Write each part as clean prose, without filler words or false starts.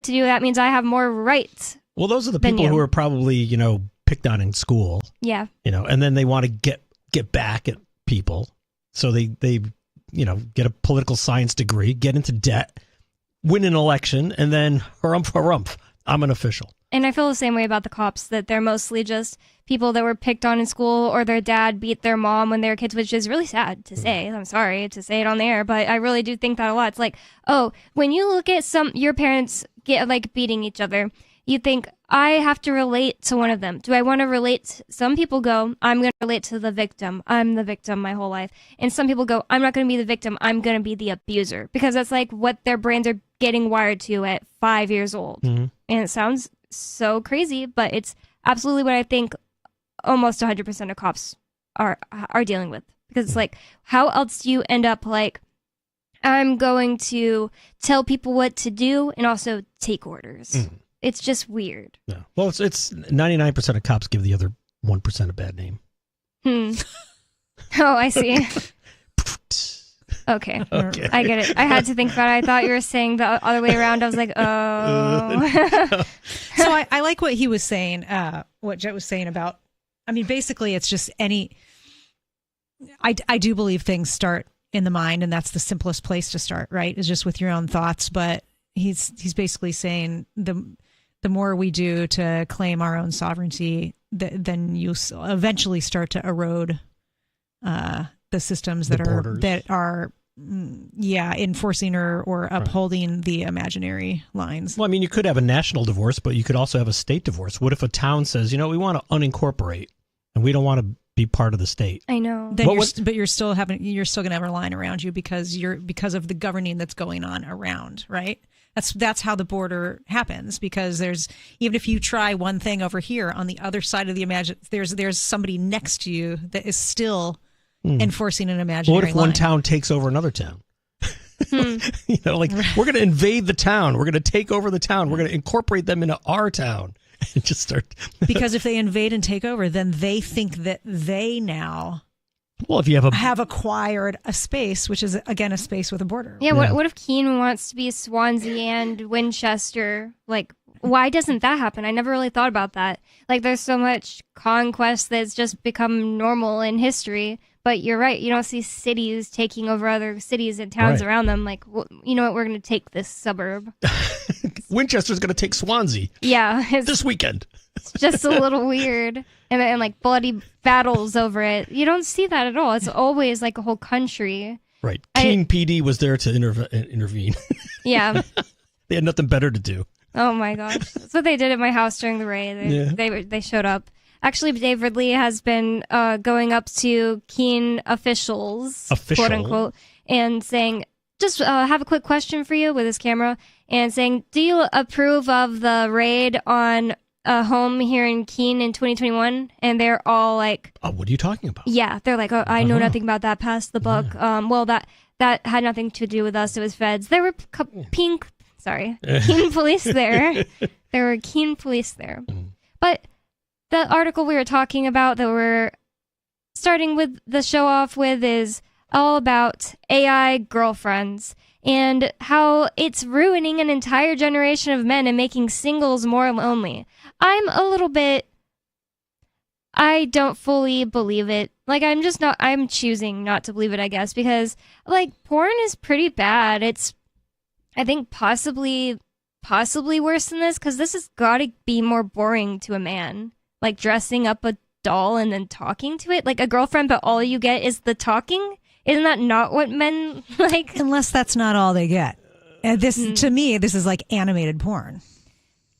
to do that means I have more rights. Well, those are the people who are probably, picked on in school. Yeah. And then they want to get back at people. So they get a political science degree, get into debt, win an election, and then harumph, I'm an official. And I feel the same way about the cops, that they're mostly just people that were picked on in school, or their dad beat their mom when they were kids, which is really sad to say. I'm sorry to say it on the air, but I really do think that a lot. It's like, oh, when you look at your parents get beating each other, you think, I have to relate to one of them. Do I want to relate? Some people go, I'm going to relate to the victim. I'm the victim my whole life. And some people go, I'm not going to be the victim. I'm going to be the abuser. Because that's what their brains are getting wired to at 5 years old. Mm-hmm. And it sounds so crazy, but it's absolutely what I think almost 100% of cops are dealing with. Because it's how else do you end up I'm going to tell people what to do and also take orders. Mm. It's just weird. Yeah. Well, it's 99% of cops give the other 1% a bad name. Oh, I see. Okay. I get it. I had to think about it. I thought you were saying the other way around. I was like, oh. So I like what he was saying, what Jet was saying about, basically it's just I do believe things start in the mind, and that's the simplest place to start, right? Is just with your own thoughts. But he's basically saying the more we do to claim our own sovereignty, then you eventually start to erode the systems that are enforcing or upholding the imaginary lines. Well, you could have a national divorce, but you could also have a state divorce. What if a town says, we want to unincorporate and we don't want to be part of the state? I know. Then you're still going to have a line around you because of the governing that's going on around, right? That's how the border happens, because even if you try one thing over here on the other side of the there's somebody next to you that is still enforcing an imaginary line. What if one town takes over another town? We're going to invade the town. We're going to take over the town. We're going to incorporate them into our town and just start. Because if they invade and take over, then they think that they now. Well, if you have acquired a space, which is again a space with a border. Yeah. What if Keene wants to be Swansea and Winchester? Why doesn't that happen? I never really thought about that. There's so much conquest that's just become normal in history. But you're right. You don't see cities taking over other cities and towns around them. You know what? We're going to take this suburb. Winchester's going to take Swansea. Yeah. This weekend. It's just a little weird. And bloody battles over it. You don't see that at all. It's always a whole country. Right. Keene PD was there to intervene. Yeah. They had nothing better to do. Oh my gosh. That's what they did at my house during the raid. They showed up. Actually, Dave Ridley has been going up to Keene officials, quote unquote, and saying, just have a quick question for you with his camera, and saying, do you approve of the raid on a home here in Keene in 2021? And they're all like, oh, what are you talking about? Yeah, they're like, oh, I know nothing about that. Pass the buck. Well, that had nothing to do with us. It was feds. There were Keene police there. There were Keene police there. But the article we were talking about that we're starting with the show off with is all about AI girlfriends and how it's ruining an entire generation of men and making singles more lonely. I don't fully believe it. I'm choosing not to believe it, I guess, because porn is pretty bad. It's, I think, possibly worse than this, because this has got to be more boring to a man. Dressing up a doll and then talking to it, a girlfriend, but all you get is the talking. Isn't that not what men like? Unless that's not all they get. To me, this is animated porn.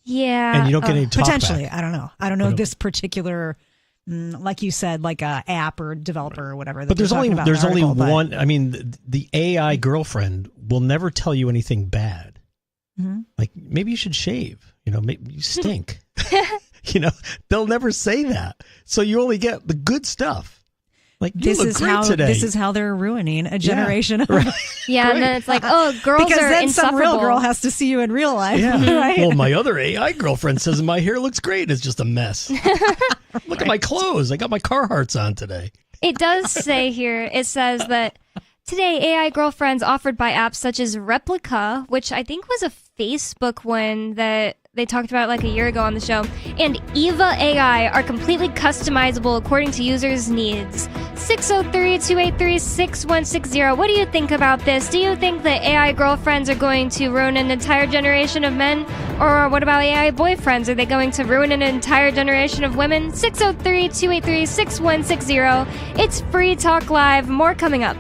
Yeah. And you don't get any talk potentially. back. I don't know. I don't know this particular, like you said, a app or developer or whatever. But there's only one. The AI girlfriend will never tell you anything bad. Mm-hmm. Maybe you should shave. Maybe you stink. They'll never say that. So you only get the good stuff. This is how they're ruining a generation. Yeah, right. And then it's girls because are then insufferable. Some real girl has to see you in real life. Yeah. Right? Well, my other AI girlfriend says my hair looks great. It's just a mess. Look at my clothes. I got my Carhartts on today. It does say here, it says that today AI girlfriends offered by apps such as Replica, which I think was a Facebook one that they talked about like a year ago on the show. And Eva AI are completely customizable according to users' needs. 603-283-6160. What do you think about this? Do you think that AI girlfriends are going to ruin an entire generation of men? Or what about AI boyfriends? Are they going to ruin an entire generation of women? 603-283-6160. It's Free Talk Live. More coming up.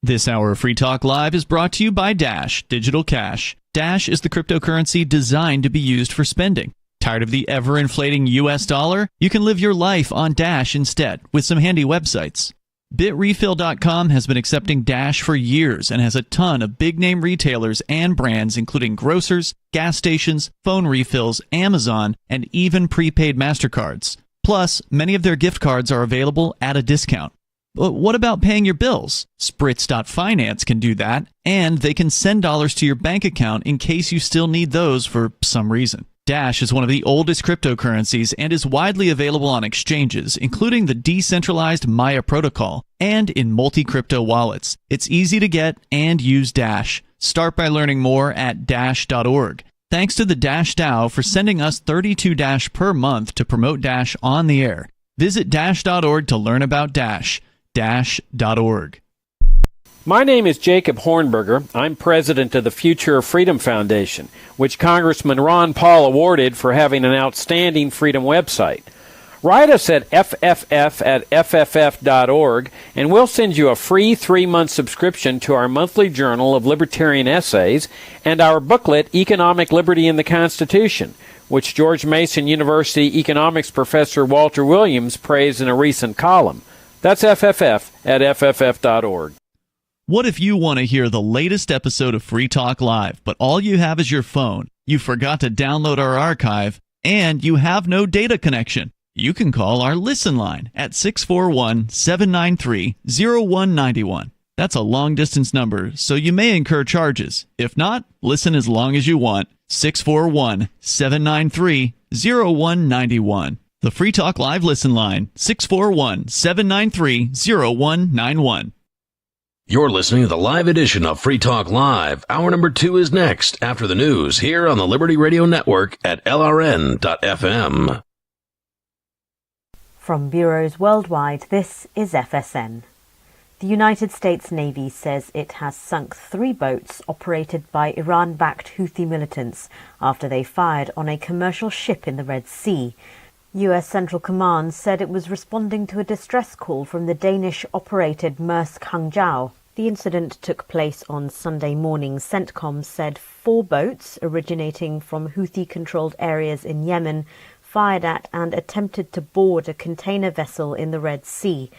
This hour of Free Talk Live is brought to you by Dash Digital Cash. Dash is the cryptocurrency designed to be used for spending. Tired of the ever-inflating US dollar? You can live your life on Dash instead with some handy websites. BitRefill.com has been accepting Dash for years and has a ton of big-name retailers and brands including grocers, gas stations, phone refills, Amazon, and even prepaid MasterCards. Plus, many of their gift cards are available at a discount. But what about paying your bills? Spritz.finance can do that, and they can send dollars to your bank account in case you still need those for some reason. Dash is one of the oldest cryptocurrencies and is widely available on exchanges, including the decentralized Maya protocol, and in multi-crypto wallets. It's easy to get and use Dash. Start by learning more at Dash.org. Thanks to the Dash DAO for sending us 32 Dash per month to promote Dash on the air. Visit Dash.org to learn about Dash. Dash.org. My name is Jacob Hornberger. I'm president of the Future of Freedom Foundation, which Congressman Ron Paul awarded for having an outstanding freedom website. Write us at fff@fff.org, and we'll send you a free 3-month subscription to our monthly journal of libertarian essays and our booklet, Economic Liberty in the Constitution, which George Mason University economics professor Walter Williams praised in a recent column. That's fff@fff.org. What if you want to hear the latest episode of Free Talk Live, but all you have is your phone, you forgot to download our archive, and you have no data connection? You can call our Listen line at 641-793-0191. That's a long-distance number, so you may incur charges. If not, listen as long as you want. 641-793-0191. The Free Talk Live Listen line, 641-793-0191. You're listening to the live edition of Free Talk Live. Hour number 2 is next after the news here on the Liberty Radio Network at LRN.FM. From bureaus worldwide, this is FSN. The United States Navy says it has sunk 3 boats operated by Iran-backed Houthi militants after they fired on a commercial ship in the Red Sea. U.S. Central Command said it was responding to a distress call from the Danish-operated Maersk Hangzhou. The incident took place on Sunday morning. CENTCOM said 4 boats originating from Houthi-controlled areas in Yemen fired at and attempted to board a container vessel in the Red Sea.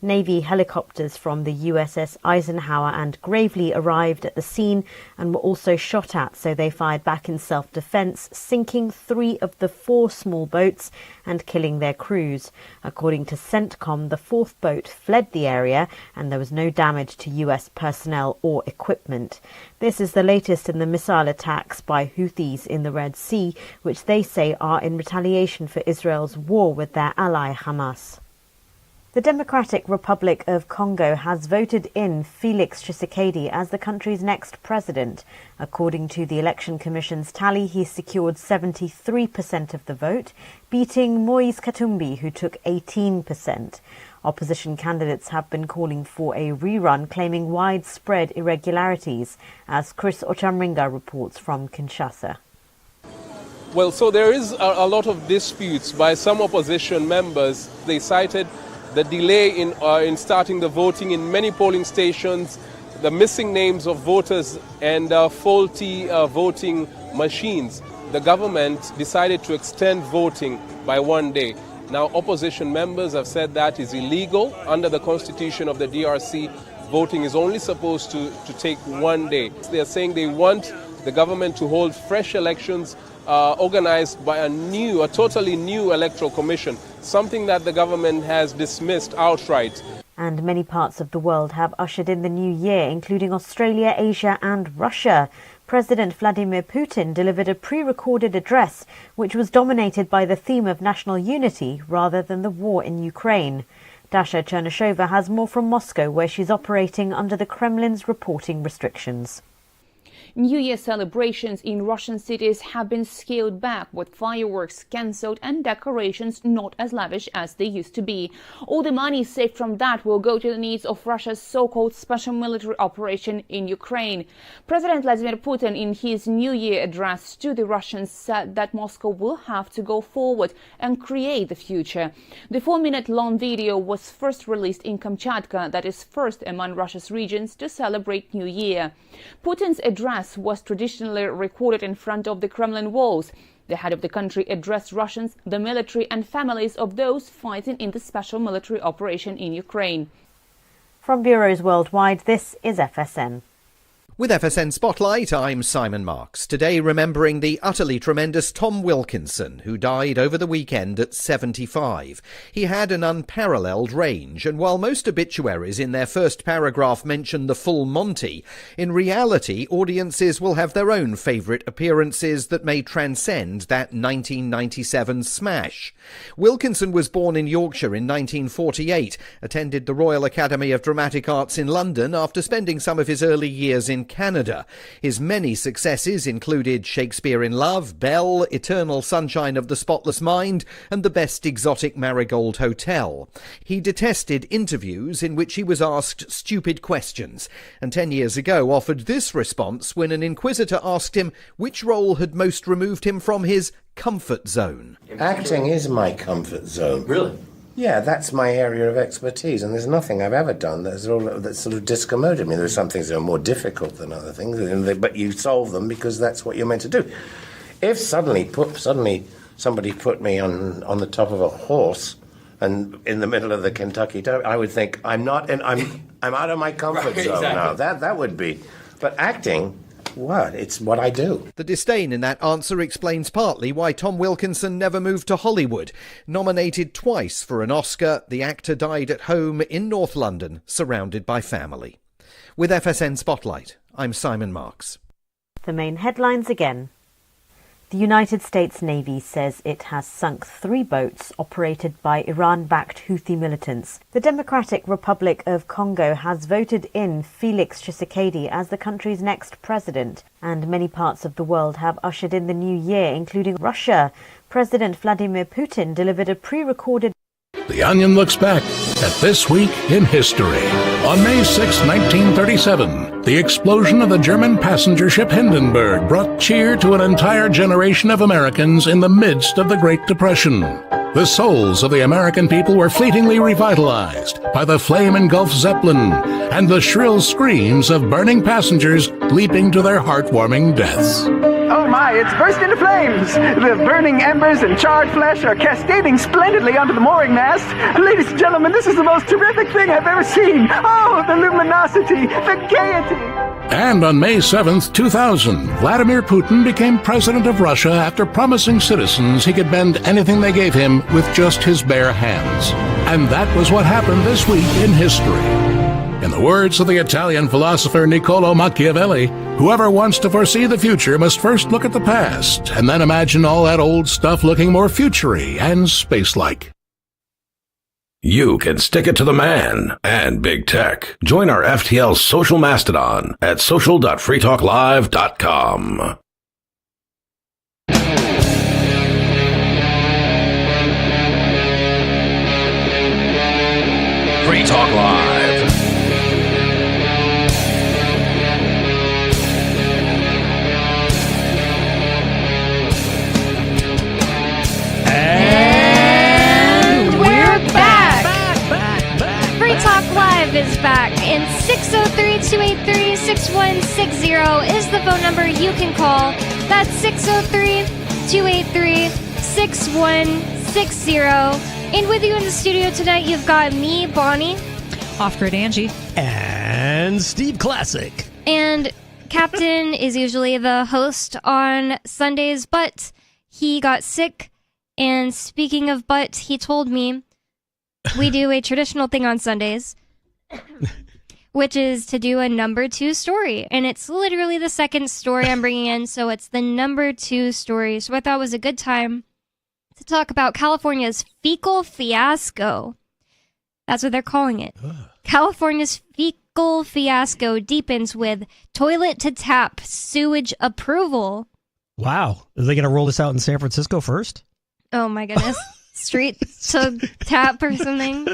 Navy helicopters from the USS Eisenhower and Gravely arrived at the scene and were also shot at, so they fired back in self-defense, sinking 3 of the 4 small boats and killing their crews. According to CENTCOM, the 4th boat fled the area and there was no damage to US personnel or equipment. This is the latest in the missile attacks by Houthis in the Red Sea, which they say are in retaliation for Israel's war with their ally Hamas. The Democratic Republic of Congo has voted in Felix Tshisekedi as the country's next president. According to the Election Commission's tally, he secured 73% of the vote, beating Moise Katumbi, who took 18%. Opposition candidates have been calling for a rerun, claiming widespread irregularities, as Chris Ochamringa reports from Kinshasa. Well, so there is a lot of disputes by some opposition members. They cited the delay in starting the voting in many polling stations, the missing names of voters, and faulty voting machines. The government decided to extend voting by 1 day. Now, opposition members have said that is illegal. Under the constitution of the DRC, voting is only supposed to take 1 day. They are saying they want the government to hold fresh elections organized by a totally new electoral commission, something that the government has dismissed outright. And many parts of the world have ushered in the new year, including Australia, Asia and Russia. President Vladimir Putin delivered a pre-recorded address which was dominated by the theme of national unity rather than the war in Ukraine. Dasha Chernyshova has more from Moscow, where she's operating under the Kremlin's reporting restrictions. New Year celebrations in Russian cities have been scaled back, with fireworks cancelled and decorations not as lavish as they used to be. All the money saved from that will go to the needs of Russia's so-called special military operation in Ukraine. President Vladimir Putin, in his New Year address to the Russians, said that Moscow will have to go forward and create the future. The 4-minute long video was first released in Kamchatka, that is first among Russia's regions to celebrate New Year. Putin's address was traditionally recorded in front of the Kremlin walls. The head of the country addressed Russians, the military and families of those fighting in the special military operation in Ukraine. From bureaus worldwide, this is FSN. With FSN Spotlight, I'm Simon Marks. Today remembering the utterly tremendous Tom Wilkinson, who died over the weekend at 75. He had an unparalleled range, and while most obituaries in their first paragraph mention the full Monty, in reality audiences will have their own favourite appearances that may transcend that 1997 smash. Wilkinson was born in Yorkshire in 1948, attended the Royal Academy of Dramatic Arts in London after spending some of his early years in Canada. His many successes included Shakespeare in Love, Belle, Eternal Sunshine of the Spotless Mind, and The Best Exotic Marigold Hotel. He detested interviews in which he was asked stupid questions, and 10 years ago offered this response when an inquisitor asked him which role had most removed him from his comfort zone. Acting is my comfort zone. Really? Yeah, that's my area of expertise, and there's nothing I've ever done that's sort of discommoded me. There are some things that are more difficult than other things, but you solve them because that's what you're meant to do. If suddenly somebody put me on the top of a horse and in the middle of the Kentucky Derby, I would think I'm out of my comfort zone now. That would be, but acting. What? It's what I do. The disdain in that answer explains partly why Tom Wilkinson never moved to Hollywood. Nominated twice for an Oscar, the actor died at home in North London, surrounded by family. With FSN Spotlight, I'm Simon Marks. The main headlines again. The United States Navy says it has sunk 3 boats operated by Iran-backed Houthi militants. The Democratic Republic of Congo has voted in Felix Tshisekedi as the country's next president, and many parts of the world have ushered in the new year, including Russia. President Vladimir Putin delivered a pre-recorded. The Onion looks back at this week in history. On May 6, 1937, the explosion of the German passenger ship Hindenburg brought cheer to an entire generation of Americans in the midst of the Great Depression. The souls of the American people were fleetingly revitalized by the flame-engulfed Zeppelin and the shrill screams of burning passengers leaping to their heartwarming deaths. Oh my, it's burst into flames! The burning embers and charred flesh are cascading splendidly onto the mooring mast. Ladies and gentlemen, this is the most terrific thing I've ever seen! Oh, the luminosity, the gaiety! And on May 7th, 2000, Vladimir Putin became president of Russia after promising citizens he could bend anything they gave him with just his bare hands. And that was what happened this week in history. In the words of the Italian philosopher Niccolò Machiavelli, whoever wants to foresee the future must first look at the past and then imagine all that old stuff looking more future-y and space-like. You can stick it to the man and big tech. Join our FTL social mastodon at social.freetalklive.com. Free Talk Live. And we're back. Free Talk Live is back, and 603-283-6160 is the phone number you can call. That's 603-283-6160. And with you in the studio tonight, you've got me, Bonnie. Off-grid Angie. And Steve Classic. And Captain is usually the host on Sundays, but he got sick. And speaking of but, he told me we do a traditional thing on Sundays, which is to do a number 2 story. And it's literally the second story I'm bringing in, so it's the number 2 story. So I thought it was a good time to talk about California's fecal fiasco. That's what they're calling it. California's fecal fiasco deepens with toilet-to-tap sewage approval. Wow. Are they going to roll this out in San Francisco first? Oh, my goodness. Street to tap or something?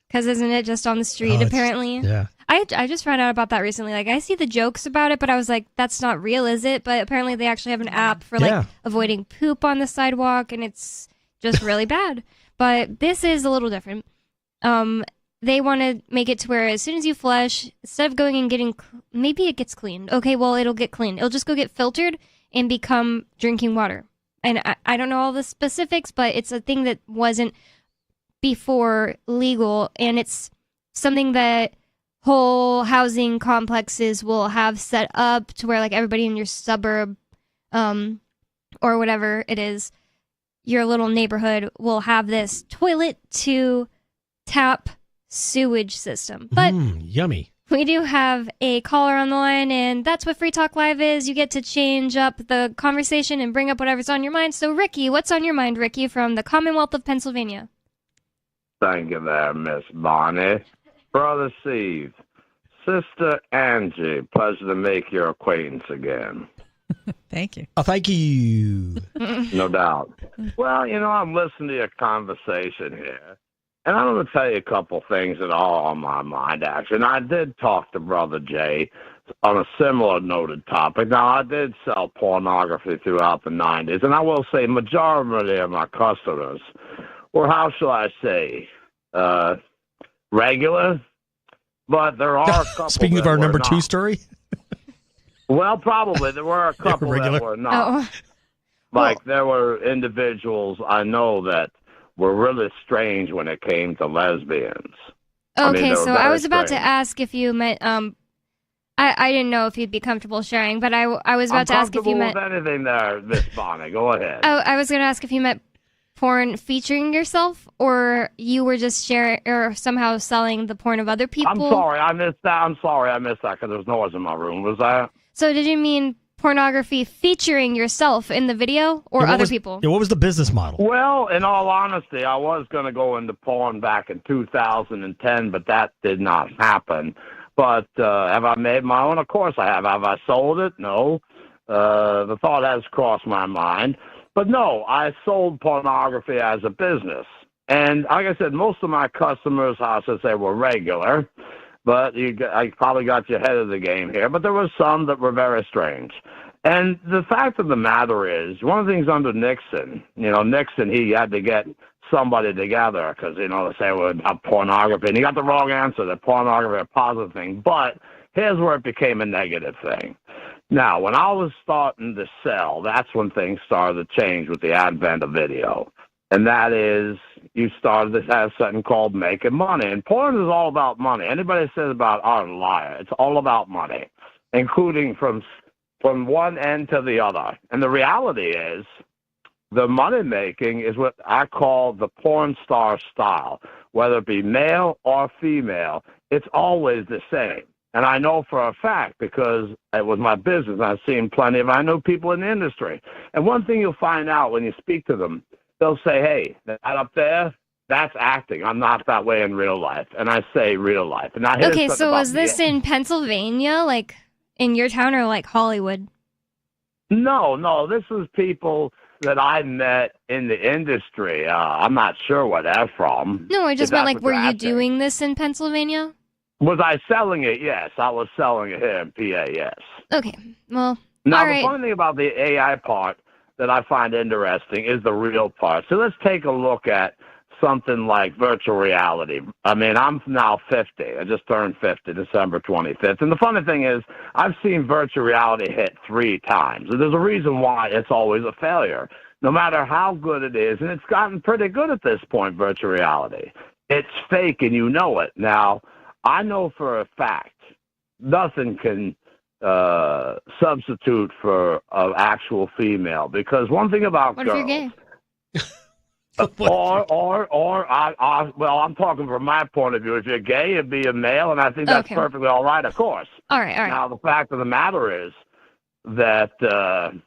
Because isn't it just on the street, apparently? Yeah. I just found out about that recently. Like, I see the jokes about it, but I was like, that's not real, is it? But apparently they actually have an app for, like, avoiding poop on the sidewalk, and it's just really bad. But this is a little different. They want to make it to where as soon as you flush, instead of going and getting... maybe it gets cleaned. Okay, well, it'll get cleaned. It'll just go get filtered and become drinking water. And I don't know all the specifics, but it's a thing that wasn't before legal, and it's something that whole housing complexes will have set up to where, like, everybody in your suburb or whatever it is, your little neighborhood will have this toilet to tap sewage system. But yummy. We do have a caller on the line, and that's what Free Talk Live is. You get to change up the conversation and bring up whatever's on your mind. So, Ricky, what's on your mind, Ricky, from the Commonwealth of Pennsylvania? Thank you there, Miss Bonnie. Brother Steve, Sister Angie, pleasure to make your acquaintance again. Thank you. Oh, thank you. No doubt. Well, I'm listening to your conversation here, and I'm going to tell you a couple things that are on my mind, actually. And I did talk to Brother Jay on a similar noted topic. Now, I did sell pornography throughout the 90s, and I will say majority of my customers were, how shall I say, regular, but there are a couple. Speaking of our number 2 story? Well, probably. There were a couple that were not. There were individuals I know that were really strange when it came to lesbians. Okay, so I was about to ask if you meant, I didn't know if you'd be comfortable sharing, but I was about to ask if you meant... I'm comfortable with anything there, Miss Bonnie. Go ahead. I was going to ask if you meant porn featuring yourself, or you were just sharing or somehow selling the porn of other people. I'm sorry, I missed that because there was noise in my room. Was that? So did you mean pornography featuring yourself in the video or other people? Yeah, what was the business model? Well, in all honesty, I was going to go into porn back in 2010, but that did not happen. But have I made my own? Of course I have. Have I sold it? No. The thought has crossed my mind. But no, I sold pornography as a business. And like I said, most of my customers, I should say, were regular. But I probably got you ahead of the game here. But there were some that were very strange. And the fact of the matter is, one of the things under Nixon, Nixon, he had to get somebody together because, they say, well, about pornography. And he got the wrong answer, that pornography is a positive thing. But here's where it became a negative thing. Now, when I was starting to sell, that's when things started to change with the advent of video. And that is, you started to have something called making money. And porn is all about money. Anybody that says about art and liar, it's all about money, including from one end to the other. And the reality is, the money making is what I call the porn star style. Whether it be male or female, it's always the same. And I know for a fact because it was my business. I've seen plenty I know people in the industry. And one thing you'll find out when you speak to them, they'll say, hey, that up there, that's acting. I'm not that way in real life. And I say real life. And okay, so was this in Pennsylvania, like in your town, or like Hollywood? No, this was people that I met in the industry. I'm not sure where they're from. No, I just meant like, were you doing this in Pennsylvania? Was I selling it? Yes, I was selling it here in PA, yes. Okay, well, now, all right. The funny thing about the AI part that I find interesting is the real part. So let's take a look at something like virtual reality. I mean, I'm now 50. I just turned 50, December 25th. And the funny thing is, I've seen virtual reality hit 3 times. And there's a reason why it's always a failure, no matter how good it is. And it's gotten pretty good at this point, virtual reality. It's fake, and you know it. Now, I know for a fact nothing can substitute for an actual female, because one thing about what girls... if you're gay? Well, I'm talking from my point of view. If you're gay, it'd be a male, and I think that's perfectly all right, of course. All right. Now, the fact of the matter is that, I'm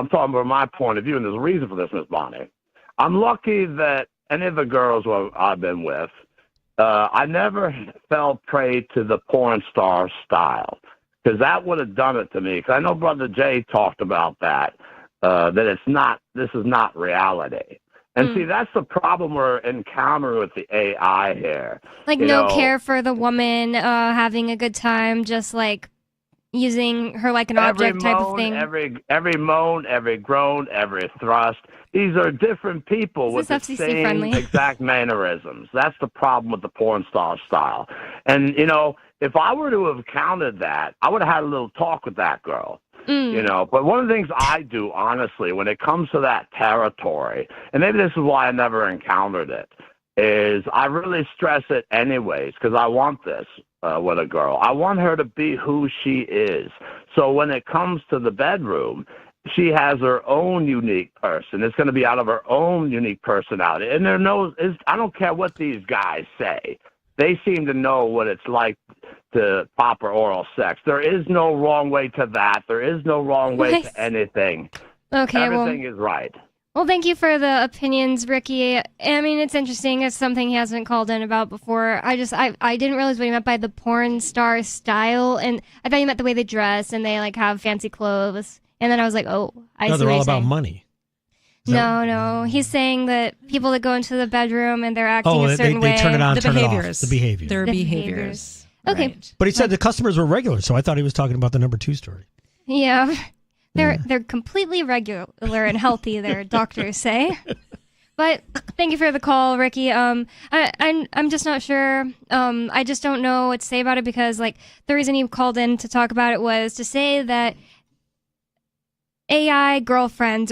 talking from my point of view, and there's a reason for this, Miss Bonnie. I'm lucky that any of the girls I've been with, I never fell prey to the porn star style, because that would have done it to me. Because I know Brother Jay talked about that, this is not reality. And see, that's the problem we're encountering with the AI here. Like no care for the woman, having a good time, just like using her like an object type of thing. Every moan, every groan, every thrust. These are different people with the same friendly? exact mannerisms. That's the problem with the porn star style. And, if I were to have counted that, I would have had a little talk with that girl. But one of the things I do, honestly, when it comes to that territory, and maybe this is why I never encountered it, is I really stress it anyways, because I want this with a girl. I want her to be who she is. So when it comes to the bedroom, she has her own unique person. It's going to be out of her own unique personality. And I don't care what these guys say. They seem to know what it's like to proper oral sex. There is no wrong way to that. There is no wrong way to anything. Okay, Everything is right. Well, thank you for the opinions, Ricky. I mean, it's interesting. It's something he hasn't called in about before. I didn't realize what he meant by the porn star style, and I thought he meant the way they dress and they like have fancy clothes. And then I was like, oh, I see what they're all you're about saying. money. No. He's saying that people that go into the bedroom and they're acting a certain way. They turn it on, The turn behaviors. it off. The behavior. Their behaviors. Okay. Right. But he said the customers were regular, so I thought he was talking about the number 2 story. Yeah. They're completely regular and healthy, their doctors say. But thank you for the call, Ricky. I'm just not sure. I just don't know what to say about it, because like the reason he called in to talk about it was to say that AI girlfriends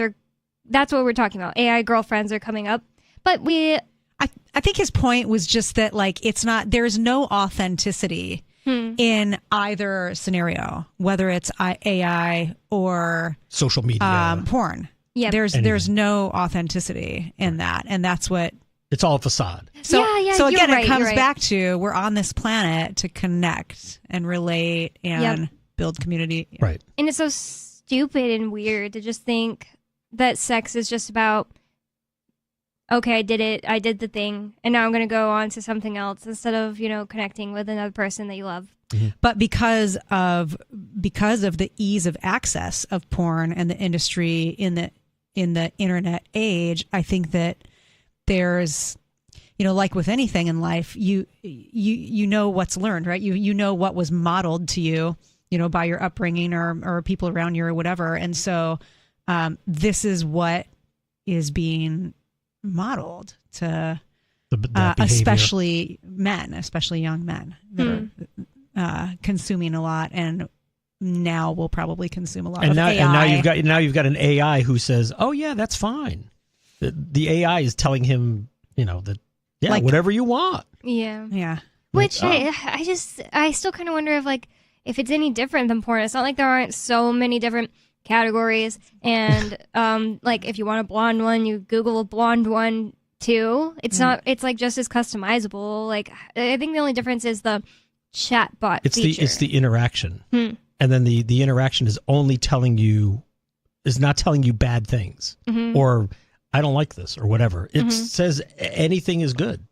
that's what we're talking about. AI girlfriends are coming up. But I think his point was just that like there's no authenticity in either scenario, whether it's AI or social media, porn. Yeah, there's no authenticity in that, and that's what it's all a facade. So so again, right, it comes back to we're on this planet to connect and relate and build community. Right. And it's so stupid and weird to just think that sex is just about, okay, I did it, I did the thing, and now I'm going to go on to something else instead of, connecting with another person that you love. Mm-hmm. But because of the ease of access of porn and the industry in the internet age, I think that there's, like with anything in life, you know what's learned, right? You know what was modeled to you, by your upbringing or people around you or whatever, and so this is what is being modeled to especially young men that are consuming a lot, and now will probably consume a lot of AI. And now you've got an AI who says, "Oh yeah, that's fine." The AI is telling him, that whatever you want. Yeah. Which I still kind of wonder if it's any different than porn. It's not like there aren't so many different categories, and if you want a blonde one, you Google a blonde one too. It's not. It's just as customizable. I think the only difference is the chatbot feature. It's the interaction, and then the interaction is not telling you bad things, or I don't like this or whatever. It says anything is good,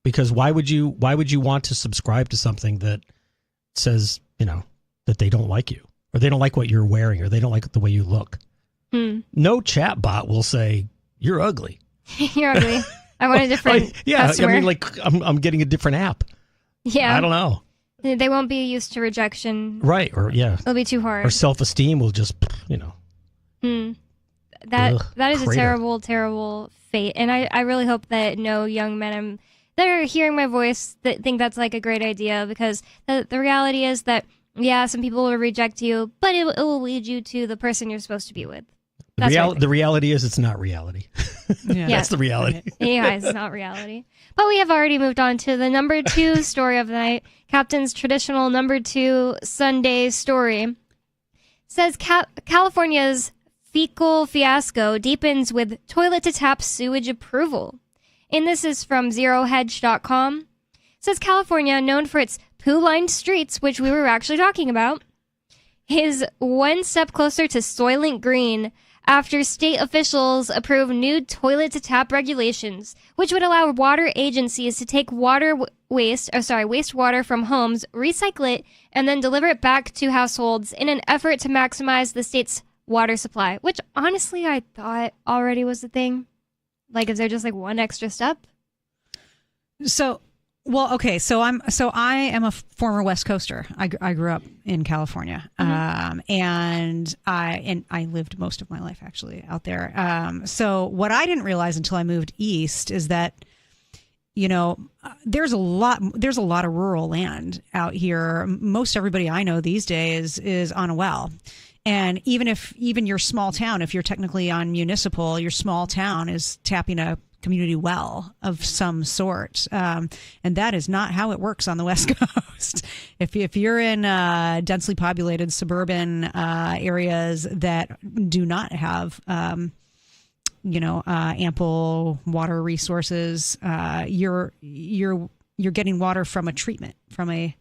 because why would you want to subscribe to something that says that they don't like you, or they don't like what you're wearing, or they don't like the way you look? No chat bot will say you're ugly. You're ugly. I want a different customer. I mean, I'm getting a different app. Yeah, I don't know. They won't be used to rejection, right? Or it'll be too hard. Or self-esteem will just That is crater. a terrible, terrible fate, and I really hope that no young men that are hearing my voice that think that's a great idea, because the reality is that some people will reject you, but it will lead you to the person you're supposed to be with. The reality is it's not reality. That's the reality. Yeah, it's not reality. But we have already moved on to the number 2 story of the night. Captain's traditional number 2 Sunday story says California's fecal fiasco deepens with toilet-to-tap sewage approval. And this is from ZeroHedge.com. It says California, known for its poo-lined streets, which we were actually talking about, is one step closer to Soylent Green after state officials approved new toilet-to-tap regulations, which would allow water agencies to take wastewater from homes, recycle it, and then deliver it back to households in an effort to maximize the state's water supply, which honestly I thought already was the thing. Like, is there just like one extra step? So I am a former West Coaster. I grew up in California, and I lived most of my life actually out there. So what I didn't realize until I moved east is that, you know, there's a lot of rural land out here. Most everybody I know these days is on a well. And even your small town, if you're technically on municipal, your small town is tapping a community well of some sort. And that is not how it works on the West Coast. If you're in densely populated suburban areas that do not have, ample water resources, you're getting water from a treatment, from a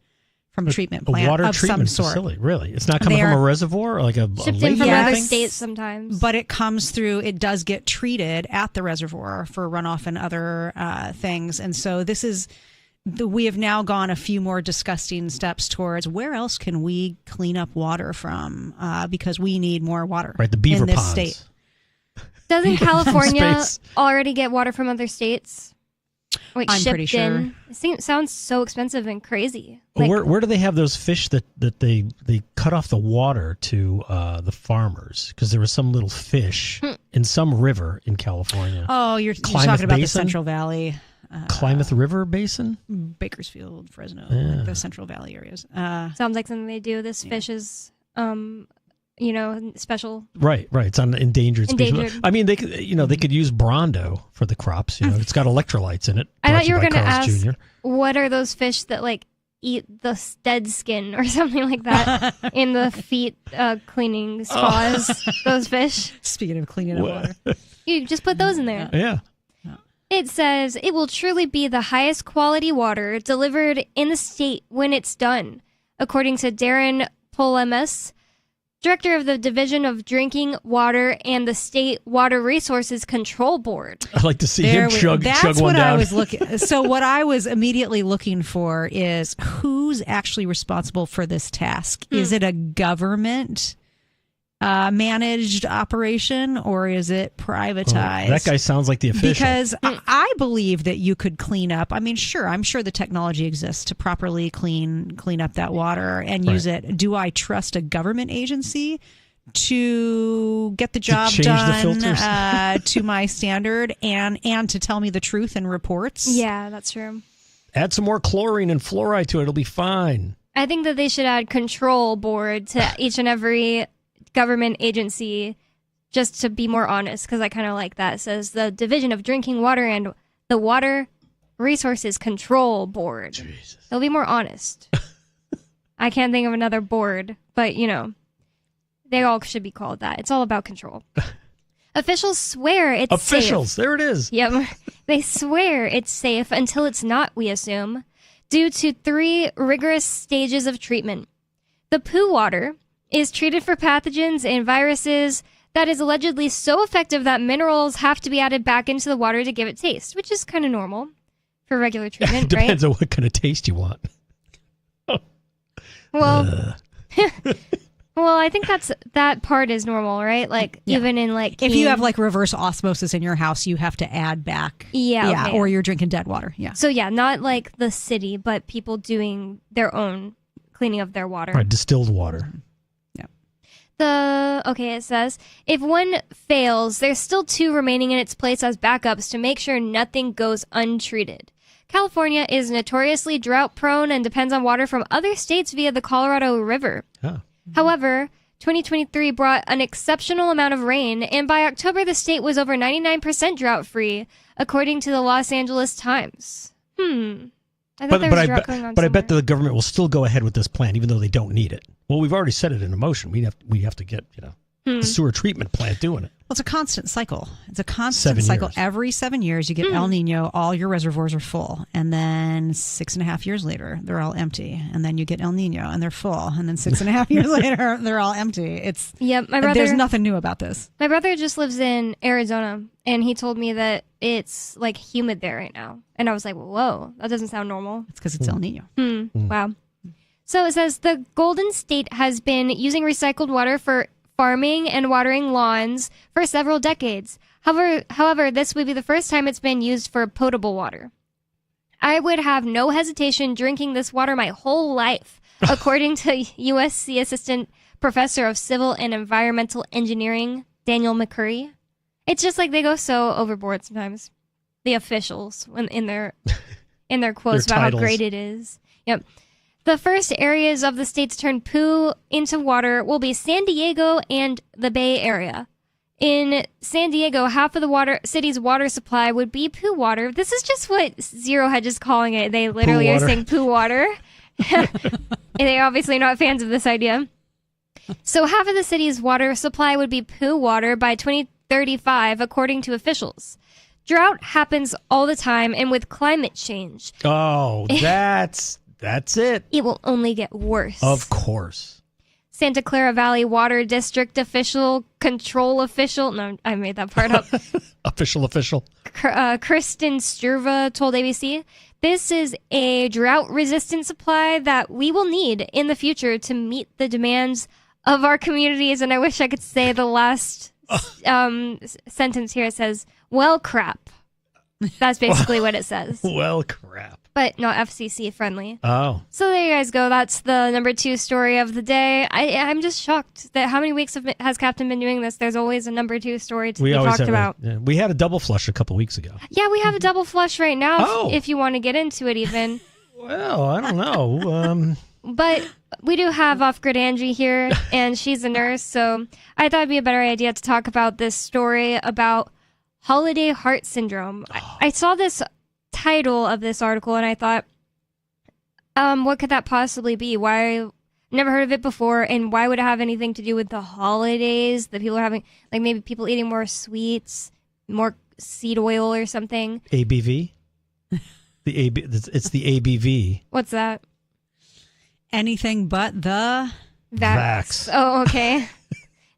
treatment plant, a water of treatment some sort. facility. Really, it's not coming from a reservoir or like a shipped lake in from or other anything? states sometimes. But it comes through. It does get treated at the reservoir for runoff and other things. And so we have now gone a few more disgusting steps towards where else can we clean up water from because we need more water. Right, the beaver in this ponds. state. Doesn't California Space. already get water from other states? Like I'm shipped pretty sure. in. It sounds so expensive and crazy. Well, Like, where do they have those fish that they cut off the water to the farmers? Because there was some little fish in some river in California. Oh, you're Klamath talking about the Basin? Central Valley. Klamath River Basin? Bakersfield, Fresno, Yeah. like the Central Valley areas. sounds like something they do. This fish is, special. Right. It's on endangered species. Endangered. I mean, they could use Brondo for the crops. You know, it's got electrolytes in it. I thought Brought you were by going to Carl's ask, Jr. what are those fish that like eat the dead skin or something like that in the feet cleaning spas? Those fish. Speaking of cleaning up water. You just put those in there. Yeah. It says it will truly be the highest quality water delivered in the state when it's done, according to Darren Polemus, director of the Division of Drinking Water and the State Water Resources Control Board. I'd like to see him chug That's one what down. I was looking. So what I was immediately looking for is who's actually responsible for this task. Is it a government managed operation or is it privatized? That guy sounds like the official. Because I believe that you could clean up. I mean, sure, I'm sure the technology exists to properly clean up that water and use it. Do I trust a government agency to get the job change the done filters? to my standard and to tell me the truth in reports? Yeah, that's true. Add some more chlorine and fluoride to it. It'll be fine. I think that they should add control board to each and every government agency just to be more honest, because I kind of like that. It says the Division of Drinking Water and the Water Resources Control Board. Jesus. They'll be more honest. I can't think of another board, but they all should be called that. It's all about control. Officials swear it's Officials, safe. there it is. Yep. They swear it's safe until it's not, we assume, due to 3 rigorous stages of treatment. The poo water is treated for pathogens and viruses that is allegedly so effective that minerals have to be added back into the water to give it taste, which is kind of normal for regular treatment, It depends right? on what kind of taste you want. Well, well, I think that part is normal, right? Like even in like If you have like reverse osmosis in your house, you have to add back. Yeah, okay. Or you're drinking dead water. Yeah. So yeah, not like the city, but people doing their own cleaning of their water. Right, distilled water. It says, if one fails, there's still 2 remaining in its place as backups to make sure nothing goes untreated. California is notoriously drought prone and depends on water from other states via the Colorado River. Oh. However, 2023 brought an exceptional amount of rain, and by October, the state was over 99% drought free, according to the Los Angeles Times. I thought there was drought going on But I bet somewhere. the government will still go ahead with this plan, even though they don't need it. Well, we've already set it into motion. We have to get the sewer treatment plant doing it. Well, it's a constant cycle. It's a constant cycle. Every 7 years, you get El Nino, all your reservoirs are full. And then 6.5 years later, they're all empty. And then you get El Nino, and they're full. And then 6.5 years later, they're all empty. There's nothing new about this. My brother just lives in Arizona, and he told me that it's like humid there right now. And I was like, whoa, that doesn't sound normal. It's because it's El Nino. Wow. So it says the Golden State has been using recycled water for farming and watering lawns for several decades. However, this would be the first time it's been used for potable water. I would have no hesitation drinking this water my whole life, according to USC Assistant Professor of Civil and Environmental Engineering, Daniel McCurry. It's just like they go so overboard sometimes. The officials in their quotes about how great it is. Yep. The first areas of the state to turn poo into water will be San Diego and the Bay Area. In San Diego, half of the city's water supply would be poo water. This is just what Zero Hedge is calling it. They literally are saying poo water. They're obviously not fans of this idea. So half of the city's water supply would be poo water by 2035, according to officials. Drought happens all the time, and with climate change. Oh, That's it. It will only get worse. Of course. Santa Clara Valley Water District control official. No, I made that part up. Official. Kristen Sturva told ABC, this is a drought-resistant supply that we will need in the future to meet the demands of our communities. And I wish I could say the last sentence here. It says, well, crap. That's basically what it says. Well, crap. But not FCC friendly. Oh. So there you guys go. That's the number 2 story of the day. I'm just shocked that how many weeks has Captain been doing this? There's always a number 2 story to be talked about. We had a double flush a couple weeks ago. Yeah, we have a double flush right now if you want to get into it even. Well, I don't know. But we do have Off-Grid Angie here, and she's a nurse, so I thought it'd be a better idea to talk about this story about holiday heart syndrome. I saw this title of this article and I thought, what could that possibly be? Why? Never heard of it before, and why would it have anything to do with the holidays? That people are having, like maybe people eating more sweets, more seed oil or something. ABV? It's the ABV. What's that? Anything but the Vax. Oh, okay.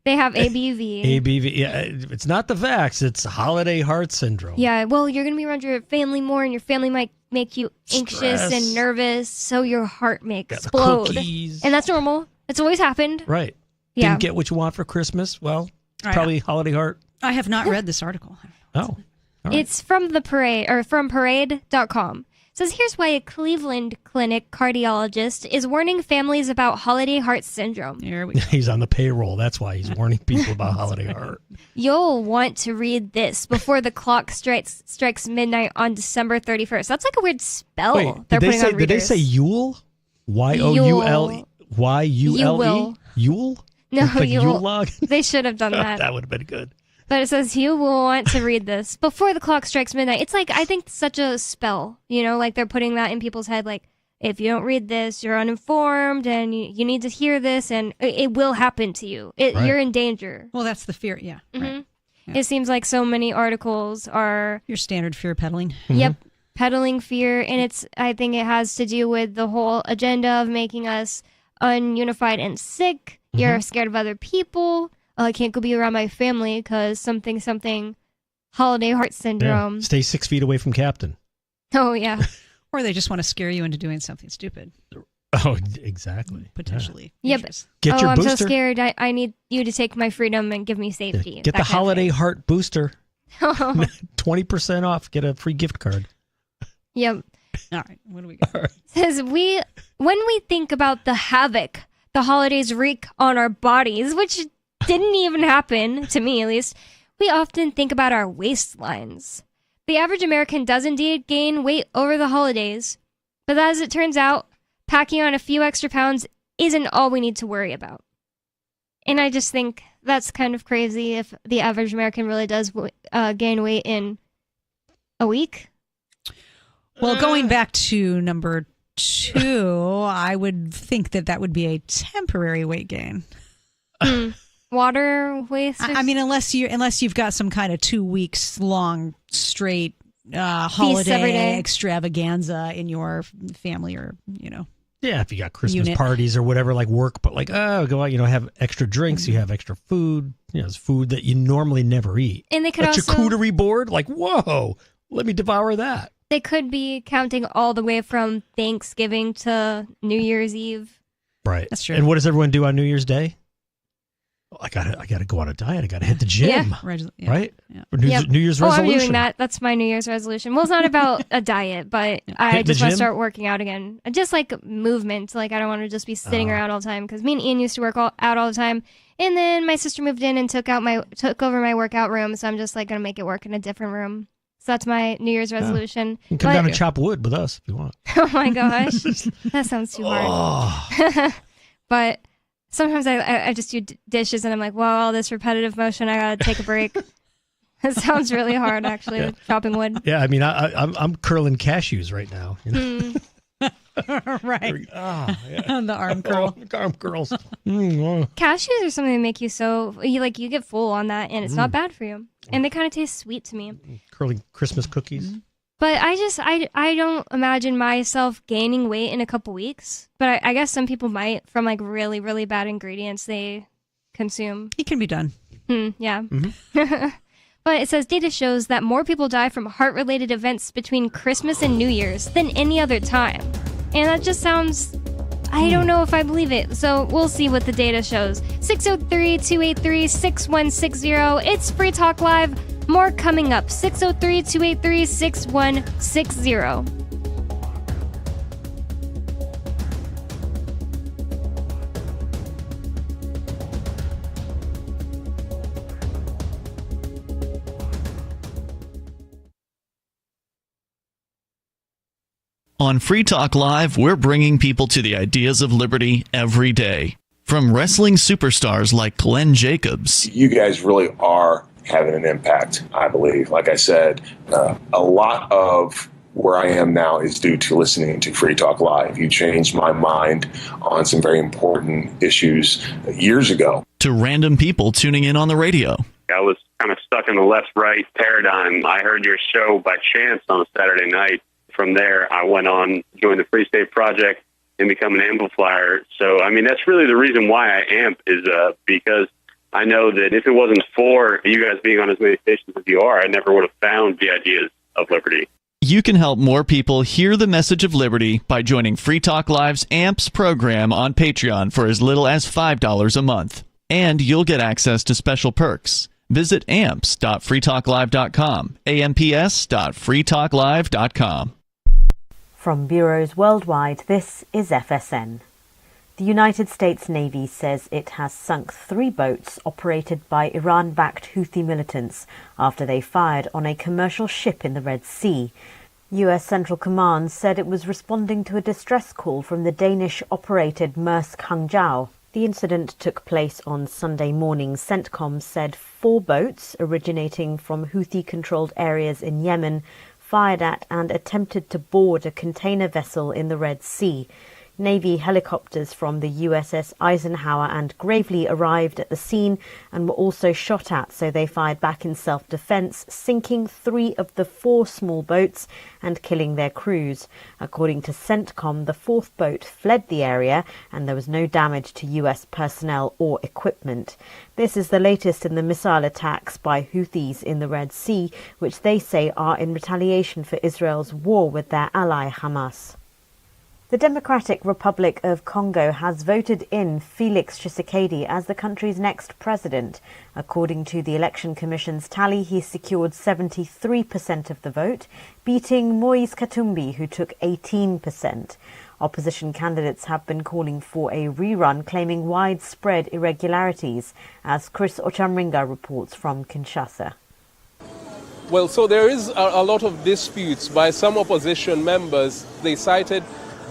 They have ABV. ABV. Yeah, it's not the Vax. It's holiday heart syndrome. Yeah, well, you're going to be around your family more, and your family might make you anxious and nervous, so your heart may explode. And that's normal. It's always happened. Right. Yeah. Didn't get what you want for Christmas? Well, probably holiday heart. I have not read this article. Oh. All right. It's from the Parade, or from Parade.com. It says, here's why a Cleveland Clinic cardiologist is warning families about holiday heart syndrome. Here we go. He's on the payroll. That's why he's warning people about holiday heart. You'll want to read this before the clock strikes midnight on December 31st. That's like a weird spell they're putting on readers. Did they say Yule? Y-O-U-L-E? Y-U-L-E? Yule? No, like Yule. Yule log? They should have done that. That would have been good. But it says you will want to read this before the clock strikes midnight. It's like, I think such a spell, like they're putting that in people's head. Like, if you don't read this, you're uninformed and you need to hear this and it will happen to you. You're in danger. Well, that's the fear. Yeah. Mm-hmm. Right. Yeah. It seems like so many articles are your standard fear peddling. Mm-hmm. Yep. Peddling fear. And I think it has to do with the whole agenda of making us ununified and sick. Mm-hmm. You're scared of other people. I can't go be around my family because something holiday heart syndrome. Yeah. Stay 6 feet away from Captain. Oh, yeah. Or they just want to scare you into doing something stupid. Oh, exactly. Potentially. Yeah. Get your I'm booster. So scared. I need you to take my freedom and give me safety. Get the holiday heart booster. 20% off. Get a free gift card. Yep. All right. What do we got? It says when we think about the havoc the holidays wreak on our bodies, which didn't even happen, to me at least, we often think about our waistlines. The average American does indeed gain weight over the holidays, but as it turns out, packing on a few extra pounds isn't all we need to worry about. And I just think that's kind of crazy if the average American really does gain weight in a week. Well, going back to number 2, I would think that would be a temporary weight gain. water waste. I mean, unless you've got some kind of 2 weeks long straight holiday extravaganza in your family, or Yeah, if you got Christmas unit. parties or whatever, like work, but like, go out, have extra drinks, you have extra food, it's food that you normally never eat. And they could a also charcuterie board, like, whoa, let me devour that. They could be counting all the way from Thanksgiving to New Year's Eve. Right. That's true. And what does everyone do on New Year's Day? I gotta go on a diet. I gotta hit the gym. Yeah. Right? Yeah. For New Year's resolution. I'm doing that. That's my New Year's resolution. Well, it's not about a diet, but I just want to start working out again. Just like movement. Like I don't want to just be sitting around all the time, because me and Ian used to work out all the time. And then my sister moved in and took over my workout room. So I'm just like going to make it work in a different room. So that's my New Year's resolution. You can come down and chop wood with us if you want. Oh my gosh. That sounds too hard. But sometimes I just do dishes and I'm like, well, all this repetitive motion, I got to take a break. It sounds really hard, actually, chopping wood. Yeah, I mean, I'm curling cashews right now. Right. The arm curl. Arm curls. Cashews are something that make you you get full on that, and it's not bad for you. And they kind of taste sweet to me. Curling Christmas cookies. But I don't imagine myself gaining weight in a couple weeks. But I guess some people might, from like really, really bad ingredients they consume. It can be done. Yeah. But it says data shows that more people die from heart-related events between Christmas and New Year's than any other time. And that just sounds... I don't know if I believe it, so we'll see what the data shows. 603-283-6160. It's Free Talk Live. More coming up. 603-283-6160. On Free Talk Live, we're bringing people to the ideas of liberty every day. From wrestling superstars like Glenn Jacobs. You guys really are having an impact, I believe. Like I said, a lot of where I am now is due to listening to Free Talk Live. You changed my mind on some very important issues years ago. To random people tuning in on the radio. I was kind of stuck in the left-right paradigm. I heard your show by chance on a Saturday night. From there, I went on, joined the Free State Project, and become an amplifier. So, I mean, that's really the reason why I amp, is because I know that if it wasn't for you guys being on as many stations as you are, I never would have found the ideas of liberty. You can help more people hear the message of liberty by joining Free Talk Live's AMPS program on Patreon for as little as $5 a month. And you'll get access to special perks. Visit amps.freetalklive.com, amps.freetalklive.com. From bureaus worldwide, this is FSN. The United States Navy says it has sunk 3 boats operated by Iran-backed Houthi militants after they fired on a commercial ship in the Red Sea. U.S. Central Command said it was responding to a distress call from the Danish-operated Maersk Hangzhou. The incident took place on Sunday morning. CENTCOM said 4 boats originating from Houthi-controlled areas in Yemen fired at and attempted to board a container vessel in the Red Sea. Navy helicopters from the USS Eisenhower and Gravely arrived at the scene and were also shot at, so they fired back in self-defense, sinking 3 of the 4 small boats and killing their crews. According to CENTCOM, the 4th boat fled the area and there was no damage to US personnel or equipment. This is the latest in the missile attacks by Houthis in the Red Sea, which they say are in retaliation for Israel's war with their ally Hamas. The Democratic Republic of Congo has voted in Felix Tshisekedi as the country's next president. According to the Election Commission's tally, he secured 73% of the vote, beating Moise Katumbi, who took 18%. Opposition candidates have been calling for a rerun, claiming widespread irregularities, as Chris Ochamringa reports from Kinshasa. Well, so there is a lot of disputes by some opposition members. They cited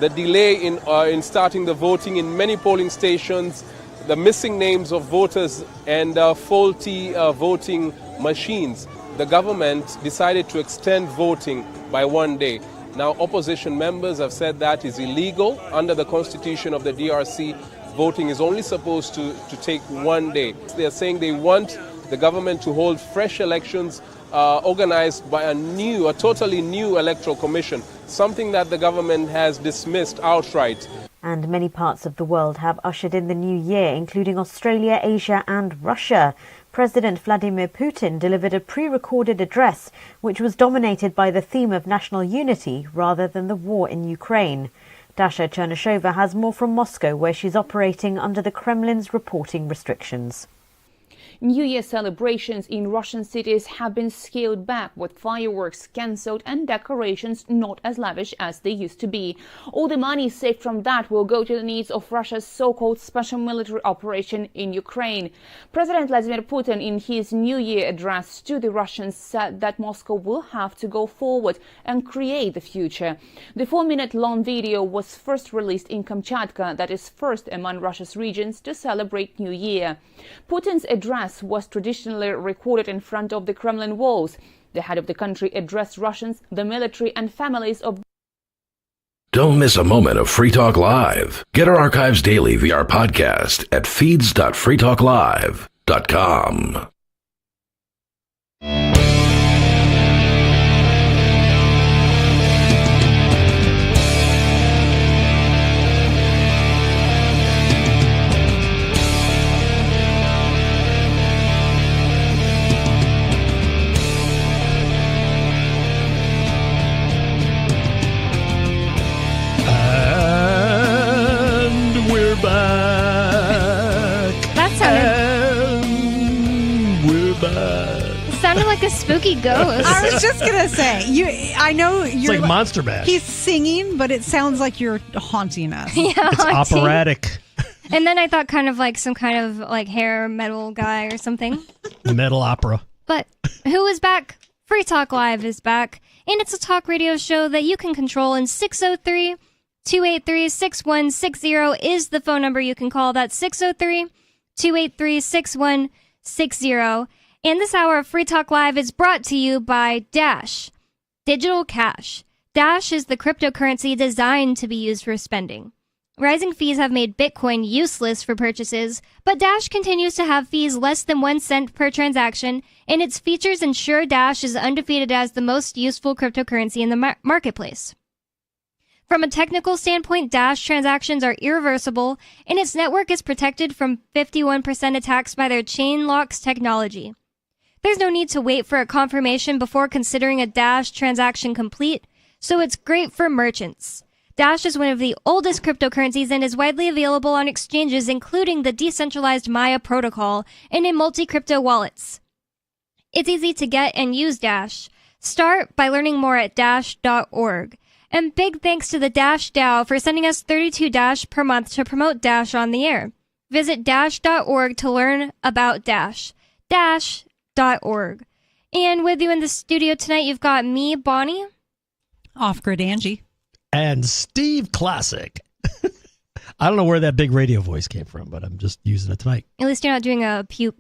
the delay in starting the voting in many polling stations, the missing names of voters, and faulty voting machines. The government decided to extend voting by 1 day. Now, opposition members have said that is illegal under the constitution of the DRC. voting is only supposed to take 1 day. They are saying they want the government to hold fresh elections organized by a totally new electoral commission, something that the government has dismissed outright. And many parts of the world have ushered in the new year, including Australia, Asia and Russia. President Vladimir Putin delivered a pre-recorded address which was dominated by the theme of national unity rather than the war in Ukraine. Dasha Chernyshova has more from Moscow, where she's operating under the Kremlin's reporting restrictions. New Year celebrations in Russian cities have been scaled back, with fireworks cancelled and decorations not as lavish as they used to be. All the money saved from that will go to the needs of Russia's so-called special military operation in Ukraine. President Vladimir Putin, in his New Year address to the Russians, said that Moscow will have to go forward and create the future. The 4-minute-long video was first released in Kamchatka, that is first among Russia's regions to celebrate New Year. Putin's address was traditionally recorded in front of the Kremlin walls. The head of the country addressed Russians, the military and families of... Don't miss a moment of Free Talk Live. Get our archives daily via our podcast at feeds.freetalklive.com. Sounded like a spooky ghost. I was just gonna say, I know you're like Monster Bash. He's singing, but it sounds like you're haunting us. Yeah, it's operatic. And then I thought kind of like some kind of like hair metal guy or something. Metal opera. But who is back? Free Talk Live is back, and it's a talk radio show that you can control. And 603-283-6160 is the phone number you can call. That's 603-283-6160. And this hour of Free Talk Live is brought to you by Dash, Digital Cash. Dash is the cryptocurrency designed to be used for spending. Rising fees have made Bitcoin useless for purchases, but Dash continues to have fees less than 1 cent per transaction, and its features ensure Dash is undefeated as the most useful cryptocurrency in the marketplace. From a technical standpoint, Dash transactions are irreversible, and its network is protected from 51% attacks by their chain locks technology. There's no need to wait for a confirmation before considering a Dash transaction complete, so it's great for merchants. Dash is one of the oldest cryptocurrencies and is widely available on exchanges including the decentralized Maya protocol and in multi-crypto wallets. It's easy to get and use Dash. Start by learning more at dash.org. And big thanks to the Dash DAO for sending us 32 Dash per month to promote Dash on the air. Visit dash.org to learn about Dash. Dash.org. And with you in the studio tonight, you've got me, Bonnie. Off-grid Angie. And Steve Classic. I don't know where that big radio voice came from, but I'm just using it tonight. At least you're not doing a puke.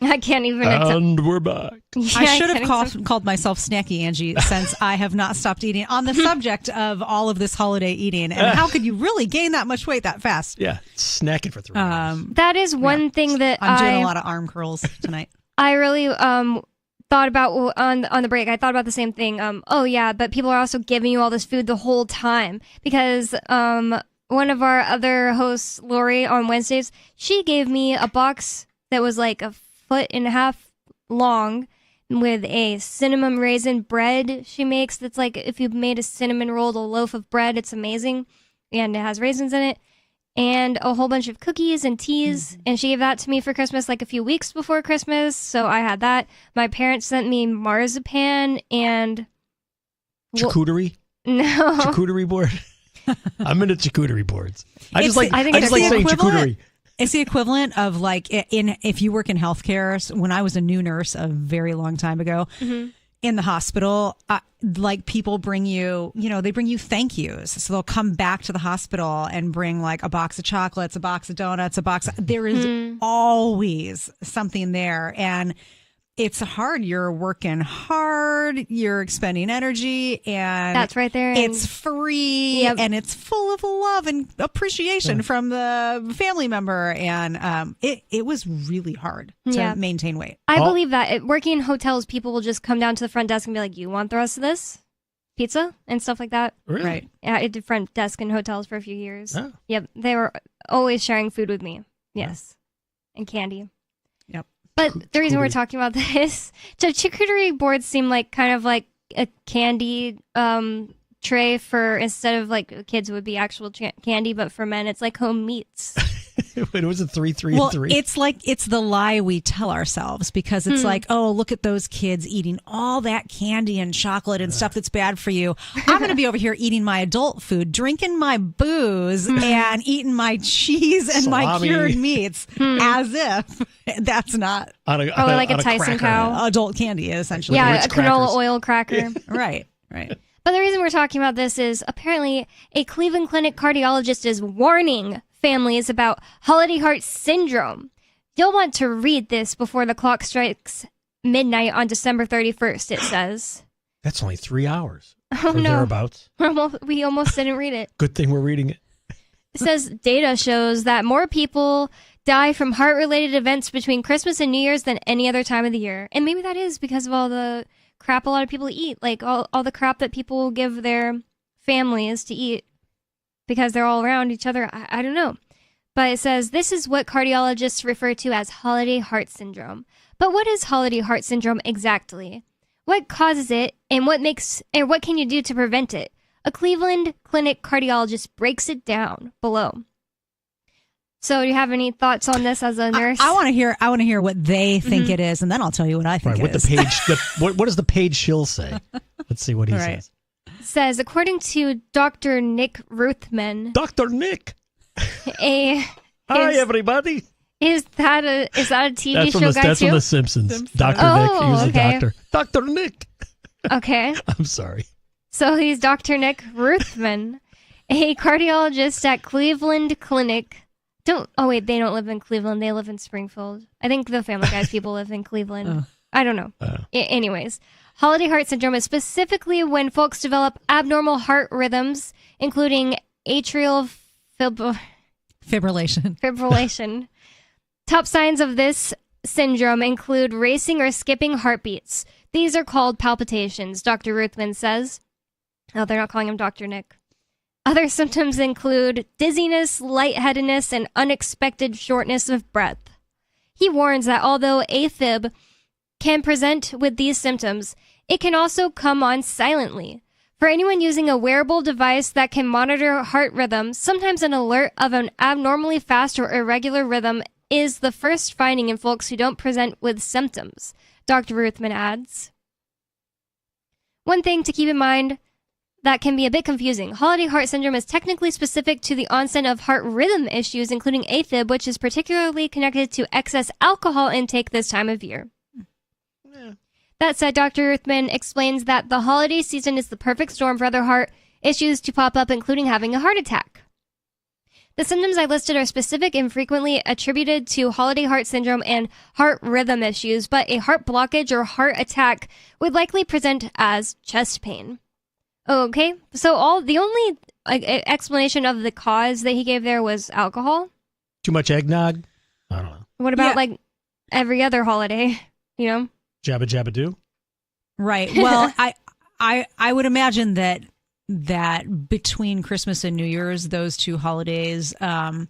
I can't even. And we're back. Yeah, I should have called myself Snacky Angie since I have not stopped eating. On the subject of all of this holiday eating, and how could you really gain that much weight that fast? Yeah, snacking for 3 hours. That is one thing that I'm doing a lot of arm curls tonight. I really thought about on the break. I thought about the same thing. Oh yeah, but people are also giving you all this food the whole time because one of our other hosts, Lori, on Wednesdays, she gave me a box that was like 1.5 feet long with a cinnamon raisin bread she makes. That's like if you made a cinnamon rolled loaf of bread, it's amazing, and it has raisins in it. And a whole bunch of cookies and teas. And she gave that to me for Christmas like a few weeks before Christmas. So I had that. My parents sent me marzipan and... Charcuterie? No. Charcuterie board? I'm into charcuterie boards. I just like saying charcuterie. It's the equivalent of like if you work in healthcare. When I was a new nurse a very long time ago, in the hospital, like people bring you, they bring you thank yous. So they'll come back to the hospital and bring like a box of chocolates, a box of donuts, there is always something there. And it's hard. You're working hard. hard. You're expending energy, and that's right there. It's free, and it's full of love and appreciation from the family member. And it was really hard to maintain weight. I believe that working in hotels, people will just come down to the front desk and be like, "You want the rest of this pizza and stuff like that?" Really? Right. Yeah, I did front desk in hotels for a few years. Oh. Yep, they were always sharing food with me. Yes, and candy. Yep. But the reason we're talking about this, so charcuterie boards seem like kind of like a candy tray for, instead of like kids would be actual candy, but for men it's like home meats. Wait, was it 3, 3, well, and 3? It's like, it's the lie we tell ourselves, because it's like, oh, look at those kids eating all that candy and chocolate and stuff that's bad for you. I'm going to be over here eating my adult food, drinking my booze, and eating my cheese and my cured meats, as if that's not like a Tyson cow. Adult candy, essentially. Yeah, a canola oil cracker. Right. But the reason we're talking about this is apparently a Cleveland Clinic cardiologist is warning families about holiday heart syndrome. You'll want to read this before the clock strikes midnight on December 31st, it says. That's only 3 hours. Oh, no. Thereabouts. We almost didn't read it. Good thing we're reading it. It says data shows that more people die from heart-related events between Christmas and New Year's than any other time of the year. And maybe that is because of all the crap a lot of people eat, like all the crap that people give their families to eat because they're all around each other. I don't know. But it says this is what cardiologists refer to as holiday heart syndrome. But what is holiday heart syndrome exactly? What causes it, and what can you do to prevent it? A Cleveland Clinic cardiologist breaks it down below. So do you have any thoughts on this as a nurse? I want to hear what they think it is, and then I'll tell you what I think it is. What does the page shill say? Let's see what he says. It says, according to Dr. Nick Ruthman. Dr. Nick! Hi, everybody. Is that a TV that's show guy that's too? From The Simpsons. Dr. Nick. He was a doctor. Dr. Nick. Okay. I'm sorry. So he's Dr. Nick Ruthman, a cardiologist at Cleveland Clinic. They don't live in Cleveland. They live in Springfield. I think the Family Guys people live in Cleveland. I don't know. Anyways, holiday heart syndrome is specifically when folks develop abnormal heart rhythms, including atrial fibrillation. Top signs of this syndrome include racing or skipping heartbeats. These are called palpitations, Dr. Ruthman says. Oh, they're not calling him Dr. Nick. Other symptoms include dizziness, lightheadedness, and unexpected shortness of breath. He warns that although AFib can present with these symptoms, it can also come on silently. For anyone using a wearable device that can monitor heart rhythm, sometimes an alert of an abnormally fast or irregular rhythm is the first finding in folks who don't present with symptoms, Dr. Ruthman adds. One thing to keep in mind that can be a bit confusing. Holiday heart syndrome is technically specific to the onset of heart rhythm issues, including AFib, which is particularly connected to excess alcohol intake this time of year. Yeah. That said, Dr. Ruthman explains that the holiday season is the perfect storm for other heart issues to pop up, including having a heart attack. The symptoms I listed are specific and frequently attributed to holiday heart syndrome and heart rhythm issues, but a heart blockage or heart attack would likely present as chest pain. Okay, so the only explanation of the cause that he gave there was alcohol? Too much eggnog? I don't know. What about like every other holiday, you know? Jabba Jabba Do? Right. Well, I would imagine that between Christmas and New Year's, those two holidays are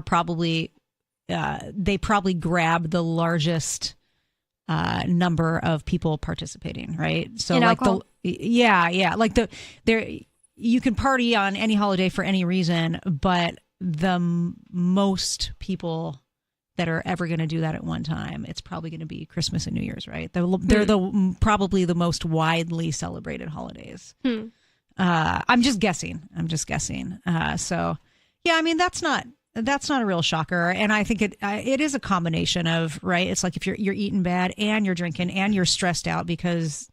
probably they probably grab the largest number of people participating, right? So in like alcohol? like you can party on any holiday for any reason, but the most people that are ever going to do that at one time, it's probably going to be Christmas and New Year's, right? They're probably the most widely celebrated holidays. I'm just guessing. So yeah, I mean, that's not a real shocker. And I think it is a combination of, right. It's like if you're eating bad and you're drinking and you're stressed out because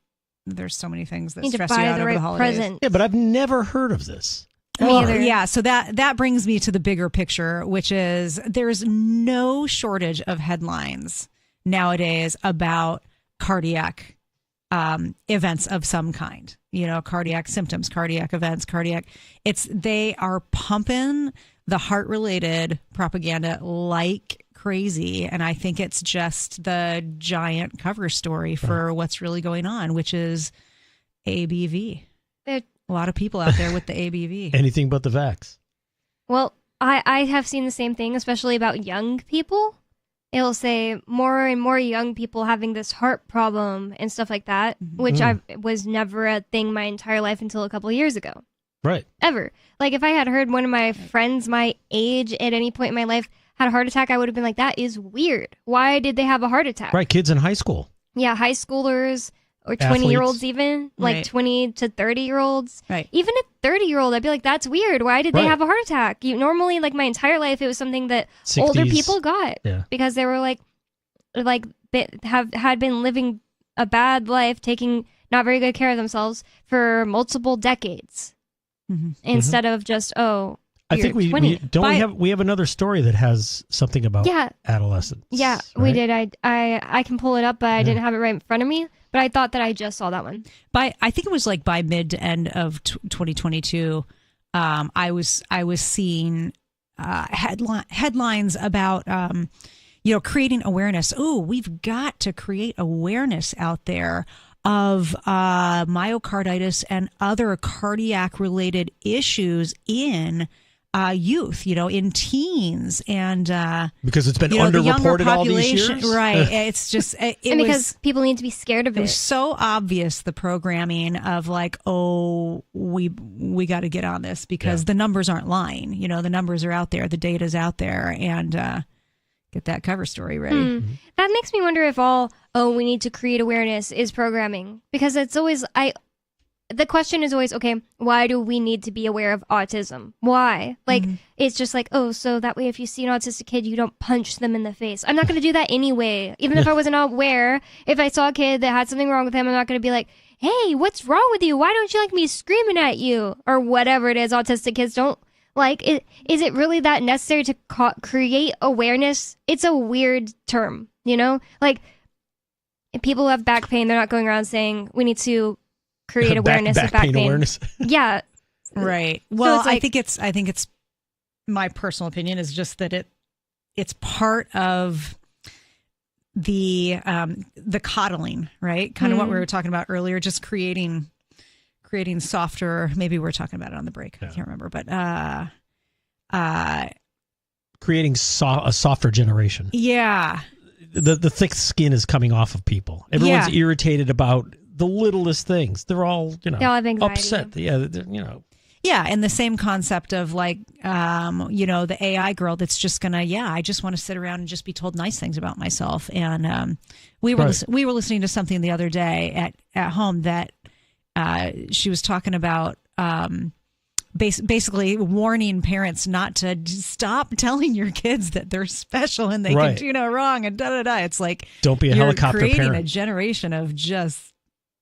there's so many things that stress you out over the holidays. Present. Yeah, but I've never heard of this. Yeah, so that brings me to the bigger picture, which is there's no shortage of headlines nowadays about cardiac events of some kind, cardiac symptoms, cardiac events, they are pumping the heart-related propaganda like crazy. And I think it's just the giant cover story for what's really going on, which is ABV. A lot of people out there with the ABV. Anything but the vax. Well, I have seen the same thing, especially about young people. It'll say more and more young people having this heart problem and stuff like that, which was never a thing my entire life until a couple of years ago. Right. Ever. Like, if I had heard one of my friends my age at any point in my life had a heart attack, I would have been like, that is weird. Why did they have a heart attack? Right. Kids in high school. Yeah, high schoolers or 20-year-olds even, like 20 to 30-year-olds. Right. Even a 30-year-old, I'd be like, that's weird. Why did they have a heart attack? Normally, like, my entire life, it was something that 60s. Older people got. Yeah. Because they were had been living a bad life, taking not very good care of themselves for multiple decades. Instead of just, I think we have another story that has something about adolescence. Yeah, right? we did. I can pull it up, but I didn't have it right in front of me. But I thought that I just saw that one. I think it was like by mid to end of 2022. I was seeing headlines about creating awareness. Oh, we've got to create awareness out there of myocarditis and other cardiac related issues in youth, in teens, and because it's been underreported all these years, right? It's just because people need to be scared of it. It was so obvious, the programming of like, oh, we got to get on this because the numbers aren't lying. The numbers are out there, the data's out there, and get that cover story ready. That makes me wonder if we need to create awareness is programming, because it's always the question is always, okay, why do we need to be aware of autism? Why? Like, it's just like, so that way if you see an autistic kid, you don't punch them in the face. I'm not going to do that anyway. Even if I wasn't aware, if I saw a kid that had something wrong with him, I'm not going to be like, hey, what's wrong with you? Why don't you like me screaming at you? Or whatever it is autistic kids don't like. Is it really that necessary to create awareness? It's a weird term, Like, if people have back pain, they're not going around saying, we need to create awareness of back pain. Awareness. Yeah. Right. Well, so I think it's my personal opinion is just that it's part of the coddling, right? Kind of what we were talking about earlier, just creating softer, maybe we were talking about it on the break. I can't remember, but creating a softer generation. Yeah. The thick skin is coming off of people. Everyone's irritated about the littlest things. They're all, they all have anxiety. upset. Yeah, Yeah, and the same concept of like, the AI girl that's just gonna, I just want to sit around and just be told nice things about myself. And we were listening to something the other day at home that she was talking about basically warning parents not to stop telling your kids that they're special and they can do no wrong and da-da-da. It's like, don't be a helicopter creating parent. A generation of just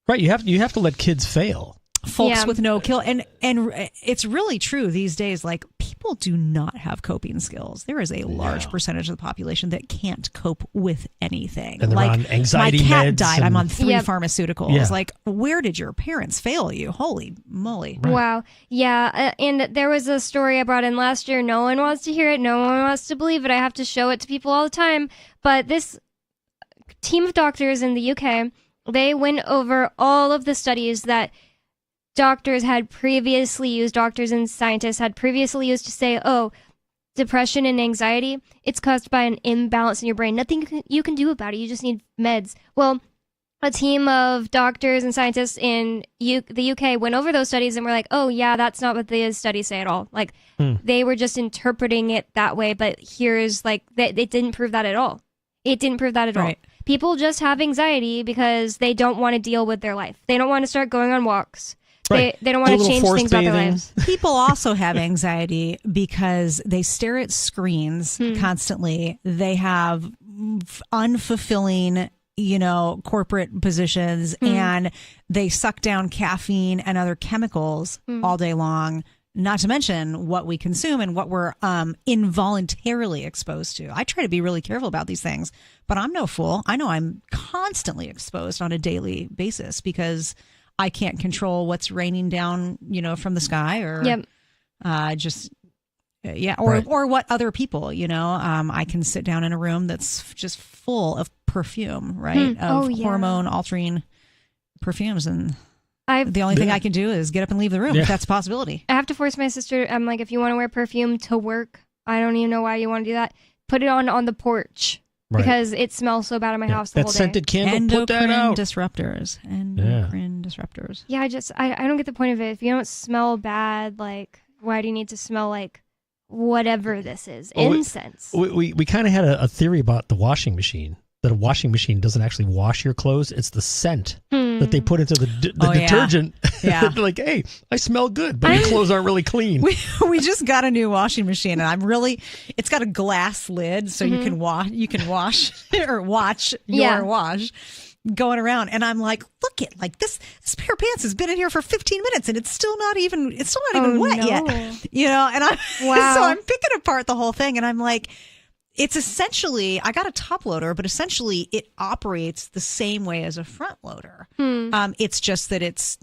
right. You have to let kids fail. Folks with no kill, and it's really true these days. Like, people do not have coping skills. There is a large percentage of the population that can't cope with anything. And they're on anxiety my cat meds died. I'm on 3 pharmaceuticals. Yeah. Like, where did your parents fail you? Holy moly! Right. Wow. Yeah. And there was a story I brought in last year. No one wants to hear it. No one wants to believe it. I have to show it to people all the time. But this team of doctors in the UK, they went over all of the studies that doctors and scientists had previously used to say, depression and anxiety, it's caused by an imbalance in your brain. Nothing you can do about it. You just need meds. Well, a team of doctors and scientists in the UK went over those studies and were like, that's not what the studies say at all. Like, they were just interpreting it that way, but here's like, it didn't prove that at all. It didn't prove that at all. People just have anxiety because they don't want to deal with their life. They don't want to start going on walks. They don't want to change things about their lives. People also have anxiety because they stare at screens constantly. They have unfulfilling, corporate positions, and they suck down caffeine and other chemicals all day long not to mention what we consume and what we're involuntarily exposed to. I try to be really careful about these things, but I'm no fool. I know I'm constantly exposed on a daily basis because I can't control what's raining down, from the sky or or what other people, I can sit down in a room that's just full of perfume, right? Hormone altering perfumes. And the only thing I can do is get up and leave the room. If that's a possibility. I have to force my sister. I'm like, if you want to wear perfume to work, I don't even know why you want to do that. Put it on the porch. Right. Because it smells so bad in my house the whole day. That scented candle, put that out. Endocrine disruptors. Yeah, I don't get the point of it. If you don't smell bad, like, why do you need to smell like whatever this is? Incense. We kind of had a theory about the washing machine, that a washing machine doesn't actually wash your clothes. It's the scent that they put into the detergent. Yeah. Like, hey, I smell good, but your clothes aren't really clean. We just got a new washing machine, and it's got a glass lid, so you can wash or watch your wash going around. And I'm like, look it, like this pair of pants has been in here for 15 minutes and it's still not even wet yet. And I'm so I'm picking apart the whole thing, and I'm like, it's essentially, I got a top loader, but essentially it operates the same way as a front loader. It's just that it's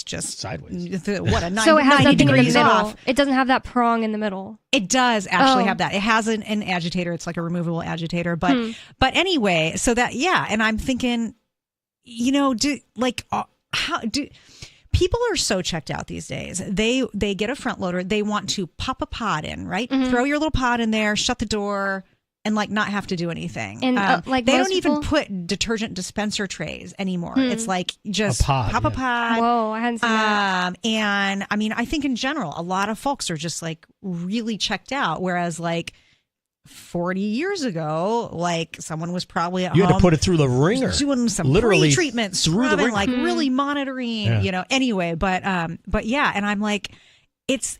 just sideways. What a 90, so it has 90 nothing in the degrees middle. off. It doesn't have that prong in the middle. It does actually have that. It has an agitator. It's like a removable agitator. But anyway, so that and I'm thinking, people are so checked out these days. They get a front loader. They want to pop a pod in, right? Throw your little pod in there, shut the door, and not have to do anything. And they don't even put detergent dispenser trays anymore. It's like just pop a pod. Whoa, I hadn't seen that. And I mean, I think in general, a lot of folks are just really checked out. Whereas 40 years ago, someone was probably at home. You had to put it through the ringer. Doing some pre-treatment, scrubbing, really monitoring, anyway. But yeah. And I'm like,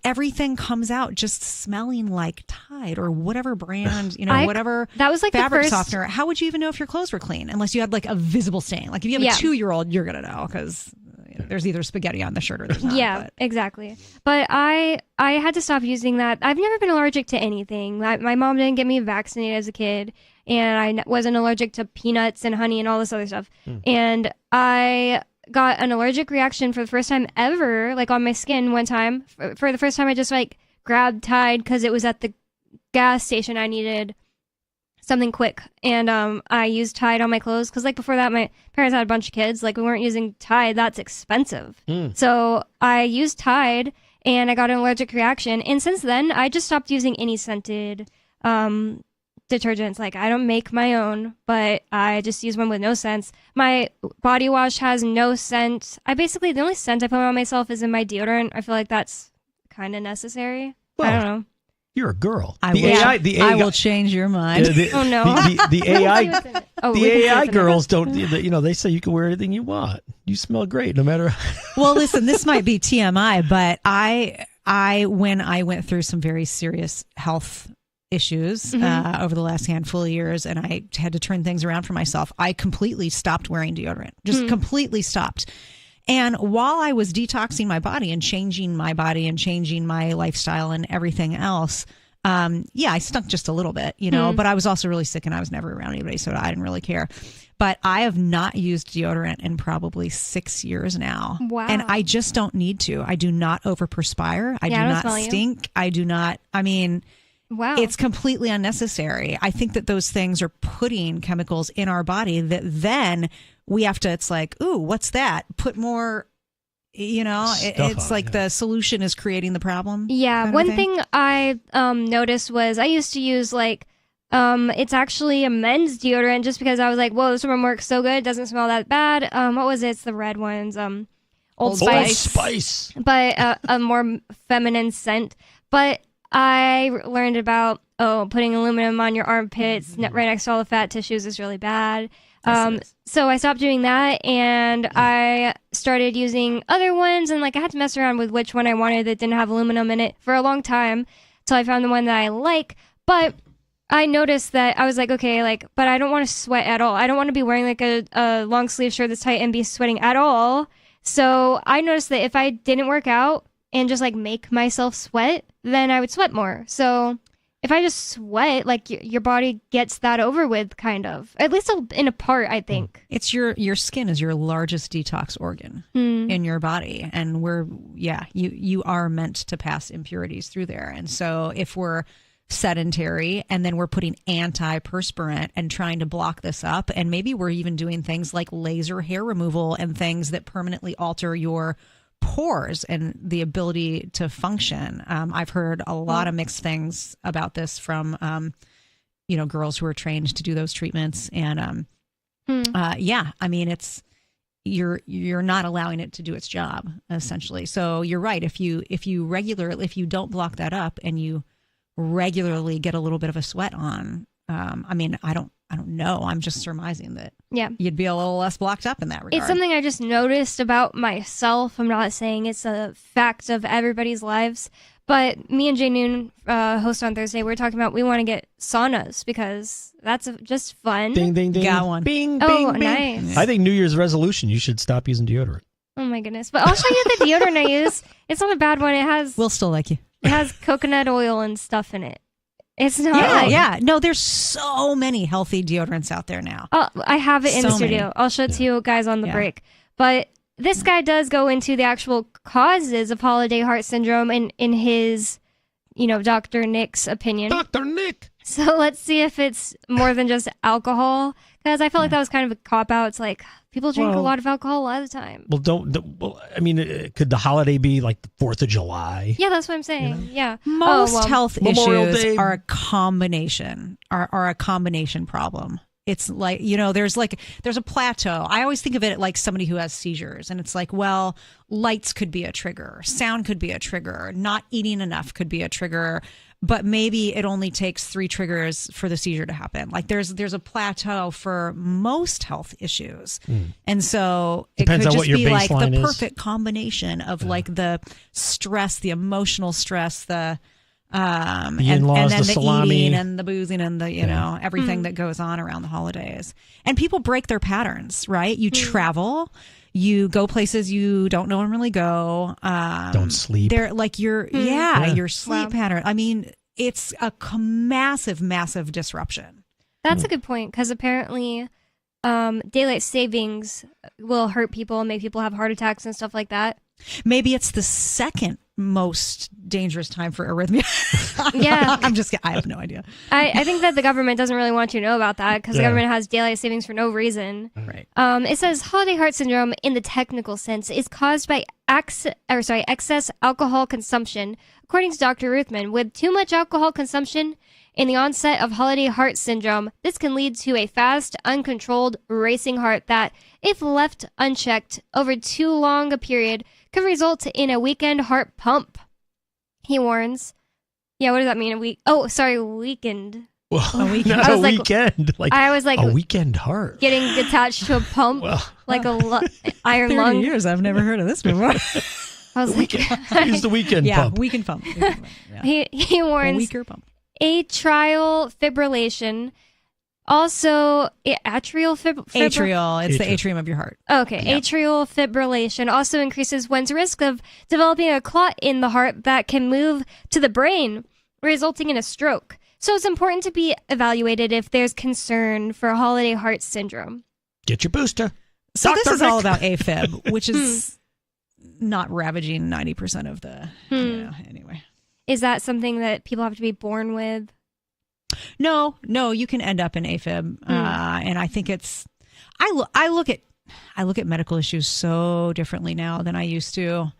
everything comes out just smelling like Tide or whatever brand, whatever that was fabric softener. How would you even know if your clothes were clean unless you had a visible stain? If you have a 2-year-old, you're going to know because there's either spaghetti on the shirt or there's not. Yeah, exactly. But I had to stop using that. I've never been allergic to anything. My mom didn't get me vaccinated as a kid, and I wasn't allergic to peanuts and honey and all this other stuff. And I got an allergic reaction for the first time ever, on my skin one time. For the first time, I just grabbed Tide because it was at the gas station. I needed something quick, and I used Tide on my clothes because before that my parents had a bunch of kids. We weren't using Tide. That's expensive. So I used Tide and I got an allergic reaction, and since then I just stopped using any scented detergents. I don't make my own, but I just use one with no scents. My body wash has no scent. The only scent I put on myself is in my deodorant. I feel like that's kind of necessary. I don't know. You're a girl. I will change your mind. Oh no. The AI girls don't. They say you can wear anything you want. You smell great, no matter. Well, listen, this might be TMI, but when I went through some very serious health issues over the last handful of years, and I had to turn things around for myself, I completely stopped wearing deodorant. Just completely stopped. And while I was detoxing my body and changing my lifestyle and everything else, I stunk just a little bit, but I was also really sick and I was never around anybody, so I didn't really care. But I have not used deodorant in probably 6 years now. Wow. And I just don't need to. I do not overperspire. I do not stink. I do not, wow. It's completely unnecessary. I think that those things are putting chemicals in our body that then we have to, it's ooh, what's that? Put more, it's the solution is creating the problem. Yeah. One thing I noticed was I used to use it's actually a men's deodorant just because I was like, whoa, this one works so good. It doesn't smell that bad. What was it? It's the red ones. Old Spice. But a more feminine scent. But I learned about, putting aluminum on your armpits right next to all the fat tissues is really bad. So I stopped doing that and I started using other ones, and I had to mess around with which one I wanted that didn't have aluminum in it for a long time till I found the one that I like. But I noticed that I was okay, but I don't want to sweat at all. I don't want to be wearing a long sleeve shirt that's tight and be sweating at all. So I noticed that if I didn't work out, and just like make myself sweat, then I would sweat more. So if I just sweat, like your body gets that over with, kind of, at least in a part, I think. It's your skin is your largest detox organ in your body. And you are meant to pass impurities through there. And so if we're sedentary and then we're putting antiperspirant and trying to block this up, and maybe we're even doing things like laser hair removal and things that permanently alter your pores and the ability to function. I've heard a lot of mixed things about this from, girls who are trained to do those treatments. And I mean, it's you're not allowing it to do its job, essentially. So you're right. If you don't block that up and you regularly get a little bit of a sweat on, I mean, I don't know. I'm just surmising that you'd be a little less blocked up in that regard. It's something I just noticed about myself. I'm not saying it's a fact of everybody's lives, but me and Jay Noon, host on Thursday, we were talking about we want to get saunas because that's just fun. Ding, ding, ding. Got one. Bing, Oh, bing, nice. bing. I think New Year's resolution, you should stop using deodorant. Oh my goodness. But I'll show you the deodorant I use. It's not a bad one. We'll still like you. It has coconut oil and stuff in it. It's not No, there's so many healthy deodorants out there now. Oh, I have it in the So studio. many. I'll show it to you guys on the break. But this guy does go into the actual causes of holiday heart syndrome in his, Dr. Nick's opinion. Dr. Nick. So let's see if it's more than just alcohol. Because I felt like that was kind of a cop-out. It's like, people drink a lot of alcohol a lot of the time. Well, could the holiday be like the 4th of July? Yeah, that's what I'm saying. Yeah. Most health Memorial issues Day. are a combination problem. It's like, there's a plateau. I always think of it like somebody who has seizures, and it's like, well, lights could be a trigger, sound could be a trigger, not eating enough could be a trigger, but maybe it only takes 3 triggers for the seizure to happen. Like there's a plateau for most health issues. And so Depends it could on just what your be like the baseline is. perfect combination of like the stress, the emotional stress, the in-laws, and then the the salami. eating and the boozing and the everything that goes on around the holidays. And people break their patterns, right? You travel, you go places you don't normally go. Don't sleep. They're like your sleep pattern. I mean, it's a massive disruption. That's a good point, because apparently daylight savings will hurt people and make people have heart attacks and stuff like that. Maybe it's the second most dangerous time for arrhythmia. Yeah. I have no idea. I think that the government doesn't really want you to know about that, because the government has daylight savings for no reason. Right. It says holiday heart syndrome, in the technical sense, is caused by excess alcohol consumption. According to Dr. Ruthman, with too much alcohol consumption in the onset of holiday heart syndrome, this can lead to a fast, uncontrolled, racing heart that, if left unchecked over too long a period, could result in a weekend heart pump. He warns. Yeah, what does that mean? Weekend. Well, A weekend. not I a was like- weekend. I was like a weekend heart. Getting attached to a pump, like a iron 30 lung. years, I've never heard of this before. I was like, Use the weekend pump. Weekend pump. Yeah. He warns. A weaker pump. Atrial fibrillation. Also, atrial Atrial. It's the atrium of your heart. Okay. Yep. Atrial fibrillation also increases one's risk of developing a clot in the heart that can move to the brain, resulting in a stroke. So it's important to be evaluated if there's concern for holiday heart syndrome. Get your booster. So Dr. this is Nick. all about AFib, which is not ravaging 90% of the, anyway. Is that something that people have to be born with? No, you can end up in AFib. And I think it's, I look at medical issues so differently now than I used to.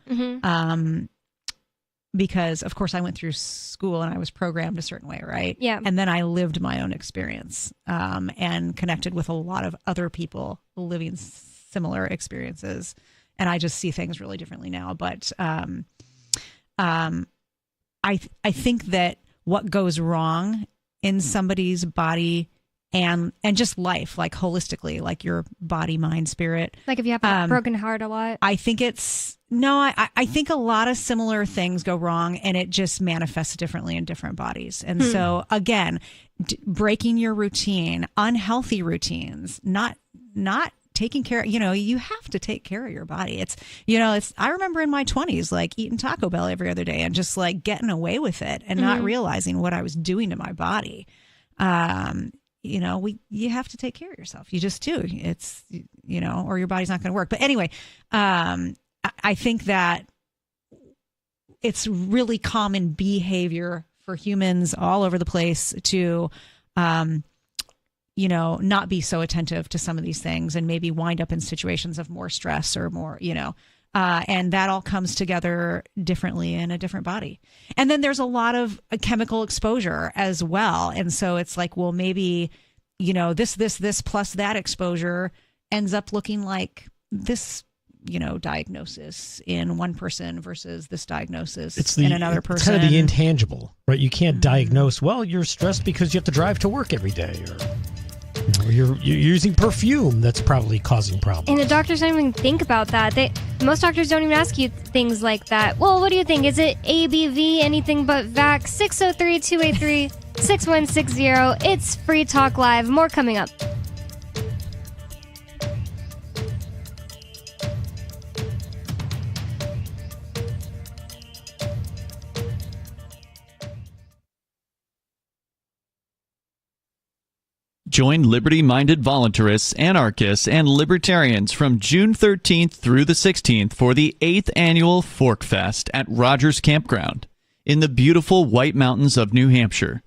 Because of course I went through school and I was programmed a certain way, right? Yeah. And then I lived my own experience, and connected with a lot of other people living similar experiences. And I just see things really differently now. But, I think that what goes wrong in somebody's body and just life, like holistically, like your body, mind, spirit. Like if you have a broken heart a lot? I think I think a lot of similar things go wrong, and it just manifests differently in different bodies. And so again, breaking your routine, unhealthy routines, not taking care, you have to take care of your body. I remember in my 20s, like eating Taco Bell every other day and just like getting away with it and not realizing what I was doing to my body. You have to take care of yourself. You just do. It's, or your body's not going to work. But anyway, I think that it's really common behavior for humans all over the place to, not be so attentive to some of these things and maybe wind up in situations of more stress or more, and that all comes together differently in a different body. And then there's a lot of chemical exposure as well. And so it's like, well, maybe, this plus that exposure ends up looking like this, diagnosis in one person versus this diagnosis in another person. It's kind of the intangible, right? You can't diagnose, well, you're stressed because you have to drive to work every day, or you're using perfume that's probably causing problems. And the doctors don't even think about that. Most doctors don't even ask you things like that. Well, what do you think? Is it ABV, anything but VAX? 603-283-6160. It's Free Talk Live. More coming up. Join liberty-minded voluntarists, anarchists, and libertarians from June 13th through the 16th for the 8th annual Fork Fest at Rogers Campground in the beautiful White Mountains of New Hampshire.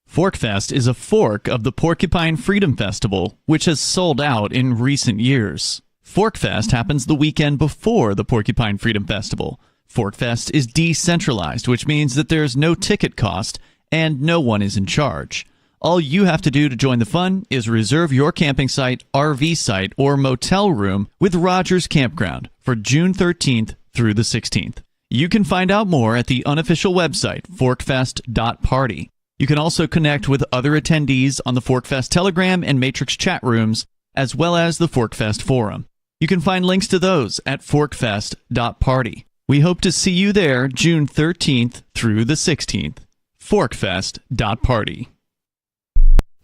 Fork Fest is a fork of the Porcupine Freedom Festival, which has sold out in recent years. Fork Fest happens the weekend before the Porcupine Freedom Festival. Fork Fest is decentralized, which means that there's no ticket cost and no one is in charge. All you have to do to join the fun is reserve your camping site, RV site, or motel room with Rogers Campground for June 13th through the 16th. You can find out more at the unofficial website, forkfest.party. You can also connect with other attendees on the Forkfest Telegram and Matrix chat rooms, as well as the Forkfest Forum. You can find links to those at forkfest.party. We hope to see you there June 13th through the 16th. Forkfest.party.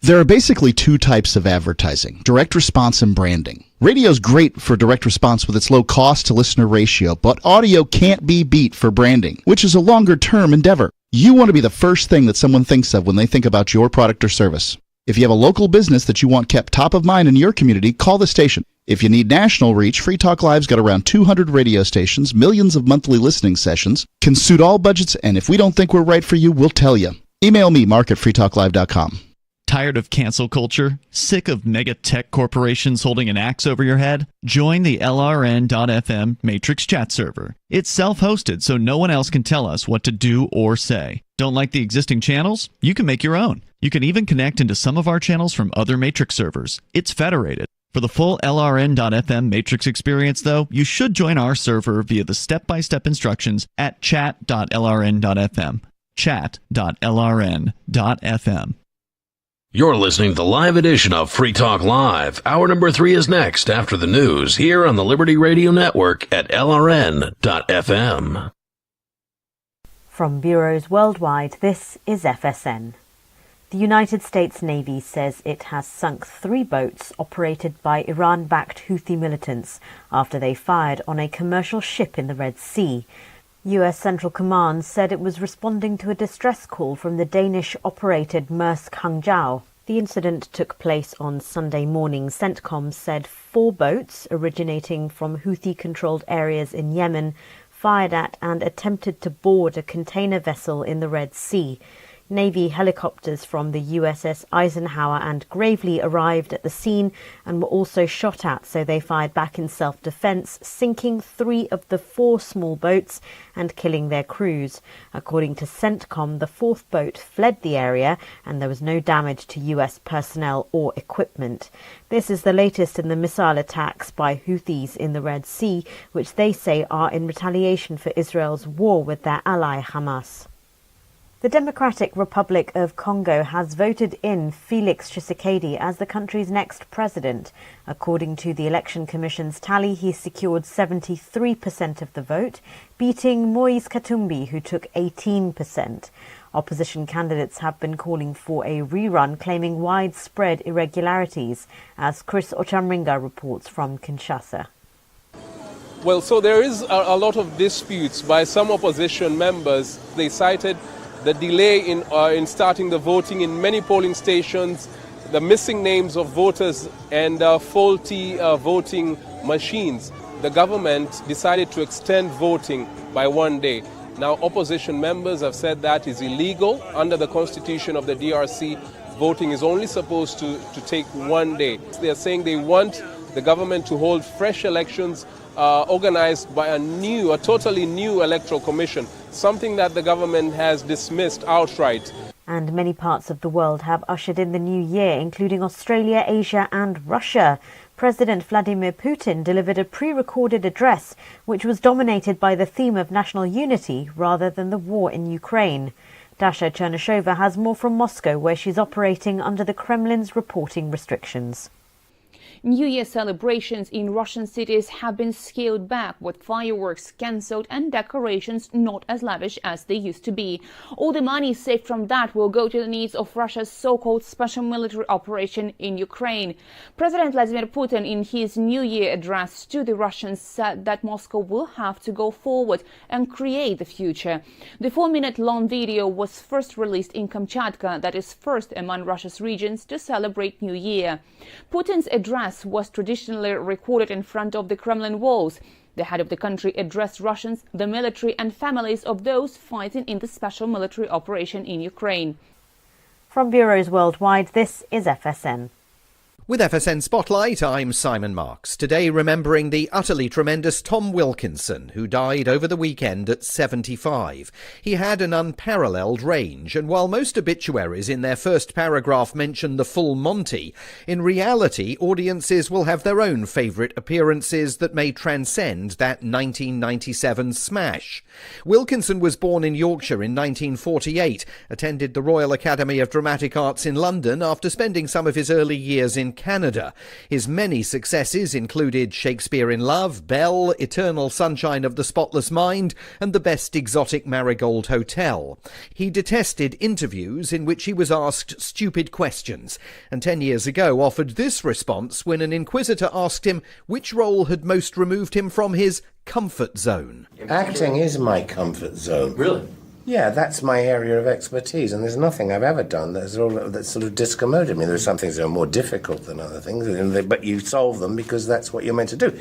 There are basically two types of advertising, direct response and branding. Radio's great for direct response with its low cost to listener ratio, but audio can't be beat for branding, which is a longer term endeavor. You want to be the first thing that someone thinks of when they think about your product or service. If you have a local business that you want kept top of mind in your community, call the station. If you need national reach, Free Talk Live's got around 200 radio stations, millions of monthly listening sessions, can suit all budgets, and if we don't think we're right for you, we'll tell you. Email me, mark@freetalklive.com. Tired of cancel culture? Sick of mega tech corporations holding an axe over your head? Join the LRN.FM Matrix chat server. It's self-hosted, so no one else can tell us what to do or say. Don't like the existing channels? You can make your own. You can even connect into some of our channels from other Matrix servers. It's federated. For the full LRN.FM Matrix experience, though, you should join our server via the step-by-step instructions at chat.lrn.fm. Chat.lrn.fm. You're listening to the live edition of Free Talk Live. Hour number 3 is next after the news here on the Liberty Radio Network at LRN.FM. From bureaus worldwide, this is FSN. The United States Navy says it has sunk 3 boats operated by Iran-backed Houthi militants after they fired on a commercial ship in the Red Sea. U.S. Central Command said it was responding to a distress call from the Danish-operated Maersk Hangzhou. The incident took place on Sunday morning. CENTCOM said 4 boats originating from Houthi-controlled areas in Yemen fired at and attempted to board a container vessel in the Red Sea. Navy helicopters from the USS Eisenhower and Gravely arrived at the scene and were also shot at, so they fired back in self-defense, sinking 3 of the 4 small boats and killing their crews. According to CENTCOM, the 4th boat fled the area and there was no damage to US personnel or equipment. This is the latest in the missile attacks by Houthis in the Red Sea, which they say are in retaliation for Israel's war with their ally Hamas. The Democratic Republic of Congo has voted in Felix Tshisekedi as the country's next president. According to the Election Commission's tally, he secured 73% of the vote, beating Moise Katumbi, who took 18%. Opposition candidates have been calling for a rerun, claiming widespread irregularities, as Chris Ochamringa reports from Kinshasa. Well, so there is a lot of disputes by some opposition members. They cited the delay in starting the voting in many polling stations, the missing names of voters, and faulty voting machines. The government decided to extend voting by 1 day. Now, opposition members have said that is illegal. Under the constitution of the DRC, voting is only supposed to take 1 day. They are saying they want the government to hold fresh elections organized by a totally new electoral commission, something that the government has dismissed outright. And many parts of the world have ushered in the new year, including Australia, Asia and Russia. President Vladimir Putin delivered a pre-recorded address which was dominated by the theme of national unity rather than the war in Ukraine. Dasha Chernyshova has more from Moscow, where she's operating under the Kremlin's reporting restrictions. New Year celebrations in Russian cities have been scaled back, with fireworks cancelled and decorations not as lavish as they used to be. All the money saved from that will go to the needs of Russia's so-called special military operation in Ukraine. President Vladimir Putin, in his New Year address to the Russians, said that Moscow will have to go forward and create the future. The 4-minute-long video was first released in Kamchatka, that is first among Russia's regions to celebrate New Year. Putin's address was traditionally recorded in front of the Kremlin walls. The head of the country addressed Russians, the military and families of those fighting in the special military operation in Ukraine. From bureaus worldwide, this is FSN. With FSN Spotlight, I'm Simon Marks. Today remembering the utterly tremendous Tom Wilkinson, who died over the weekend at 75. He had an unparalleled range, and while most obituaries in their first paragraph mention the full Monty, in reality audiences will have their own favourite appearances that may transcend that 1997 smash. Wilkinson was born in Yorkshire in 1948, attended the Royal Academy of Dramatic Arts in London after spending some of his early years in Canada. His many successes included Shakespeare in Love, Belle, Eternal Sunshine of the Spotless Mind, and The Best Exotic Marigold Hotel. He detested interviews in which he was asked stupid questions, and 10 years ago offered this response when an inquisitor asked him which role had most removed him from his comfort zone. Acting is my comfort zone. Really? Yeah, that's my area of expertise, and there's nothing I've ever done that sort of discommoded me. There's some things that are more difficult than other things, but you solve them because that's what you're meant to do.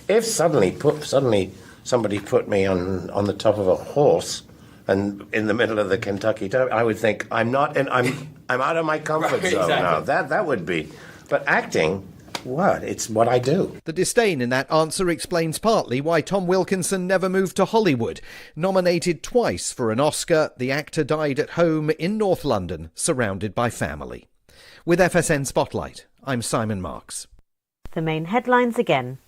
If suddenly somebody put me on the top of a horse and in the middle of the Kentucky Derby, I would think I'm out of my comfort zone exactly. Now. That would be, but acting. What? It's what I do. The disdain in that answer explains partly why Tom Wilkinson never moved to Hollywood. Nominated twice for an Oscar, the actor died at home in North London, surrounded by family. With FSN Spotlight, I'm Simon Marks. The main headlines again.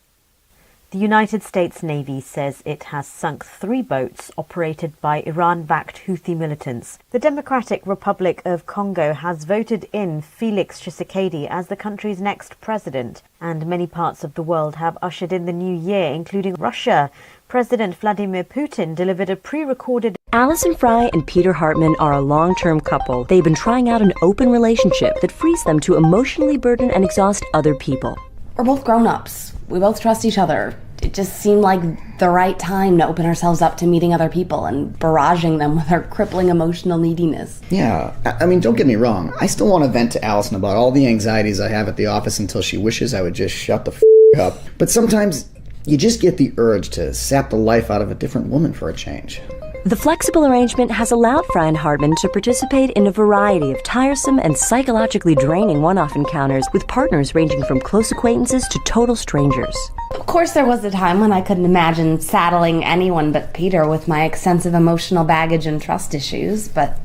The United States Navy says it has sunk 3 boats operated by Iran-backed Houthi militants. The Democratic Republic of Congo has voted in Felix Tshisekedi as the country's next president, and many parts of the world have ushered in the new year, including Russia. President Vladimir Putin delivered a pre-recorded... Alison Fry and Peter Hartman are a long-term couple. They've been trying out an open relationship that frees them to emotionally burden and exhaust other people. We're both grown-ups. We both trust each other. It just seemed like the right time to open ourselves up to meeting other people and barraging them with our crippling emotional neediness. Yeah, I mean, don't get me wrong. I still want to vent to Allison about all the anxieties I have at the office until she wishes I would just shut the up. But sometimes you just get the urge to sap the life out of a different woman for a change. The flexible arrangement has allowed Fry and Hartman to participate in a variety of tiresome and psychologically draining one-off encounters with partners ranging from close acquaintances to total strangers. Of course, there was a time when I couldn't imagine saddling anyone but Peter with my extensive emotional baggage and trust issues, but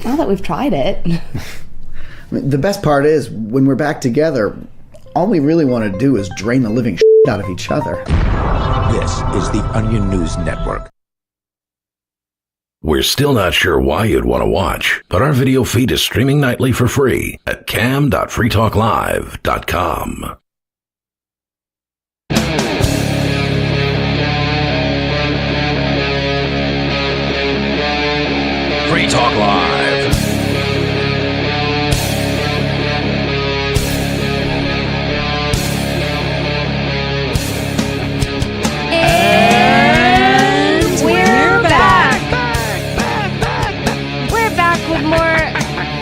now that we've tried it... The best part is, when we're back together, all we really want to do is drain the living out of each other. This is the Onion News Network. We're still not sure why you'd want to watch, but our video feed is streaming nightly for free at cam.freetalklive.com. Free Talk Live. And we're back. We're back with more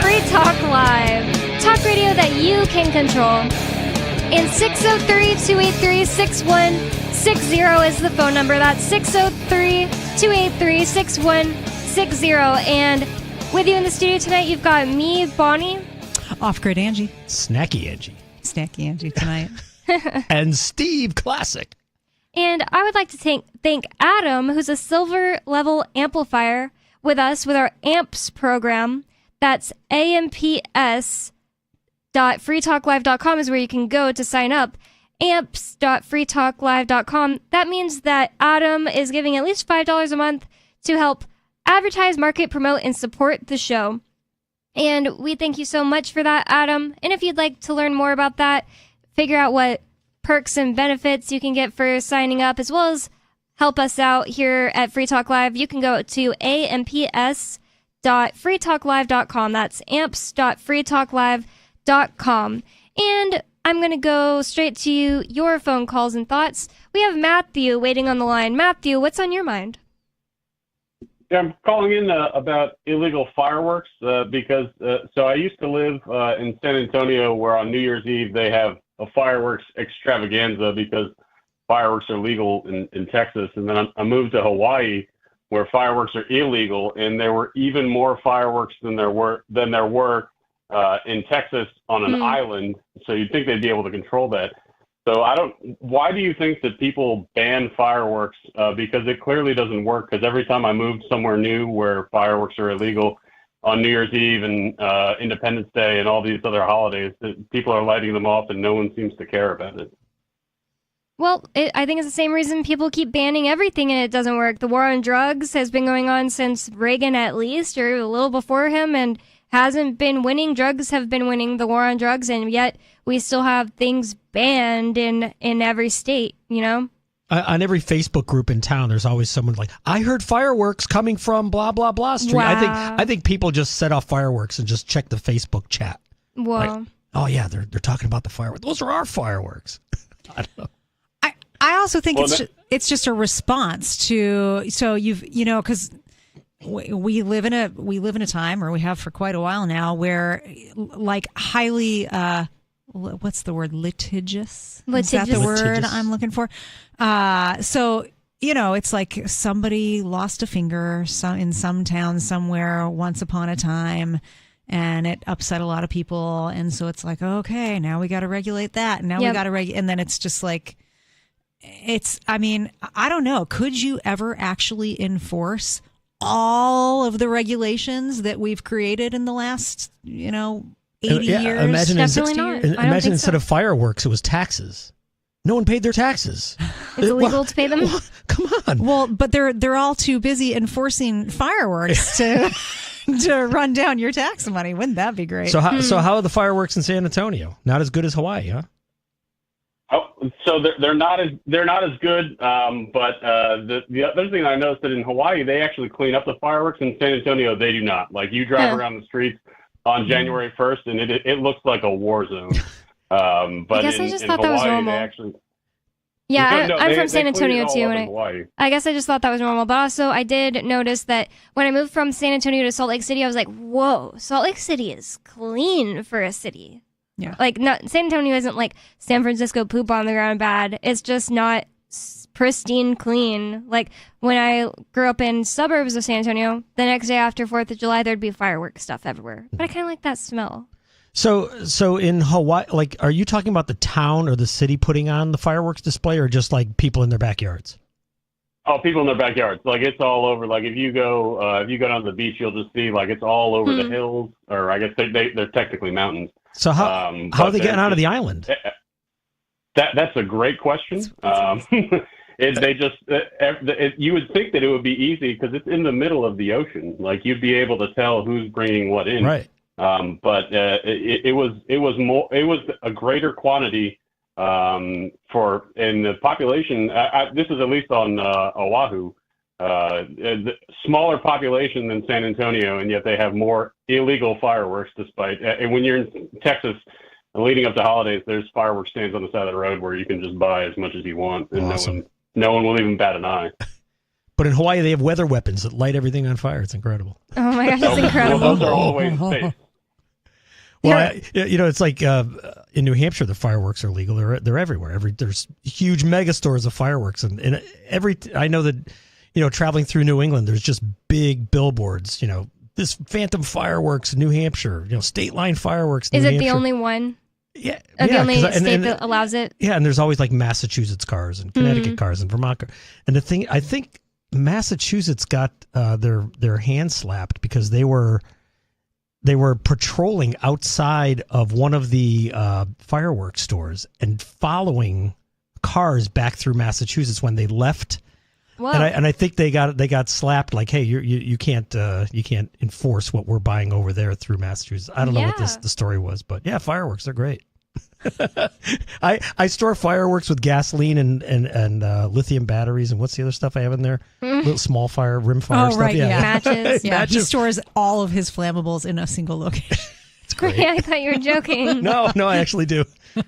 Free Talk Live. Talk radio that you can control. And 603-283-6160 is the phone number. That's 603-283-6160. And with you in the studio tonight, you've got me, Bonnie. Off-grid Angie. Snacky Angie. Snacky Angie tonight. And Steve Classic. And I would like to thank Adam, who's a silver level amplifier with us with our AMPS program. That's amps.freetalklive.com is where you can go to sign up. amps.freetalklive.com. That means that Adam is giving at least $5 a month to help advertise, market, promote, and support the show. And we thank you so much for that, Adam. And if you'd like to learn more about that, figure out what perks and benefits you can get for signing up, as well as help us out here at Free Talk Live, you can go to amps.freetalklive.com. That's amps.freetalklive.com. And I'm going to go straight to your phone calls and thoughts. We have Matthew waiting on the line. Matthew, what's on your mind? Yeah, I'm calling in about illegal fireworks because so I used to live in San Antonio, where on New Year's Eve they have a fireworks extravaganza because fireworks are legal in Texas. And then I moved to Hawaii, where fireworks are illegal, and there were even more fireworks than there were in Texas on an island. So you'd think they'd be able to control that. So why do you think that people ban fireworks? Because it clearly doesn't work, because every time I moved somewhere new where fireworks are illegal on New Year's Eve and Independence Day and all these other holidays, people are lighting them off and no one seems to care about it. Well, I think it's the same reason people keep banning everything and it doesn't work. The war on drugs has been going on since Reagan at least, or a little before him, and hasn't been winning. Drugs have been winning the war on drugs, and yet we still have things banned in every state, you know? On every Facebook group in town, there's always someone like, I heard fireworks coming from blah, blah, blah street. Wow. I think people just set off fireworks and just check the Facebook chat. Whoa. Like, oh, yeah, they're talking about the fireworks. Those are our fireworks. I don't know. I also think it's just a response to, so because we live in a time, or we have for quite a while now, where like highly what's the word, litigious? Is that the word I'm looking for? So it's like somebody lost a finger in some town somewhere once upon a time, and it upset a lot of people, and so it's like, okay, now we got to regulate that, and now we got to regulate, and then it's just like, I don't know. Could you ever actually enforce all of the regulations that we've created in the last, 80 years? Imagine Definitely not. Imagine instead of fireworks, it was taxes. No one paid their taxes. It's illegal to pay them. Come on. Well, but they're all too busy enforcing fireworks to run down your tax money. Wouldn't that be great? So how are the fireworks in San Antonio? Not as good as Hawaii, huh? Oh, so they're not as good. But the other thing I noticed that in Hawaii they actually clean up the fireworks. In San Antonio they do not. Like, you drive around the streets on January 1st and it looks like a war zone. But I guess I just thought Hawaii, that was normal. I'm from San Antonio too, and I guess I just thought that was normal. But also, I did notice that when I moved from San Antonio to Salt Lake City, I was like, "Whoa, Salt Lake City is clean for a city." Yeah, like San Antonio isn't like San Francisco poop on the ground bad. It's just not pristine clean. Like when I grew up in suburbs of San Antonio, the next day after 4th of July, there'd be fireworks stuff everywhere. But I kind of like that smell. So in Hawaii, like, are you talking about the town or the city putting on the fireworks display, or just like people in their backyards? Oh, people in their backyards. Like, it's all over. Like, if you go down to the beach, you'll just see, like, it's all over the hills, or I guess they're technically mountains. So how are they getting out of the island? That's a great question. You would think that it would be easy because it's in the middle of the ocean. Like you'd be able to tell who's bringing what in. Right. But it was a greater quantity in the population. This is at least on Oahu. Smaller population than San Antonio, and yet they have more illegal fireworks. Despite and when you're in Texas, leading up to holidays, there's fireworks stands on the side of the road where you can just buy as much as you want, and awesome. no one will even bat an eye. But in Hawaii, they have weather weapons that light everything on fire. It's incredible. Oh my gosh, it's incredible. Well, those are all the way in space. Well, it's like in New Hampshire, the fireworks are legal. They're everywhere. There's huge mega stores of fireworks, and I know that, traveling through New England, there's just big billboards. This Phantom Fireworks, New Hampshire. State line fireworks. Is New it Hampshire. the only one? Yeah, the only and state that allows it. Yeah, and there's always like Massachusetts cars and Connecticut cars and Vermont cars. And the thing, I think Massachusetts got their hands slapped because they were patrolling outside of one of the fireworks stores and following cars back through Massachusetts when they left. Whoa. And I think they got slapped like, hey, you can't enforce what we're buying over there through Massachusetts. I don't know what the story was, but yeah, fireworks are great. I store fireworks with gasoline and lithium batteries, and what's the other stuff I have in there? Little small rim fire stuff. Right, Yeah. Matches. Yeah, he stores all of his flammables in a single location. It's great. Yeah, I thought you were joking. No, I actually do.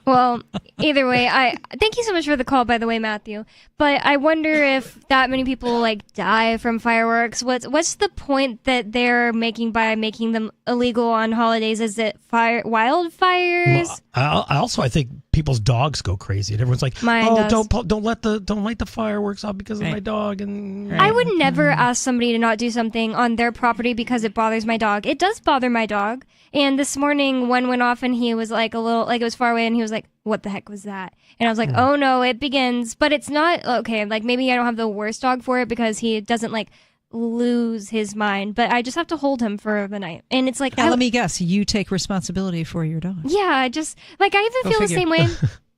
Well, either way, I thank you so much for the call, by the way, Matthew. But I wonder if that many people die from fireworks. What's the point that they're making by making them illegal on holidays? Is it wildfires? Well, I think people's dogs go crazy, and everyone's like, Mine does. don't light the fireworks off because of my dog. And I would never ask somebody to not do something on their property because it bothers my dog. It does bother my dog. And this morning, one went off, and he was like it was far away, and he was like, "What the heck was that?" And I was like, "Oh no, it begins." But it's not okay. Maybe I don't have the worst dog for it because he doesn't lose his mind. But I just have to hold him for the night, and it's like, let me guess, you take responsibility for your dog. Yeah, I just I even feel the same way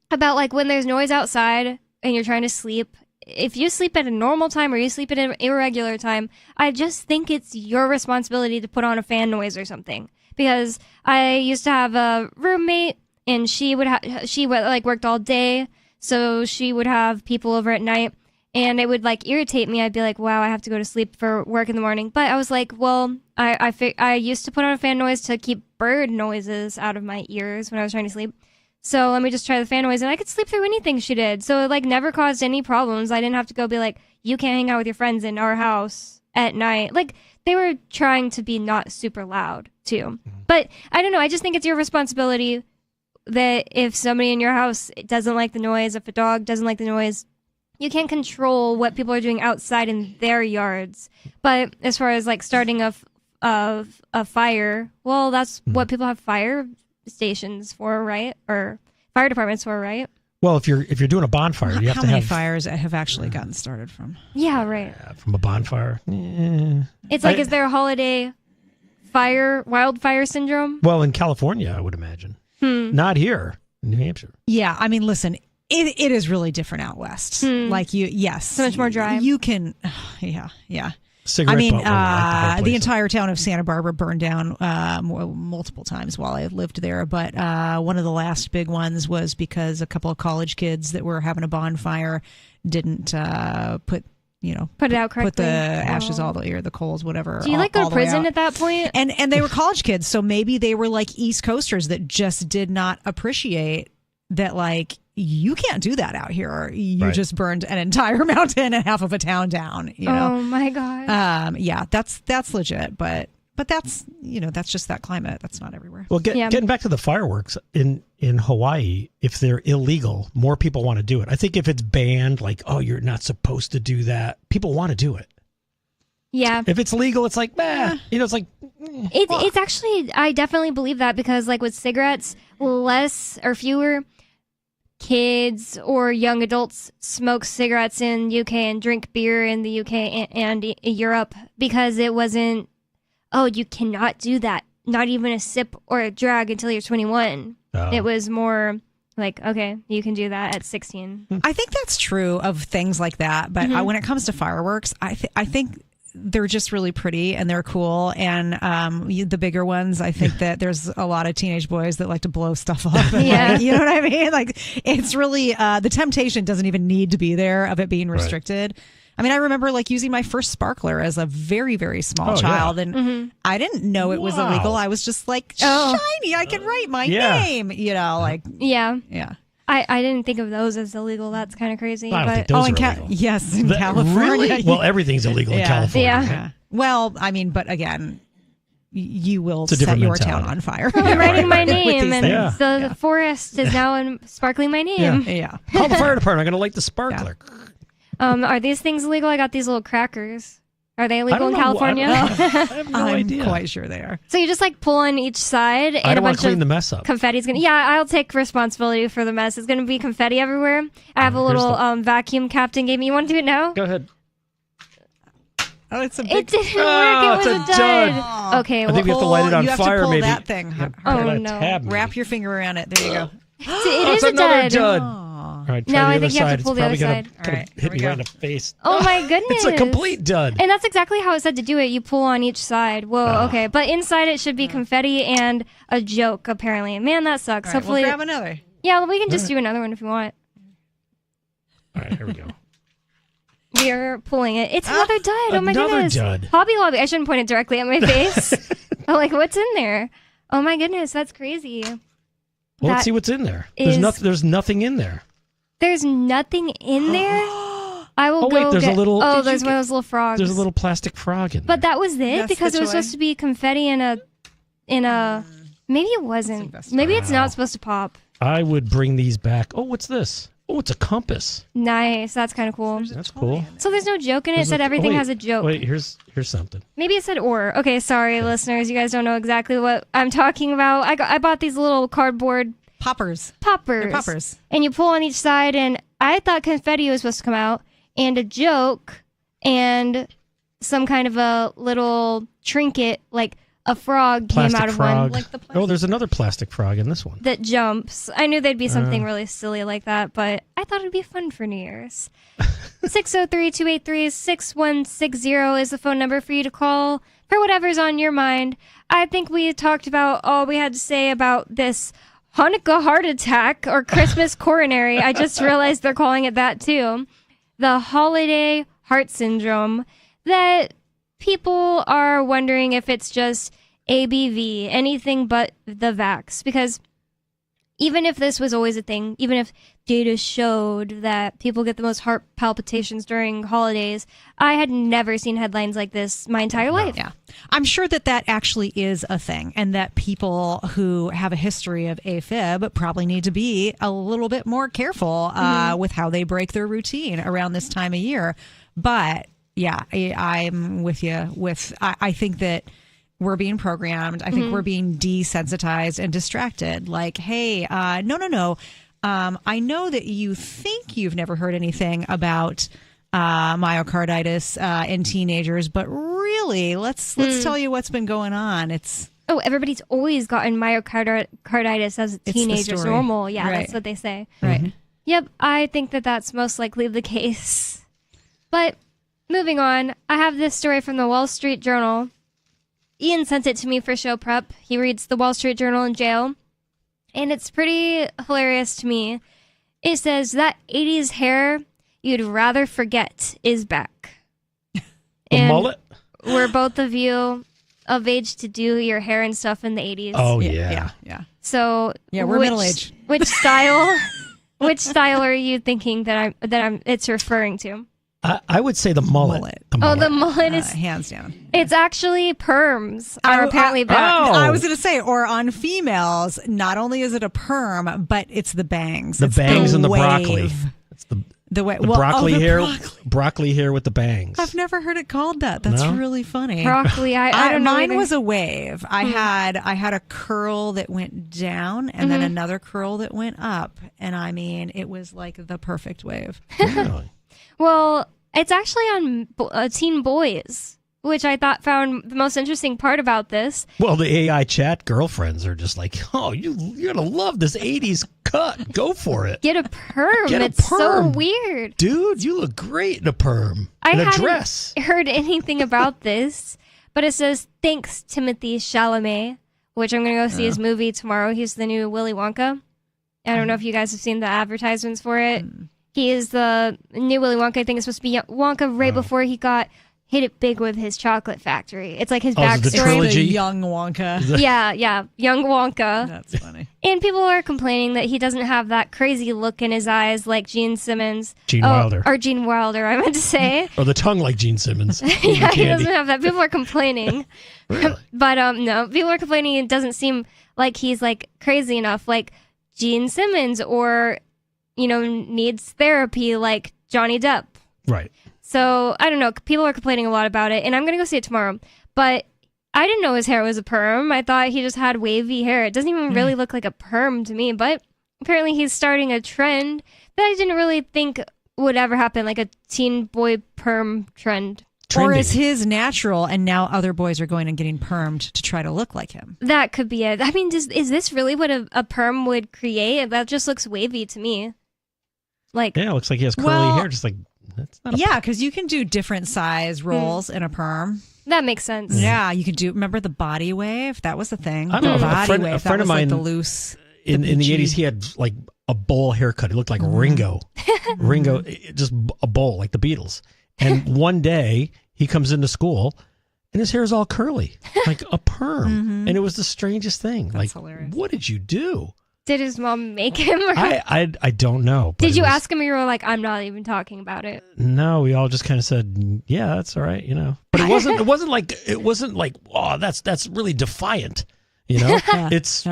about when there's noise outside and you're trying to sleep. If you sleep at a normal time or you sleep at an irregular time, I just think it's your responsibility to put on a fan noise or something. Because I used to have a roommate, and she worked all day, so she would have people over at night, and it would irritate me. I'd be like, wow, I have to go to sleep for work in the morning. But I was like, well, I used to put on a fan noise to keep bird noises out of my ears when I was trying to sleep. So let me just try the fan noise, and I could sleep through anything she did. So it never caused any problems. I didn't have to go be like, you can't hang out with your friends in our house at night. They were trying to be not super loud too. But I don't know. I just think it's your responsibility that if somebody in your house doesn't like the noise, if a dog doesn't like the noise, you can't control what people are doing outside in their yards. But as far as starting a fire, well, that's what people have fire stations for, right? Or fire departments for, right? Well, if you're doing a bonfire, you have to have... How many fires have actually gotten started from? Yeah, right. From a bonfire. Yeah. It's is there a holiday wildfire syndrome? Well, in California, I would imagine. Not here in New Hampshire. Yeah, I mean, listen, it is really different out west. Yes. So much more dry. You can, yeah. Cigarette the entire town of Santa Barbara burned down multiple times while I lived there. But one of the last big ones was because a couple of college kids that were having a bonfire didn't put it out correctly. Put the ashes all the way, or the coals, whatever. Do you go to prison at that point? And they were college kids, so maybe they were East Coasters that just did not appreciate that you can't do that out here. You just burned an entire mountain and half of a town down. Oh my god. Yeah, that's legit, but that's that's just that climate. That's not everywhere. Well, getting back to the fireworks in Hawaii, if they're illegal, more people want to do it. I think if it's banned, you're not supposed to do that, people want to do it. Yeah. If it's legal, it's it's actually, I definitely believe that because with cigarettes, less or fewer kids or young adults smoke cigarettes in UK and drink beer in the UK and Europe because it wasn't, you cannot do that. Not even a sip or a drag until you're 21. Oh. It was more, Like, okay, you can do that at 16. I think that's true of things like that. But when it comes to fireworks, I think they're just really pretty and they're cool. And the bigger ones, I think that there's a lot of teenage boys that like to blow stuff up. And Yeah. like, you know what I mean? Like, it's really, the temptation doesn't even need to be there of it being restricted. I mean, I remember like using my first sparkler as a very, very small child, and I didn't know it was illegal. I was just like, shiny, I can write my name, you know, like. Yeah. Yeah. I didn't think of those as illegal. That's kind of crazy. I don't but think those are illegal. Yes, in California. Really? Well, everything's illegal in California. Yeah. Well, I mean, but again, you will It's a set different your mentality. town on fire. I'm writing my With name, these and things. the forest is now sparkling my name. Yeah. Call the fire department. I'm going to light the sparkler. Are these things illegal? I got these little crackers. Are they I illegal don't in know. California? I have no I'm idea. quite sure they are. So you just like pull on each side, and I a don't want bunch to clean of the mess up. confetti's gonna. Yeah, I'll take responsibility for the mess. It's gonna be confetti everywhere. I have a little vacuum Captain gave me. You want to do it now? Go ahead. Oh, it's a big... It didn't Oh, work. it's It a was dud. dud. Okay. I think we have to light it on you have fire, to pull maybe. that thing. Oh, no. Wrap your finger around it. There you go. It is it's a another dud. dud. All right, try Now the I other think you have side. to pull It's the other probably side. gonna All right, hit me here we right in go. the face. Oh my goodness. It's a complete dud. And that's exactly how it said to do it. You pull on each side. Whoa, okay. But inside it should be confetti and a joke, apparently. Man, that sucks. All right, Hopefully. we'll grab another. Yeah, we can just do another one if you want. All right, here we go. We are pulling it. It's another dud. Oh my Another goodness. dud. Hobby Lobby. I shouldn't point it directly at my face. I'm like, what's in there? Oh my goodness, that's crazy. Well, let's That see what's in there. is- There's nothing in there. There's nothing in there. I will Oh, go wait, there's a get. little- Oh, Did there's you one of those little frogs. There's a little plastic frog in there. But that was it Yes, because it was switch away. supposed to be confetti in a. Maybe it wasn't. Maybe it's not supposed to pop. I would bring these back. Oh, what's this? Oh, it's a compass. Nice. That's kind of cool. That's cool. So there's no joke in it. It said everything wait, has a joke. Wait, here's something. Maybe it said or. Okay, sorry, listeners. You guys don't know exactly what I'm talking about. I bought these little cardboard Poppers. poppers. They're poppers. And you pull on each side, and I thought confetti was supposed to come out, and a joke, and some kind of a little trinket, like a frog Plastic came out of frog. one. Oh, there's another plastic frog in this one. That jumps. I knew there'd be something really silly like that, but I thought it'd be fun for New Year's. 603-283-6160 is the phone number for you to call for whatever's on your mind. I think we talked about all we had to say about this Hanukkah heart attack or Christmas coronary. I just realized they're calling it that too. The holiday heart syndrome that people are wondering if it's just ABV, anything but the vax, because even if this was always a thing, even if data showed that people get the most heart palpitations during holidays, I had never seen headlines like this my entire life. Yeah. I'm sure that actually is a thing, and that people who have a history of AFib probably need to be a little bit more careful with how they break their routine around this time of year. But yeah, I'm with you. I think that we're being programmed. I think we're being desensitized and distracted. Like, hey, no. I know that you think you've never heard anything about myocarditis in teenagers, but really, let's tell you what's been going on. Oh, everybody's always gotten myocarditis as a the teenager. It's story. normal. Yeah, Right. that's what they say. Right. Yep, I think that that's most likely the case. But moving on, I have this story from the Wall Street Journal. Ian sent it to me for show prep. He reads the Wall Street Journal in jail, and it's pretty hilarious to me. It says that 80s hair you'd rather forget is back. The mullet? Were both of you of age to do your hair and stuff in the 80s? Oh, yeah. So Yeah, we're middle-aged. Which style? Which style are you thinking that it's referring to? I would say the mullet. The mullet is hands down. It's actually perms are apparently back. I was going to say, or on females, not only is it a perm, but it's the bangs. The It's bangs and the wave. broccoli. It's The way, the well, broccoli the hair. broccoli. Broccoli hair with the bangs. I've never heard it called that. That's No? really funny. Broccoli. I don't know. Mine either. was a wave. I had a curl that went down and then another curl that went up, and I mean, it was like the perfect wave. Well, it's actually on teen boys. which I found the most interesting part about this. Well, the AI chat girlfriends are just like, oh, you're going to love this 80s cut. Go for it. Get a perm. Get a It's so perm. weird. Dude, you look great in a perm. I in a hadn't dress. heard anything about this, but it says, thanks, Timothée Chalamet, which I'm going to go see his movie tomorrow. He's the new Willy Wonka. I don't know if you guys have seen the advertisements for it. He is the new Willy Wonka. I think it's supposed to be Wonka right before he hit it big with his chocolate factory. It's like his backstory. The trilogy? Young Wonka. Yeah, young Wonka. That's funny. And people are complaining that he doesn't have that crazy look in his eyes like Gene Simmons. Gene Wilder. Or Gene Wilder, I meant to say. Or the tongue like Gene Simmons. Yeah, he doesn't have that. People are complaining. Really? But no, people are complaining it doesn't seem like he's like crazy enough like Gene Simmons or, needs therapy like Johnny Depp. Right. So, I don't know. People are complaining a lot about it, and I'm going to go see it tomorrow. But I didn't know his hair was a perm. I thought he just had wavy hair. It doesn't even really look like a perm to me, but apparently he's starting a trend that I didn't really think would ever happen, like a teen boy perm trend. Or is his natural, and now other boys are going and getting permed to try to look like him? That could be it. I mean, is this really what a perm would create? That just looks wavy to me. Like, yeah, it looks like he has curly hair, just like, that's not yeah, because you can do different size rolls in a perm. That makes sense. Yeah, you could do. Remember the body wave? That was the thing. I don't know. A friend of mine like the loose. In the 80s, he had like a bowl haircut. He looked like Ringo. Ringo, just a bowl, like the Beatles. And one day, he comes into school, and his hair is all curly, like a perm. And it was the strangest thing. That's like, hilarious. What did you do? Did his mom make him? Or I don't know. But did you ask him, or you were like, I'm not even talking about it? No, we all just kind of said, yeah, that's all right, But it wasn't like, oh, that's really defiant, It's,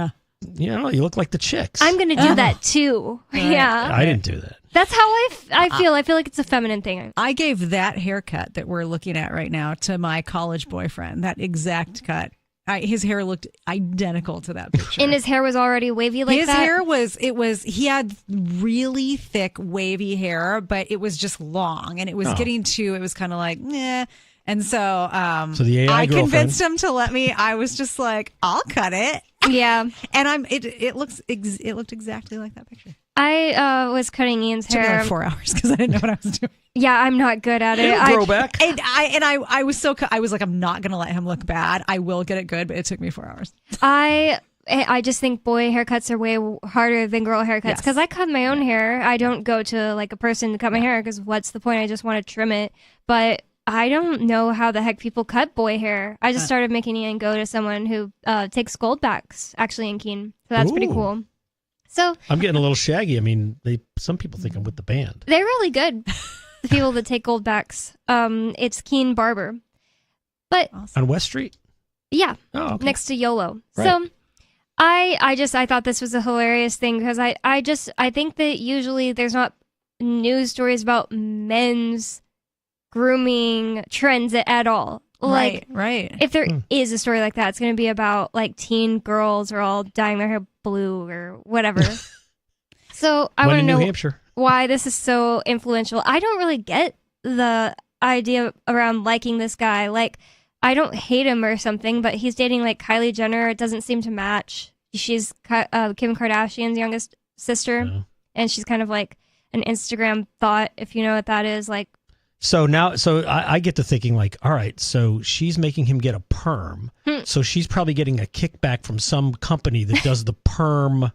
you look like the chicks. I'm going to do that too. Right. Yeah. I didn't do that. That's how I feel. I feel like it's a feminine thing. I gave that haircut that we're looking at right now to my college boyfriend, that exact cut. His hair looked identical to that picture. And his hair was already wavy like his that? His hair he had really thick, wavy hair, but it was just long. And it was it was kind of like, eh. And so, so the AI I convinced him to let me. I was just like, I'll cut it. Yeah. And it looked exactly like that picture. I was cutting Ian's It took hair. me like 4 hours because I didn't know what I was doing. Yeah, I'm not good at it. It'll grow back. And I was like, I'm not gonna let him look bad. I will get it good, but it took me 4 hours. I just think boy haircuts are way harder than girl haircuts because I cut my own hair. I don't go to like a person to cut my hair because what's the point? I just want to trim it. But I don't know how the heck people cut boy hair. I just started making Ian go to someone who takes Goldbacks actually in Keene. So that's pretty cool. So I'm getting a little shaggy. I mean, some people think I'm with the band. They're really good. The people that take Goldbacks. It's Keene Barber. But on West Street? Yeah. Oh, okay. Next to YOLO. Right. So I thought this was a hilarious thing because I think that usually there's not news stories about men's grooming trends at all. Like, right. If there is a story like that, it's going to be about like teen girls are all dyeing their hair blue or whatever. So I want to know why this is so influential. I don't really get the idea around liking this guy. Like, I don't hate him or something, but he's dating like Kylie Jenner. It doesn't seem to match. She's Kim Kardashian's youngest sister, and she's kind of like an Instagram thought, if you know what that is. Like, so I get to thinking like, all right, so she's making him get a perm, so she's probably getting a kickback from some company that does the perm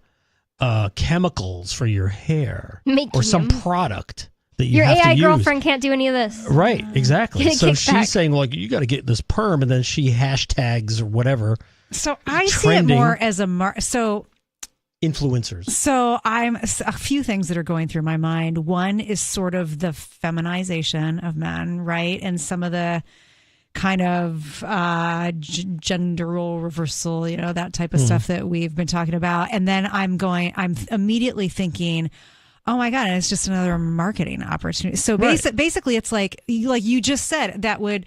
chemicals for your hair, or some product that you your have AI to girlfriend can't do any of this. Right, exactly. So Kickback. she's saying like, you got to get this perm, and then she hashtags or whatever. So I see it more as a influencers. So I'm a few things that are going through my mind. One is sort of the feminization of men, right? And some of the kind of gender role reversal, that type of stuff that we've been talking about. And then I'm immediately thinking, oh my God, it's just another marketing opportunity. So basically it's like you just said, that would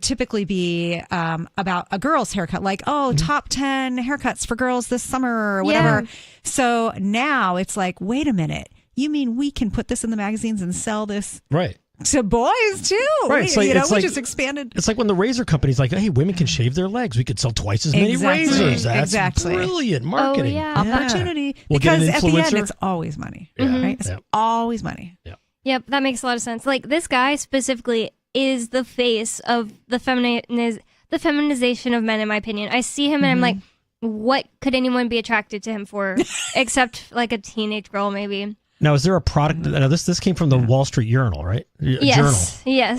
typically be about a girl's haircut, like, top 10 haircuts for girls this summer or whatever. Yeah. So now it's like, wait a minute, you mean we can put this in the magazines and sell this? Right. to boys too. Right. It's like, we just expanded. It's like when the razor company's like, hey, women can shave their legs. We could sell twice as many razors. That's brilliant marketing. Opportunity. We'll because get at an the end, influencer. it's always money. Right? It's always money. Yeah. Yep, that makes a lot of sense. Like, this guy specifically is the face of the feminization of men, in my opinion. I see him and I'm like, what could anyone be attracted to him for except like a teenage girl, maybe? Now, is there a product? Now, this came from the Wall Street Journal, right? Yes. Journal. Yes.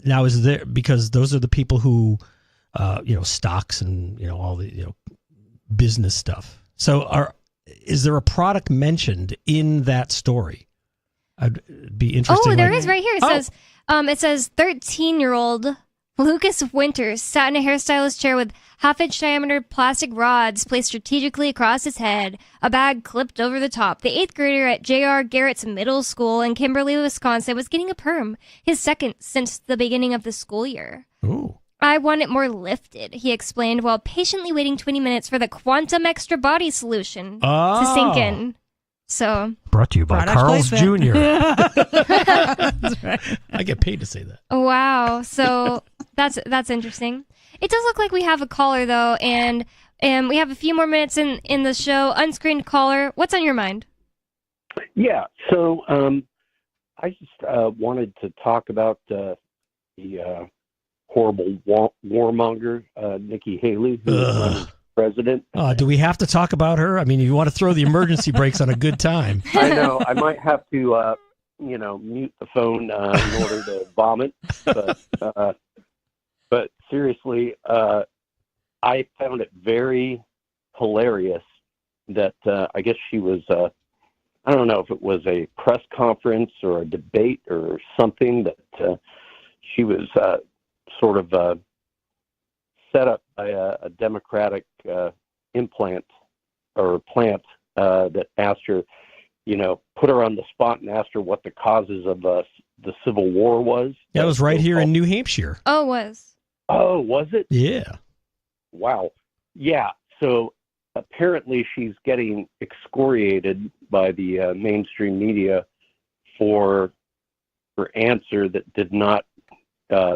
Now, is there, because those are the people who, stocks and all the business stuff. So, is there a product mentioned in that story? I'd be interested. Oh, there is right here. It says 13-year-old Lucas Winters sat in a hairstylist chair with half-inch diameter plastic rods placed strategically across his head, a bag clipped over the top. The 8th grader at J.R. Garrett's middle school in Kimberly, Wisconsin was getting a perm, his second since the beginning of the school year. Ooh. I want it more lifted, he explained while patiently waiting 20 minutes for the Quantum Extra Body Solution to sink in. So, brought to you by Carl's Jr. That's right. I get paid to say that. Wow. So that's interesting. It does look like we have a caller though, and we have a few more minutes in the show. Unscreened caller, what's on your mind? Yeah. So I just wanted to talk about the horrible warmonger Nikki Haley, who is running president. Do we have to talk about her? I mean, you want to throw the emergency brakes on a good time. I know. I might have to, mute the phone in order to vomit. But seriously, I found it very hilarious that I guess she was, I don't know if it was a press conference or a debate or something, that she was sort of set up by a Democratic plant that asked her, put her on the spot and asked her what the causes of the Civil War was. That was right here in New Hampshire. Oh, it was. Oh, was it? Yeah. Wow. Yeah. So apparently she's getting excoriated by the mainstream media for her answer that did not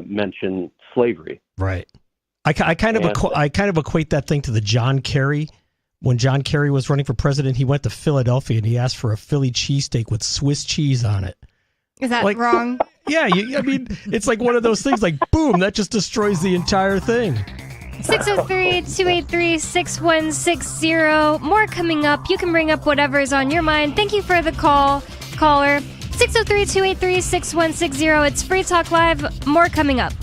mention slavery. Right. I kind of equate that thing to the John Kerry. When John Kerry was running for president, he went to Philadelphia and he asked for a Philly cheesesteak with Swiss cheese on it. Is that wrong? Yeah, I mean, it's like one of those things like, boom, that just destroys the entire thing. 603-283-6160. More coming up. You can bring up whatever is on your mind. Thank you for the call, caller. 603-283-6160. It's Free Talk Live. More coming up.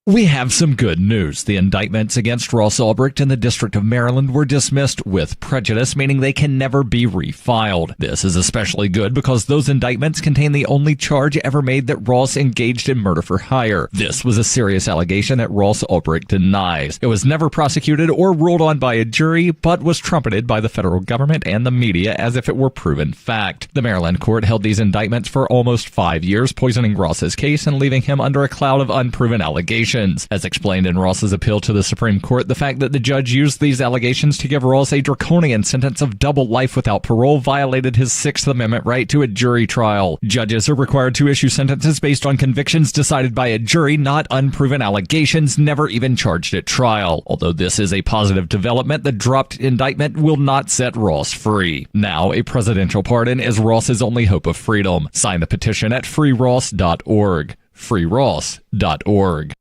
We have some good news. The indictments against Ross Ulbricht in the District of Maryland were dismissed with prejudice, meaning they can never be refiled. This is especially good because those indictments contain the only charge ever made that Ross engaged in murder for hire. This was a serious allegation that Ross Ulbricht denies. It was never prosecuted or ruled on by a jury, but was trumpeted by the federal government and the media as if it were proven fact. The Maryland court held these indictments for almost 5 years, poisoning Ross's case and leaving him under a cloud of unproven allegations. As explained in Ross's appeal to the Supreme Court, the fact that the judge used these allegations to give Ross a draconian sentence of double life without parole violated his Sixth Amendment right to a jury trial. Judges are required to issue sentences based on convictions decided by a jury, not unproven allegations never even charged at trial. Although this is a positive development, the dropped indictment will not set Ross free. Now, a presidential pardon is Ross's only hope of freedom. Sign the petition at freeross.org. freeross.org.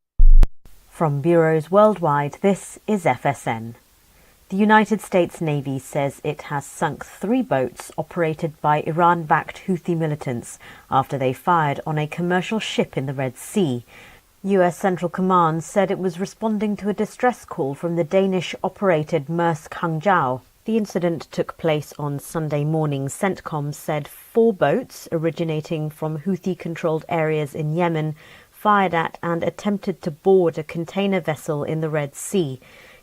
From bureaus worldwide, this is FSN. The United States Navy says it has sunk 3 boats operated by Iran-backed Houthi militants after they fired on a commercial ship in the Red Sea. US Central Command said it was responding to a distress call from the Danish-operated Maersk Hangzhou. The incident took place on Sunday morning. CENTCOM said 4 boats originating from Houthi-controlled areas in Yemen fired at and attempted to board a container vessel in the Red Sea.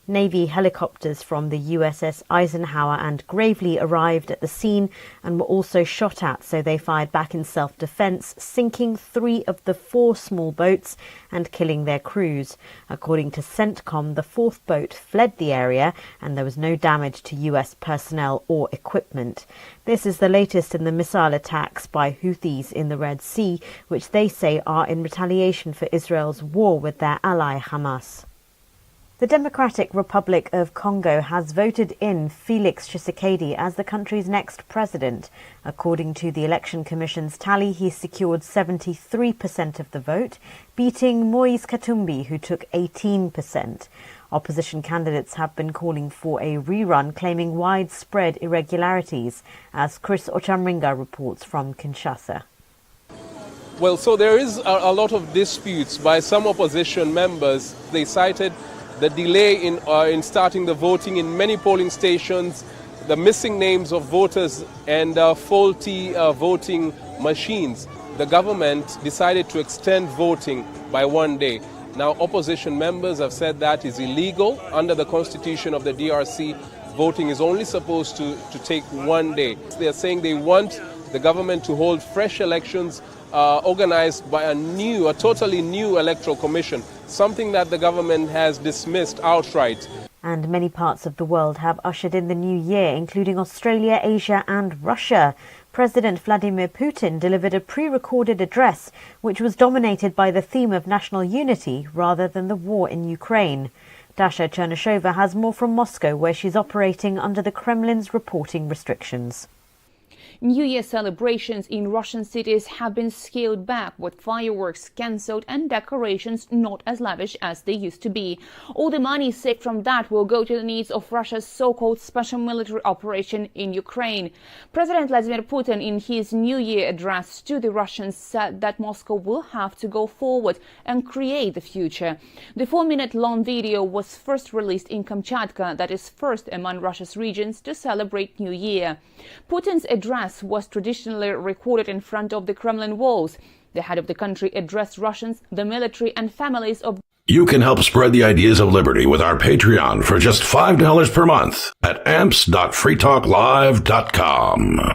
Navy helicopters from the USS Eisenhower and Gravely arrived at the scene and were also shot at, so they fired back in self-defense, sinking 3 of the 4 small boats and killing their crews. According to CENTCOM, the 4th boat fled the area and there was no damage to US personnel or equipment. This is the latest in the missile attacks by Houthis in the Red Sea, which they say are in retaliation for Israel's war with their ally Hamas. The Democratic Republic of Congo has voted in Felix Tshisekedi as the country's next president. According to the Election Commission's tally, he secured 73% of the vote, beating Moise Katumbi, who took 18%. Opposition candidates have been calling for a rerun, claiming widespread irregularities, as Chris Ochamringa reports from Kinshasa. Well, so there is a lot of disputes by some opposition members. They cited the delay in starting the voting in many polling stations, the missing names of voters, and faulty voting machines. The government decided to extend voting by 1 day. Now, opposition members have said that is illegal. Under the constitution of the DRC, voting is only supposed to take 1 day. They are saying they want the government to hold fresh elections organized by a totally new electoral commission, something that the government has dismissed outright. And many parts of the world have ushered in the new year, including Australia, Asia and Russia. President Vladimir Putin delivered a pre-recorded address which was dominated by the theme of national unity rather than the war in Ukraine. Dasha Chernyshova has more from Moscow, where she's operating under the Kremlin's reporting restrictions. New Year celebrations in Russian cities have been scaled back, with fireworks cancelled and decorations not as lavish as they used to be. All the money saved from that will go to the needs of Russia's so-called special military operation in Ukraine. President Vladimir Putin, in his New Year address to the Russians, said that Moscow will have to go forward and create the future. The 4-minute-long video was first released in Kamchatka, that is first among Russia's regions to celebrate New Year. Putin's address was traditionally recorded in front of the Kremlin walls. The head of the country addressed Russians, the military and families of... You can help spread the ideas of liberty with our Patreon for just $5 per month at amps.freetalklive.com.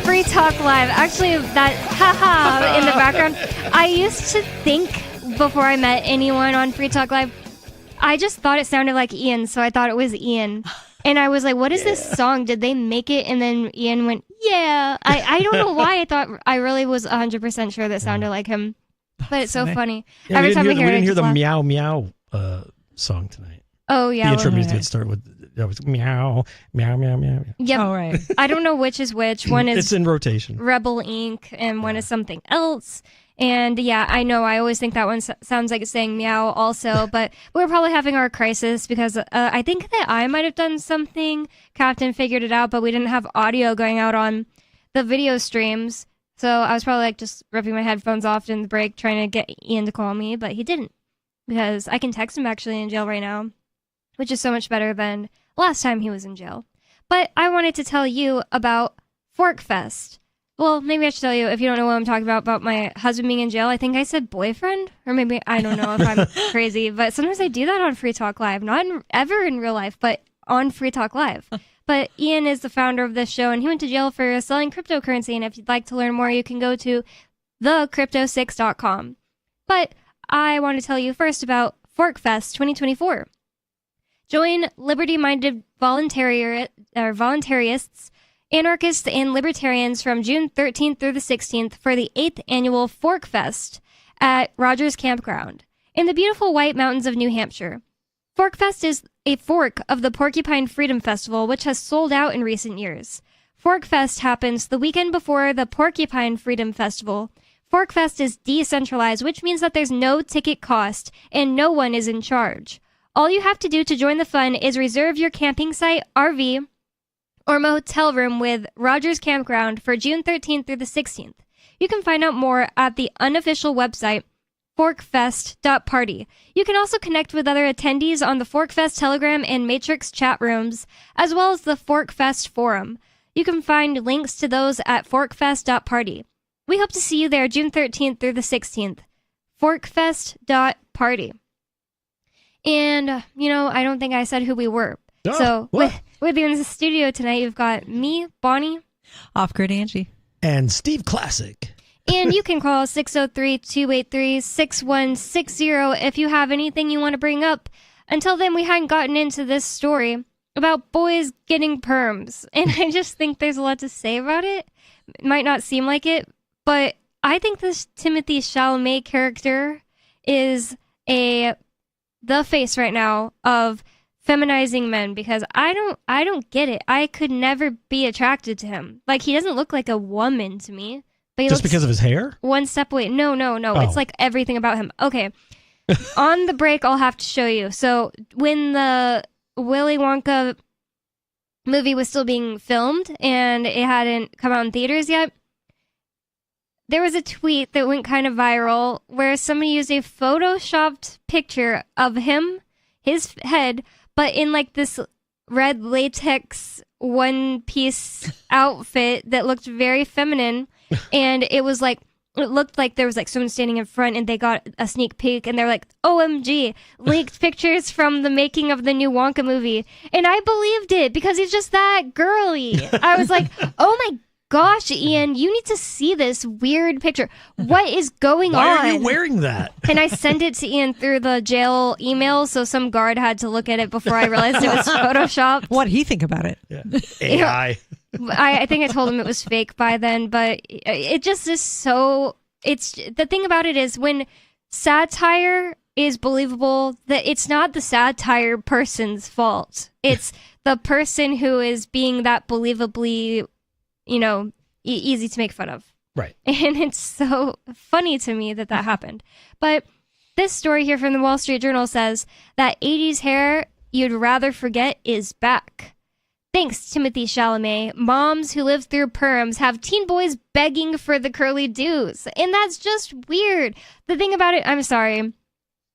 Free Talk Live. Actually, that haha in the background. I used to think before I met anyone on Free Talk Live, I just thought it sounded like Ian, so I thought it was Ian. And I was like, what is this song? Did they make it? And then Ian went, yeah. I don't know why I thought, I really was 100% sure that sounded like him. But it's so funny. Yeah, Every time we didn't hear the laugh. meow meow song tonight. Oh, yeah. The intro well, music would start with that was meow, meow, meow, meow. Yep. Oh, right. I don't know which is which. One is It's in rotation. Rebel Inc. and one is something else. And yeah, I know. I always think that one sounds like it's saying meow also, but we're probably having our crisis because I think that I might have done something. Captain figured it out, but we didn't have audio going out on the video streams. So I was probably like just ripping my headphones off in the break trying to get Ian to call me, but he didn't because I can text him actually in jail right now, which is so much better than last time he was in jail. But I wanted to tell you about Forkfest. Well, maybe I should tell you, if you don't know what I'm talking about my husband being in jail. I think I said boyfriend, or maybe I don't know if I'm crazy, but sometimes I do that on Free Talk Live. Not ever in real life, but on Free Talk Live. But Ian is the founder of this show, and he went to jail for selling cryptocurrency, and if you'd like to learn more, you can go to thecrypto6.com. But I want to tell you first about Forkfest 2024. Join liberty-minded voluntarists, anarchists, and libertarians from June 13th through the 16th for the 8th annual Forkfest at Rogers Campground in the beautiful White Mountains of New Hampshire. Forkfest is a fork of the Porcupine Freedom Festival, which has sold out in recent years. Forkfest happens the weekend before the Porcupine Freedom Festival. Forkfest is decentralized, which means that there's no ticket cost and no one is in charge. All you have to do to join the fun is reserve your camping site, RV, or motel room with Rogers Campground for June 13th through the 16th. You can find out more at the unofficial website, forkfest.party. You can also connect with other attendees on the Forkfest Telegram and Matrix chat rooms, as well as the Forkfest forum. You can find links to those at forkfest.party. We hope to see you there June 13th through the 16th. Forkfest.party. And, I don't think I said who we were. So with you in the studio tonight, you've got me, Bonnie. Off-Grid Angie. And Steve Classic. And you can call 603-283-6160 if you have anything you want to bring up. Until then, we hadn't gotten into this story about boys getting perms. And I just think there's a lot to say about it. It might not seem like it, but I think this Timothée Chalamet character is the face right now of feminizing men, because I don't get it. I could never be attracted to him. Like, he doesn't look like a woman to me. But just because of his hair? One step away. No. Oh. It's like everything about him. Okay. On the break, I'll have to show you. So when the Willy Wonka movie was still being filmed and it hadn't come out in theaters yet, there was a tweet that went kind of viral where somebody used a photoshopped picture of him, his head, but in like this red latex one-piece outfit that looked very feminine. And it looked like there was like someone standing in front and they got a sneak peek and they're like, OMG, leaked pictures from the making of the new Wonka movie. And I believed it because he's just that girly. I was like, oh my gosh, Ian, you need to see this weird picture. What is going on? Why are you wearing that? And I sent it to Ian through the jail email, so some guard had to look at it before I realized it was Photoshopped. What'd he think about it? Yeah. AI. I think I told him it was fake by then, but it just is so... It's the thing about it is when satire is believable, that it's not the satire person's fault. It's the person who is being that believably, easy to make fun of. Right. And it's so funny to me that happened. But this story here from the Wall Street Journal says that 80s hair you'd rather forget is back. Thanks, Timothée Chalamet, moms who live through perms have teen boys begging for the curly do's. And that's just weird. The thing about it, I'm sorry.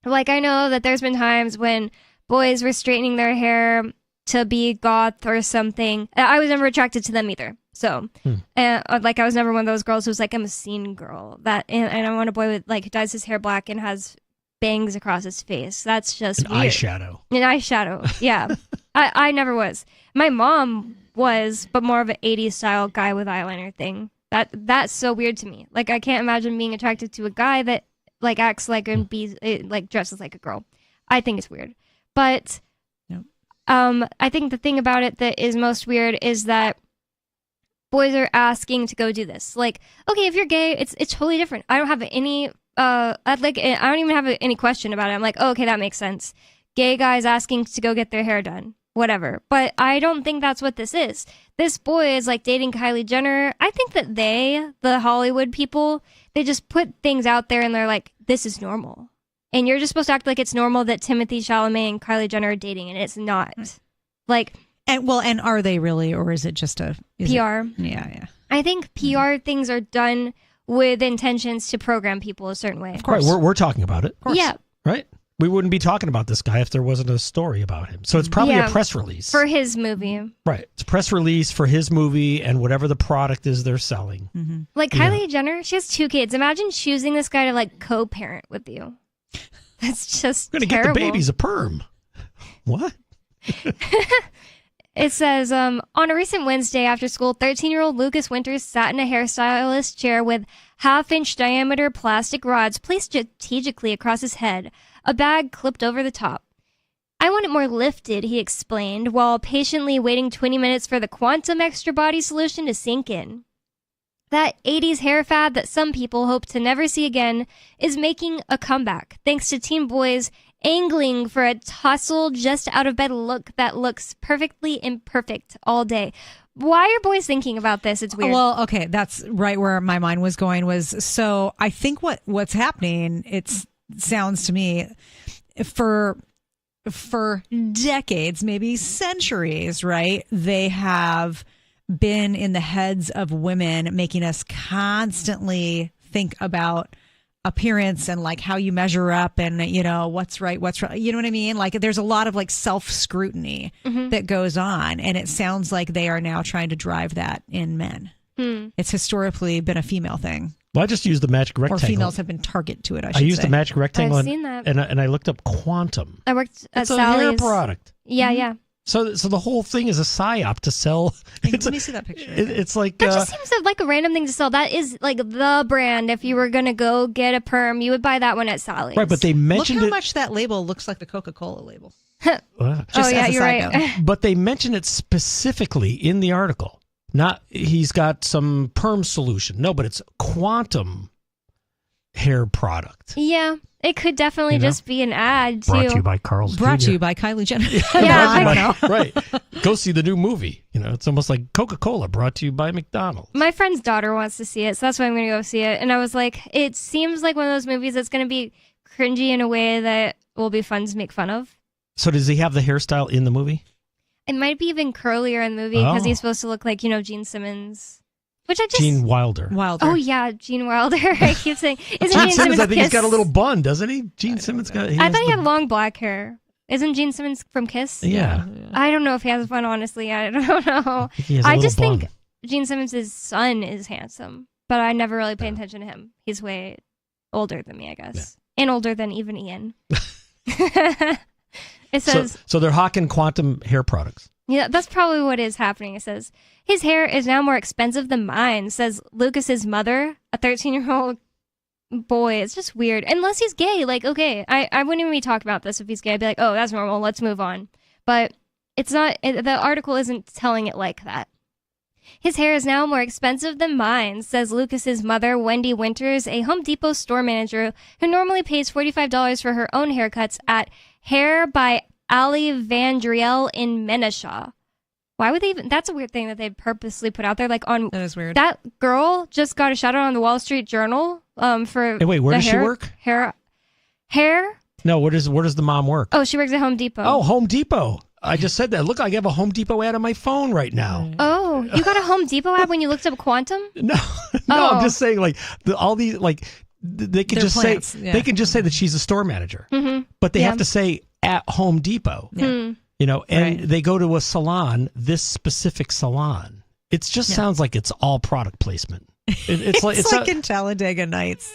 Like, I know that there's been times when boys were straightening their hair to be goth or something. I was never attracted to them either. So, I was never one of those girls who's like, I'm a scene girl. And I want a boy with, like, dyes his hair black and has bangs across his face. That's just weird. Eyeshadow. An eyeshadow, yeah. I never was. My mom was, but more of an 80s style guy with eyeliner thing. That's so weird to me. Like, I can't imagine being attracted to a guy that, like, acts like and dresses like a girl. I think it's weird. But I think the thing about it that is most weird is that boys are asking to go do this. Like, okay, if you're gay, it's totally different. I don't have any I don't even have any question about it. I'm like, oh, okay, that makes sense. Gay guys asking to go get their hair done, whatever. But I don't think that's what this is. This boy is like dating Kylie Jenner. I think that the Hollywood people, they just put things out there and they're like, this is normal. And you're just supposed to act like it's normal that Timothée Chalamet and Kylie Jenner are dating, and it's not. Like, and are they really, or is it just a PR? Yeah. I think PR things are done with intentions to program people a certain way. Of course. Right, we're talking about it. Yeah. Right? We wouldn't be talking about this guy if there wasn't a story about him. So it's probably a press release. For his movie. Right. It's a press release for his movie and whatever the product is they're selling. Mm-hmm. Like Kylie Jenner, she has 2 kids. Imagine choosing this guy to like co-parent with you. That's just I'm going to terrible. get the babies a perm. What? It says, on a recent Wednesday after school, 13-year-old Lucas Winters sat in a hairstylist chair with half-inch diameter plastic rods placed strategically across his head, a bag clipped over the top. I want it more lifted, he explained, while patiently waiting 20 minutes for the Quantum Extra Body solution to sink in. That 80s hair fad that some people hope to never see again is making a comeback, thanks to teen boys angling for a tousled, just out of bed look that looks perfectly imperfect all day. Why are boys thinking about this? It's weird. Well, okay, that's right where my mind was going. So I think what's happening, it sounds to me, for for decades, maybe centuries, right? They have been in the heads of women, making us constantly think about appearance and like how you measure up and, you know, what's right, what's wrong. You know what I mean? Like there's a lot of like self-scrutiny that goes on. And it sounds like they are now trying to drive that in men. It's historically been a female thing. Well, I just used the magic rectangle. Or females have been target to it, I should say. I used the magic rectangle. I've seen that. And I looked up quantum. I worked at It's a Sally's. hair product. Yeah, yeah. So the whole thing is a psyop to sell. Let me see that picture. It's like That just seems like a random thing to sell. That is like the brand. If you were going to go get a perm, you would buy that one at Sally's. right, but they mentioned Look how it. much that label looks like the Coca-Cola label. Oh, yeah, you're right. But they mention it specifically in the article. Not he's got some perm solution. No, but it's quantum hair product. Yeah, it could definitely just be an ad, too. Brought to you by Carl's Brought Jr. to you by Kylie Jenner. Yeah, I know. Right. Go see the new movie. You know, it's almost like Coca-Cola brought to you by McDonald's. My friend's daughter wants to see it, so that's why I'm going to go see it. And I was like, it seems like one of those movies that's going to be cringy in a way that will be fun to make fun of. So does he have the hairstyle in the movie? It might be even curlier in the movie because Oh. he's supposed to look like, you know, Gene Simmons. Which I just... Gene Wilder. Oh, yeah, Gene Wilder. I keep saying... Isn't Gene Simmons, I think he's Kiss? got a little bun, doesn't he? Gene Simmons got... I thought he had long black hair. Isn't Gene Simmons from Kiss? Yeah. I don't know if he has fun, honestly. I don't know. he has a I little just bun. think Gene Simmons' son is handsome, but I never really pay attention to him. He's way older than me, I guess. And older than even Ian. It says... So they're hawking quantum hair products. Yeah, that's probably what is happening. It says, his hair is now more expensive than mine, says Lucas's mother, a 13-year-old boy. It's just weird. Unless he's gay. Like, okay, I wouldn't even be talking about this if he's gay. I'd be like, oh, that's normal. Let's move on. But it's not, the article isn't telling it like that. His hair is now more expensive than mine, says Lucas's mother, Wendy Winters, a Home Depot store manager who normally pays $45 for her own haircuts at Hair by Ali Vandriel in Meneshaw. Why would they even... That's a weird thing that they purposely put out there. Like on... That is weird. That girl just got a shout out on the Wall Street Journal for... Hey, wait, where the does she work? Hair? No, where does the mom work? Oh, she works at Home Depot. Oh, Home Depot. I just said that. Look, I have a Home Depot ad on my phone right now. Oh, you got a Home Depot ad when you looked up quantum? No, I'm just saying, like, all these, like, they can They're just plants, say yeah. they can just say that she's a store manager, but they have to say at Home Depot. You know, and they go to a salon, this specific salon. It just sounds like it's all product placement. It's like in Talladega Nights,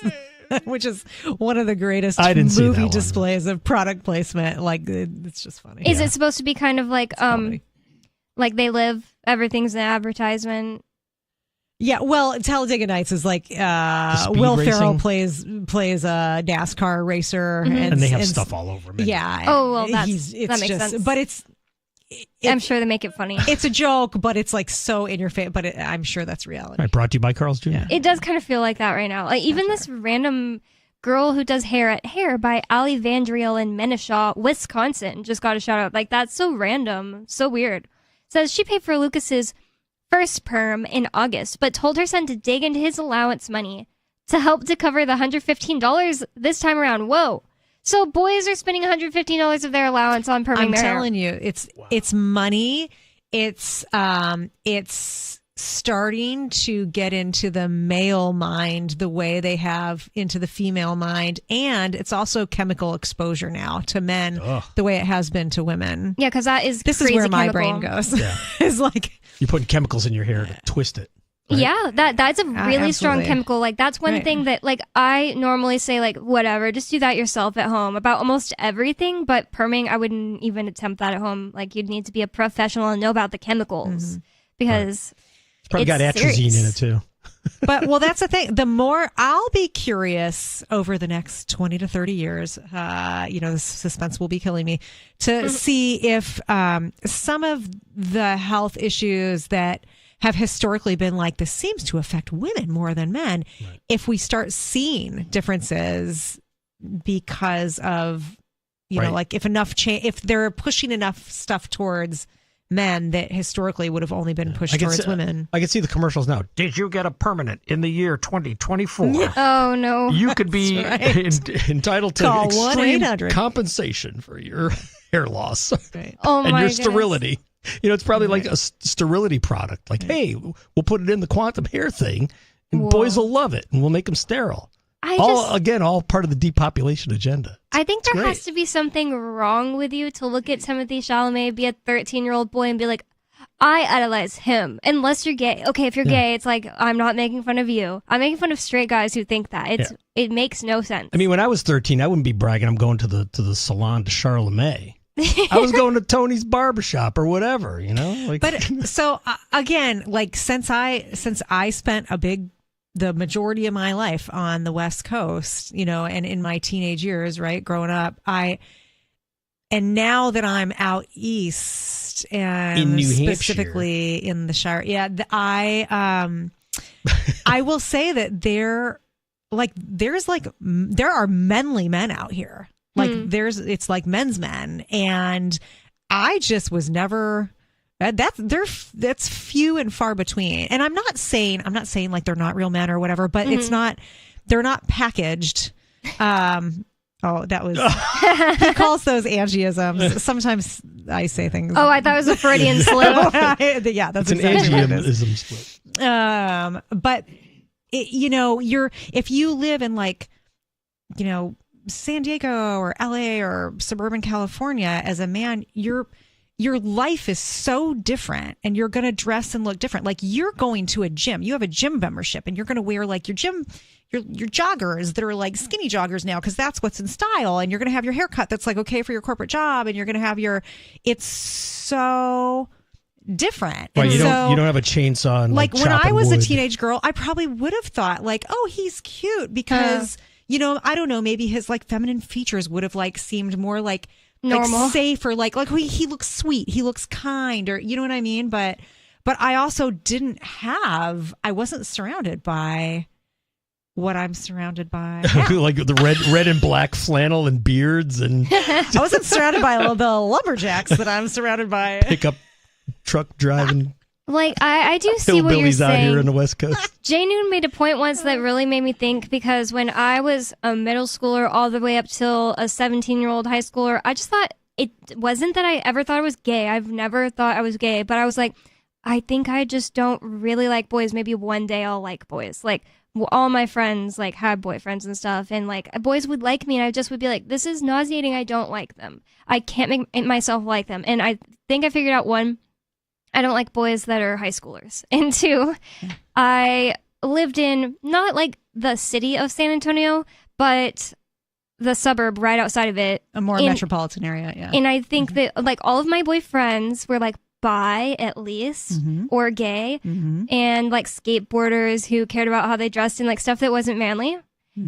which is one of the greatest I didn't see that movie one. displays of product placement. Like it's just funny. Is it supposed to be kind of like They Live, everything's an advertisement? Yeah, well, Talladega Nights is like Will Ferrell plays a NASCAR racer, and they have stuff all over him. Yeah. Oh, well, that it's makes just, sense. But I'm sure they make it funny. It's a joke, but it's like so in your face. But I'm sure that's reality. Right, brought to you by Carl's Jr. It does kind of feel like that right now. Like even this random girl who does hair at Hair by Ali Vandriel in Meneshaw, Wisconsin, just got a shout out. Like that's so random, so weird. Says she paid for Lucas's first perm in August, but told her son to dig into his allowance money to help to cover the $115 this time around. Whoa. So boys are spending $115 of their allowance on perming I'm their hair. telling you, it's money. It's starting to get into the male mind the way they have into the female mind, and it's also chemical exposure now to men the way it has been to women. Yeah, because this is crazy where my chemical. brain goes. Yeah. It's like You're putting chemicals in your hair to twist it. Right? Yeah, that's a really strong absolutely. chemical. Like that's one Right. thing that like I normally say like whatever, just do that yourself at home about almost everything. But perming, I wouldn't even attempt that at home. Like you'd need to be a professional and know about the chemicals because It's probably got atrazine serious. in it too. But well, that's the thing. The more I'll be curious over the next 20 to 30 years, the suspense will be killing me to see if some of the health issues that have historically been like this seems to affect women more than men. Right. If we start seeing differences because of, like if enough if they're pushing enough stuff towards men that historically would have only been pushed towards women. I can see the commercials now. Did you get a permanent in the year 2024? Oh, no. You could be entitled to Call extreme 1-800. compensation for your hair loss Oh, and my your goodness. sterility. It's probably like a sterility product. Like, hey, we'll put it in the quantum hair thing, and boys will love it, and we'll make them sterile. All part of the depopulation agenda. I think there great. has to be something wrong with you to look at Timothée Chalamet, be a 13-year-old boy, and be like, I idolize him. Unless you're gay. Okay, if you're gay, it's like, I'm not making fun of you. I'm making fun of straight guys who think that. It makes no sense. I mean, when I was 13, I wouldn't be bragging I'm going to the salon de Charlemagne. I was going to Tony's barbershop or whatever, Like, but so again, like since I spent the majority of my life on the West Coast, and in my teenage years, right, growing up, and now that I'm out east and in New specifically in the Shire, I will say that there are manly men out here. Like it's like men's men, and I just was never. That's few and far between. And I'm not saying like they're not real men or whatever, but they're not packaged. That was he calls those angiisms. Sometimes I say things. Oh, I thought it was a Freudian slip. Yeah, that's it's exactly an what it is. angiism split. But if you live in like, San Diego or LA or suburban California as a man, your life is so different, and you're going to dress and look different. Like, you're going to a gym, you have a gym membership, and you're going to wear like your joggers that are like skinny joggers now, because that's what's in style. And you're going to have your haircut that's like okay for your corporate job, and you're going to have it's so different. Right, and you don't have a chainsaw and like when I was wood. a teenage girl, I probably would have thought like, oh, he's cute because I don't know, maybe his like feminine features would have like seemed more like normal, like safe, or like he looks sweet, he looks kind, or you know what I mean. But I also I wasn't surrounded by what I'm surrounded by now. Like the red and black flannel and beards, and I wasn't surrounded by the lumberjacks that I'm surrounded by. Pickup truck driving. Like, I do see what you're hillbillies out saying. here on the West Coast. Jay Noon made a point once that really made me think, because when I was a middle schooler all the way up till a 17-year-old high schooler, I just thought it wasn't that I ever thought I was gay. I've never thought I was gay, but I was like, I think I just don't really like boys. Maybe one day I'll like boys. Like, all my friends like had boyfriends and stuff, and like boys would like me, and I just would be like, this is nauseating. I don't like them. I can't make myself like them. And I think I figured out one, I don't like boys that are high schoolers. And two, I lived in not like the city of San Antonio, but the suburb right outside of it. A more metropolitan area, yeah. And I think that like all of my boyfriends were like bi at least, or gay, and like skateboarders who cared about how they dressed and like stuff that wasn't manly.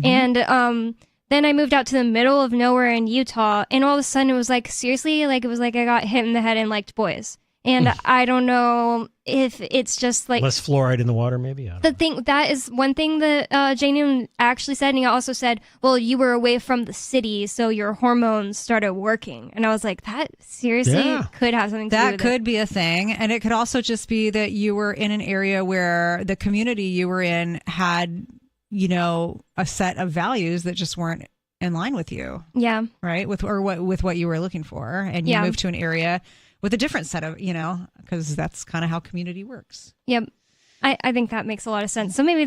And then I moved out to the middle of nowhere in Utah, and all of a sudden it was like, seriously, like it was like I got hit in the head and liked boys. And I don't know if it's just like less fluoride in the water, maybe. That is one thing that Jay Noon actually said, and he also said, "Well, you were away from the city, so your hormones started working." And I was like, "That seriously could have something to do with it." That could be a thing, and it could also just be that you were in an area where the community you were in had, a set of values that just weren't in line with you. Yeah. Right. With what you were looking for, and you moved to an area with a different set of, because that's kind of how community works. Yep. I think that makes a lot of sense. So maybe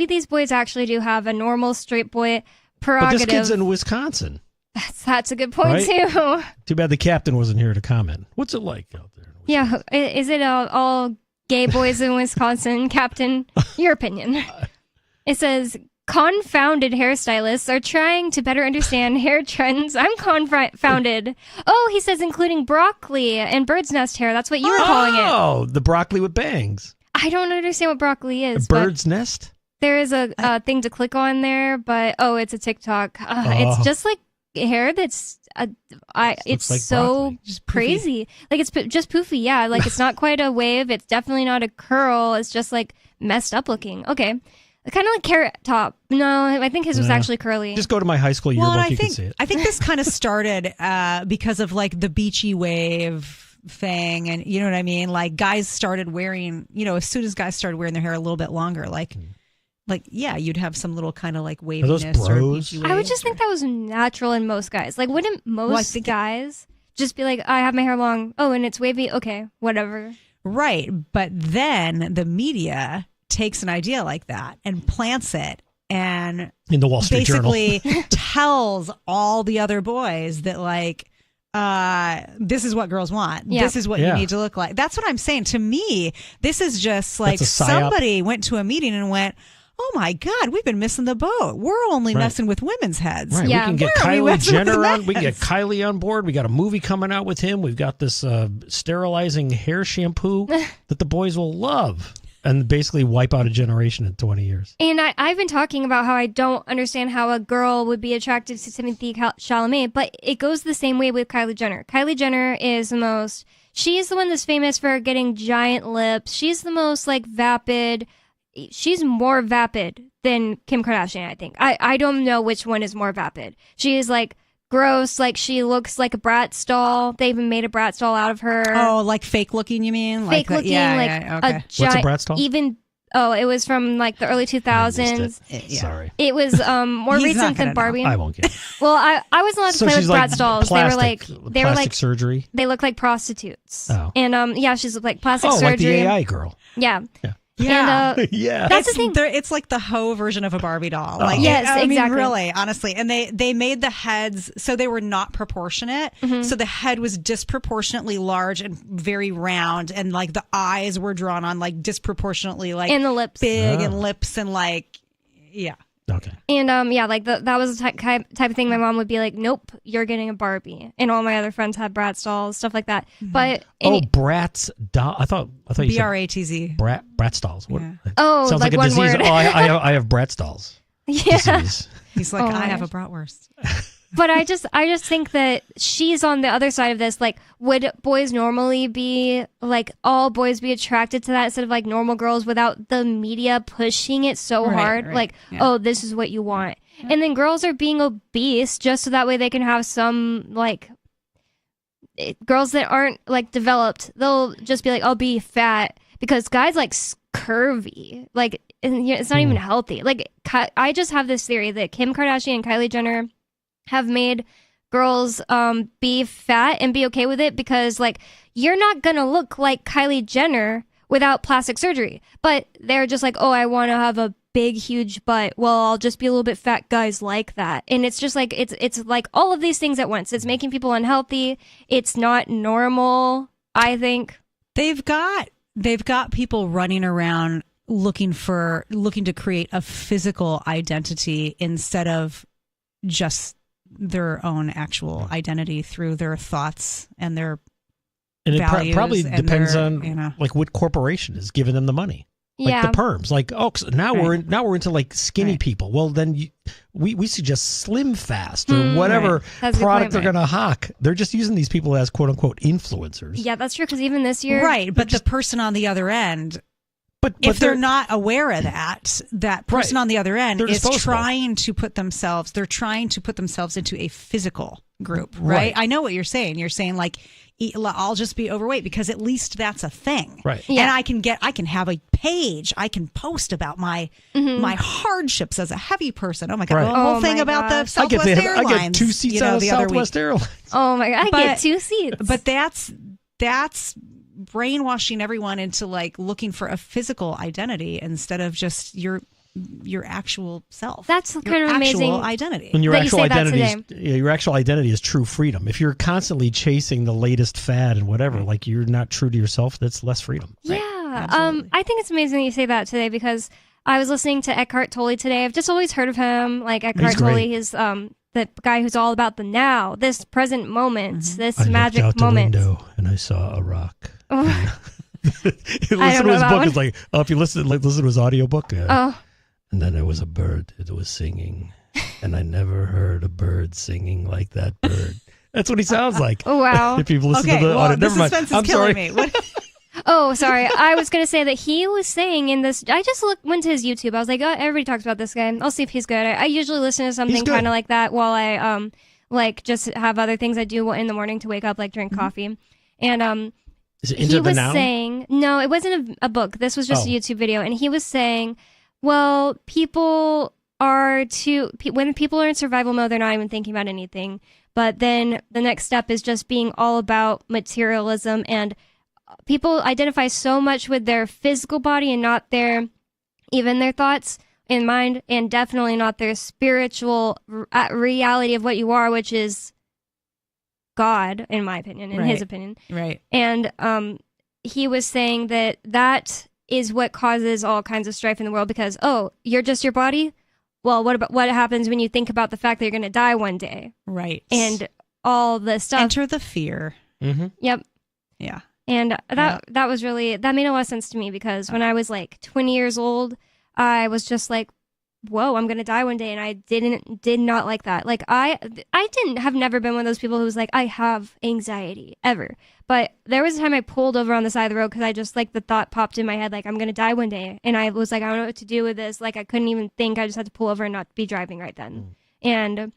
these boys actually do have a normal straight boy prerogative. But this kid's in Wisconsin. That's a good point, too. Too bad the captain wasn't here to comment. What's it like out there? Yeah. Is it all gay boys in Wisconsin, Captain? Your opinion. It says, confounded hairstylists are trying to better understand hair trends. I'm confounded. Oh, he says including broccoli and bird's nest hair. That's what you were calling it. Oh, the broccoli with bangs. I don't understand what broccoli is. A bird's nest? There is a thing to click on there, but it's a TikTok. It's just like hair that's it's like so crazy. Like it's just poofy. Yeah, like it's not quite a wave. It's definitely not a curl. It's just like messed up looking. Okay. Kind of like Carrot Top. No, I think his was actually curly. Just go to my high school yearbook, you can see it. I think this kind of started because of like the beachy wave thing, and you know what I mean. Like guys started wearing, as soon as guys started wearing their hair a little bit longer, like yeah, you'd have some little kind of like waviness. Are those bros? I would just think that was natural in most guys. Like, wouldn't most guys just be like, I have my hair long, oh, and it's wavy, okay, whatever. Right, but then the media takes an idea like that and plants it, and in the Wall Street basically Journal tells all the other boys that like, this is what girls want. Yeah. This is what you need to look like. That's what I'm saying. To me, this is just like somebody went to a meeting and went, oh my God, we've been missing the boat. We're only messing with women's heads. Right. Yeah. We can get Kylie Jenner on. We can get Kylie on board. We got a movie coming out with him. We've got this sterilizing hair shampoo that the boys will love. And basically wipe out a generation in 20 years. And I've been talking about how I don't understand how a girl would be attracted to Timothée Chalamet, but it goes the same way with Kylie Jenner. Kylie Jenner is she's the one that's famous for getting giant lips. She's the most like vapid. She's more vapid than Kim Kardashian, I think. I don't know which one is more vapid. She is like gross, like she looks like a Bratz doll. They even made a Bratz doll out of her. Oh, like fake looking, you mean? Fake looking, okay. What's a Bratz doll? It was from like the early 2000s. Sorry. It was more recent than Barbie. I won't get it. Well, I wasn't allowed to play with Bratz dolls. They were like surgery. They look like prostitutes. Oh. And she's like plastic surgery. Like the AI girl. Yeah. Yeah. And, yeah. That's the thing. It's like the hoe version of a Barbie doll. Like, yes, I mean, exactly. really, honestly. And they made the heads so they were not proportionate. Mm-hmm. So the head was disproportionately large and very round, and like the eyes were drawn on like disproportionately like and the lips big and lips and like yeah. Okay. And like that was the type of thing my mom would be like, nope, you're getting a Barbie. And all my other friends had Bratz dolls, stuff like that. Mm-hmm. But Bratz doll. I thought you said BRATZ. Bratz dolls. What? Yeah. Sounds like a one disease. word. I have Bratz dolls. Yeah. Disease. He's like, I have a bratwurst. But I just think that she's on the other side of this. Like, would boys normally be like all boys be attracted to that instead of like normal girls without the media pushing it so hard? Right. Like, Yeah. oh, this is what you want. And then girls are being obese just so that way they can have some like girls that aren't like developed. They'll just be like, I'll be fat because guys like curvy. Like, and it's not even healthy. Like, I just have this theory that Kim Kardashian and Kylie Jenner have made girls be fat and be okay with it because like you're not gonna look like Kylie Jenner without plastic surgery, but they're just like, oh, I want to have a big huge butt, well, I'll just be a little bit fat. Guys like that. And it's just like it's like all of these things at once. It's making people unhealthy. It's not normal. I think They've got people running around looking to create a physical identity instead of just their own actual identity through their thoughts and their values. Probably and depends their, on like what corporation is giving them the money. Like Yeah. the perms, like now we're into like skinny people. Well, then we suggest Slim Fast or whatever That's a good product point. they're going to hawk. They're just using these people as quote unquote influencers. yeah, that's true because even this year, right, but the person on the other end, but if they're not aware of that person Right. on the other end They're is disposable. trying to put themselves into a physical group, right? Right. I know what you're saying. You're saying like, I'll just be overweight because at least that's a thing. Right. And I can have a page. I can post about my hardships as a heavy person. Oh my God. Right. The whole Oh thing my about the gosh. Southwest Airlines. I get 2 seats out of the other Southwest week. Airlines. oh my god, I get 2 seats. But that's brainwashing everyone into like looking for a physical identity instead of just your actual self. That's your kind of amazing actual identity. When your that you actual say that identity is, your actual identity is true freedom. If you're constantly chasing the latest fad and whatever, like you're not true to yourself, that's less freedom. Yeah. Absolutely. I think it's amazing that you say that today because I was listening to Eckhart Tolle today. I've just always heard of him. Like Eckhart Tolle, great. he's the guy who's all about the now, this present moment, this I magic looked out moment. the window and I saw a rock. Listen I don't to know his that book. one. It's like, if you listen to his audiobook. Oh, And then there was a bird. It was singing. And I never heard a bird singing like that bird. That's what he sounds like. oh wow. If you've listened Okay, to the well, audio. the Never mind. suspense is I'm killing sorry. me. What- Oh, sorry. I was going to say that he was saying in this. I just went to his YouTube. I was like, oh, everybody talks about this guy. I'll see if he's good. I usually listen to something He's good. kind of like that while I like just have other things I do in the morning to wake up, like drink coffee. And Is it Into he the was Now? saying, no, it wasn't a book. This was just a YouTube video. And he was saying, well, when people are in survival mode, they're not even thinking about anything. But then the next step is just being all about materialism, and people identify so much with their physical body and not their thoughts and mind, and definitely not their spiritual reality of what you are, which is God, in my opinion, in his opinion. Right. And he was saying that is what causes all kinds of strife in the world, because, you're just your body? Well, what happens when you think about the fact that you're going to die one day? Right. And all the stuff. Enter the fear. Mm-hmm. Yep. Yeah. And that was really, that made a lot of sense to me, because when I was like 20 years old, I was just like, whoa, I'm going to die one day. And I did not like that. Like I have never been one of those people who was like, I have anxiety ever. But there was a time I pulled over on the side of the road because I just, like, the thought popped in my head, like, I'm going to die one day. And I was like, I don't know what to do with this. Like, I couldn't even think. I just had to pull over and not be driving right then. And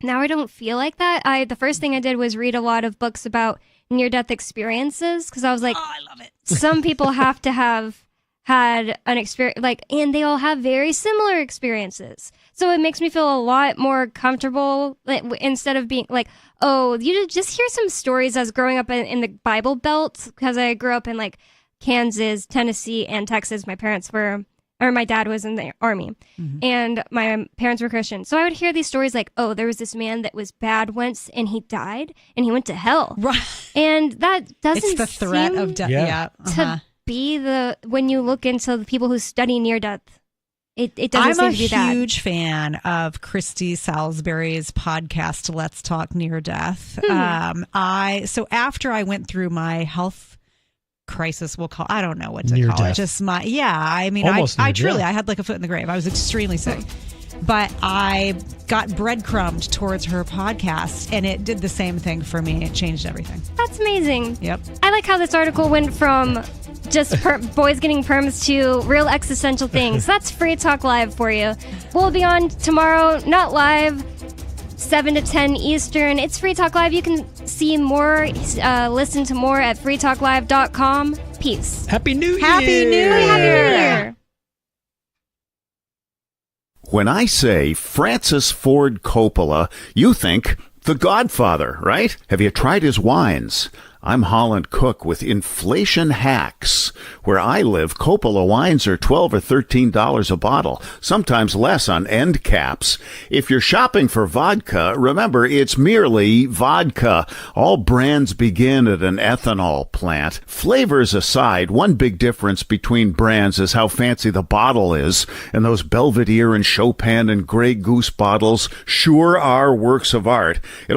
now I don't feel like that. The first thing I did was read a lot of books about near-death experiences, because I was like, oh, I love it. Some people have to have had an experience, like, and they all have very similar experiences. So it makes me feel a lot more comfortable, like, instead of being like, oh, you just hear some stories. As growing up in the Bible Belt, because I grew up in like Kansas, Tennessee, and Texas. My dad was in the army, and my parents were Christian. So I would hear these stories like, oh, there was this man that was bad once and he died and he went to hell. Right. And that doesn't It's the threat seem of death. Yeah. to be when you look into the people who study near death, it doesn't seem to be that. I'm a huge fan of Christy Salisbury's podcast, Let's Talk Near Death. So after I went through my health crisis, I don't know what to call it. Just I truly, I had like a foot in the grave. I was extremely sick. But I got breadcrumbed towards her podcast, and it did the same thing for me. It changed everything. That's amazing. Yep. I like how this article went from just boys getting perms to real existential things. That's Free Talk Live for you. We'll be on tomorrow, not live, 7 to 10 Eastern. It's Free Talk Live. You can see more, listen to more at freetalklive.com. Peace. Happy New Year. Happy New Year. Happy New Year. When I say Francis Ford Coppola, you think The Godfather, right? Have you tried his wines? I'm Holland Cook with Inflation Hacks. Where I live, Coppola wines are $12 or $13 a bottle, sometimes less on end caps. If you're shopping for vodka, remember it's merely vodka. All brands begin at an ethanol plant. Flavors aside, one big difference between brands is how fancy the bottle is, and those Belvedere and Chopin and Grey Goose bottles sure are works of art. It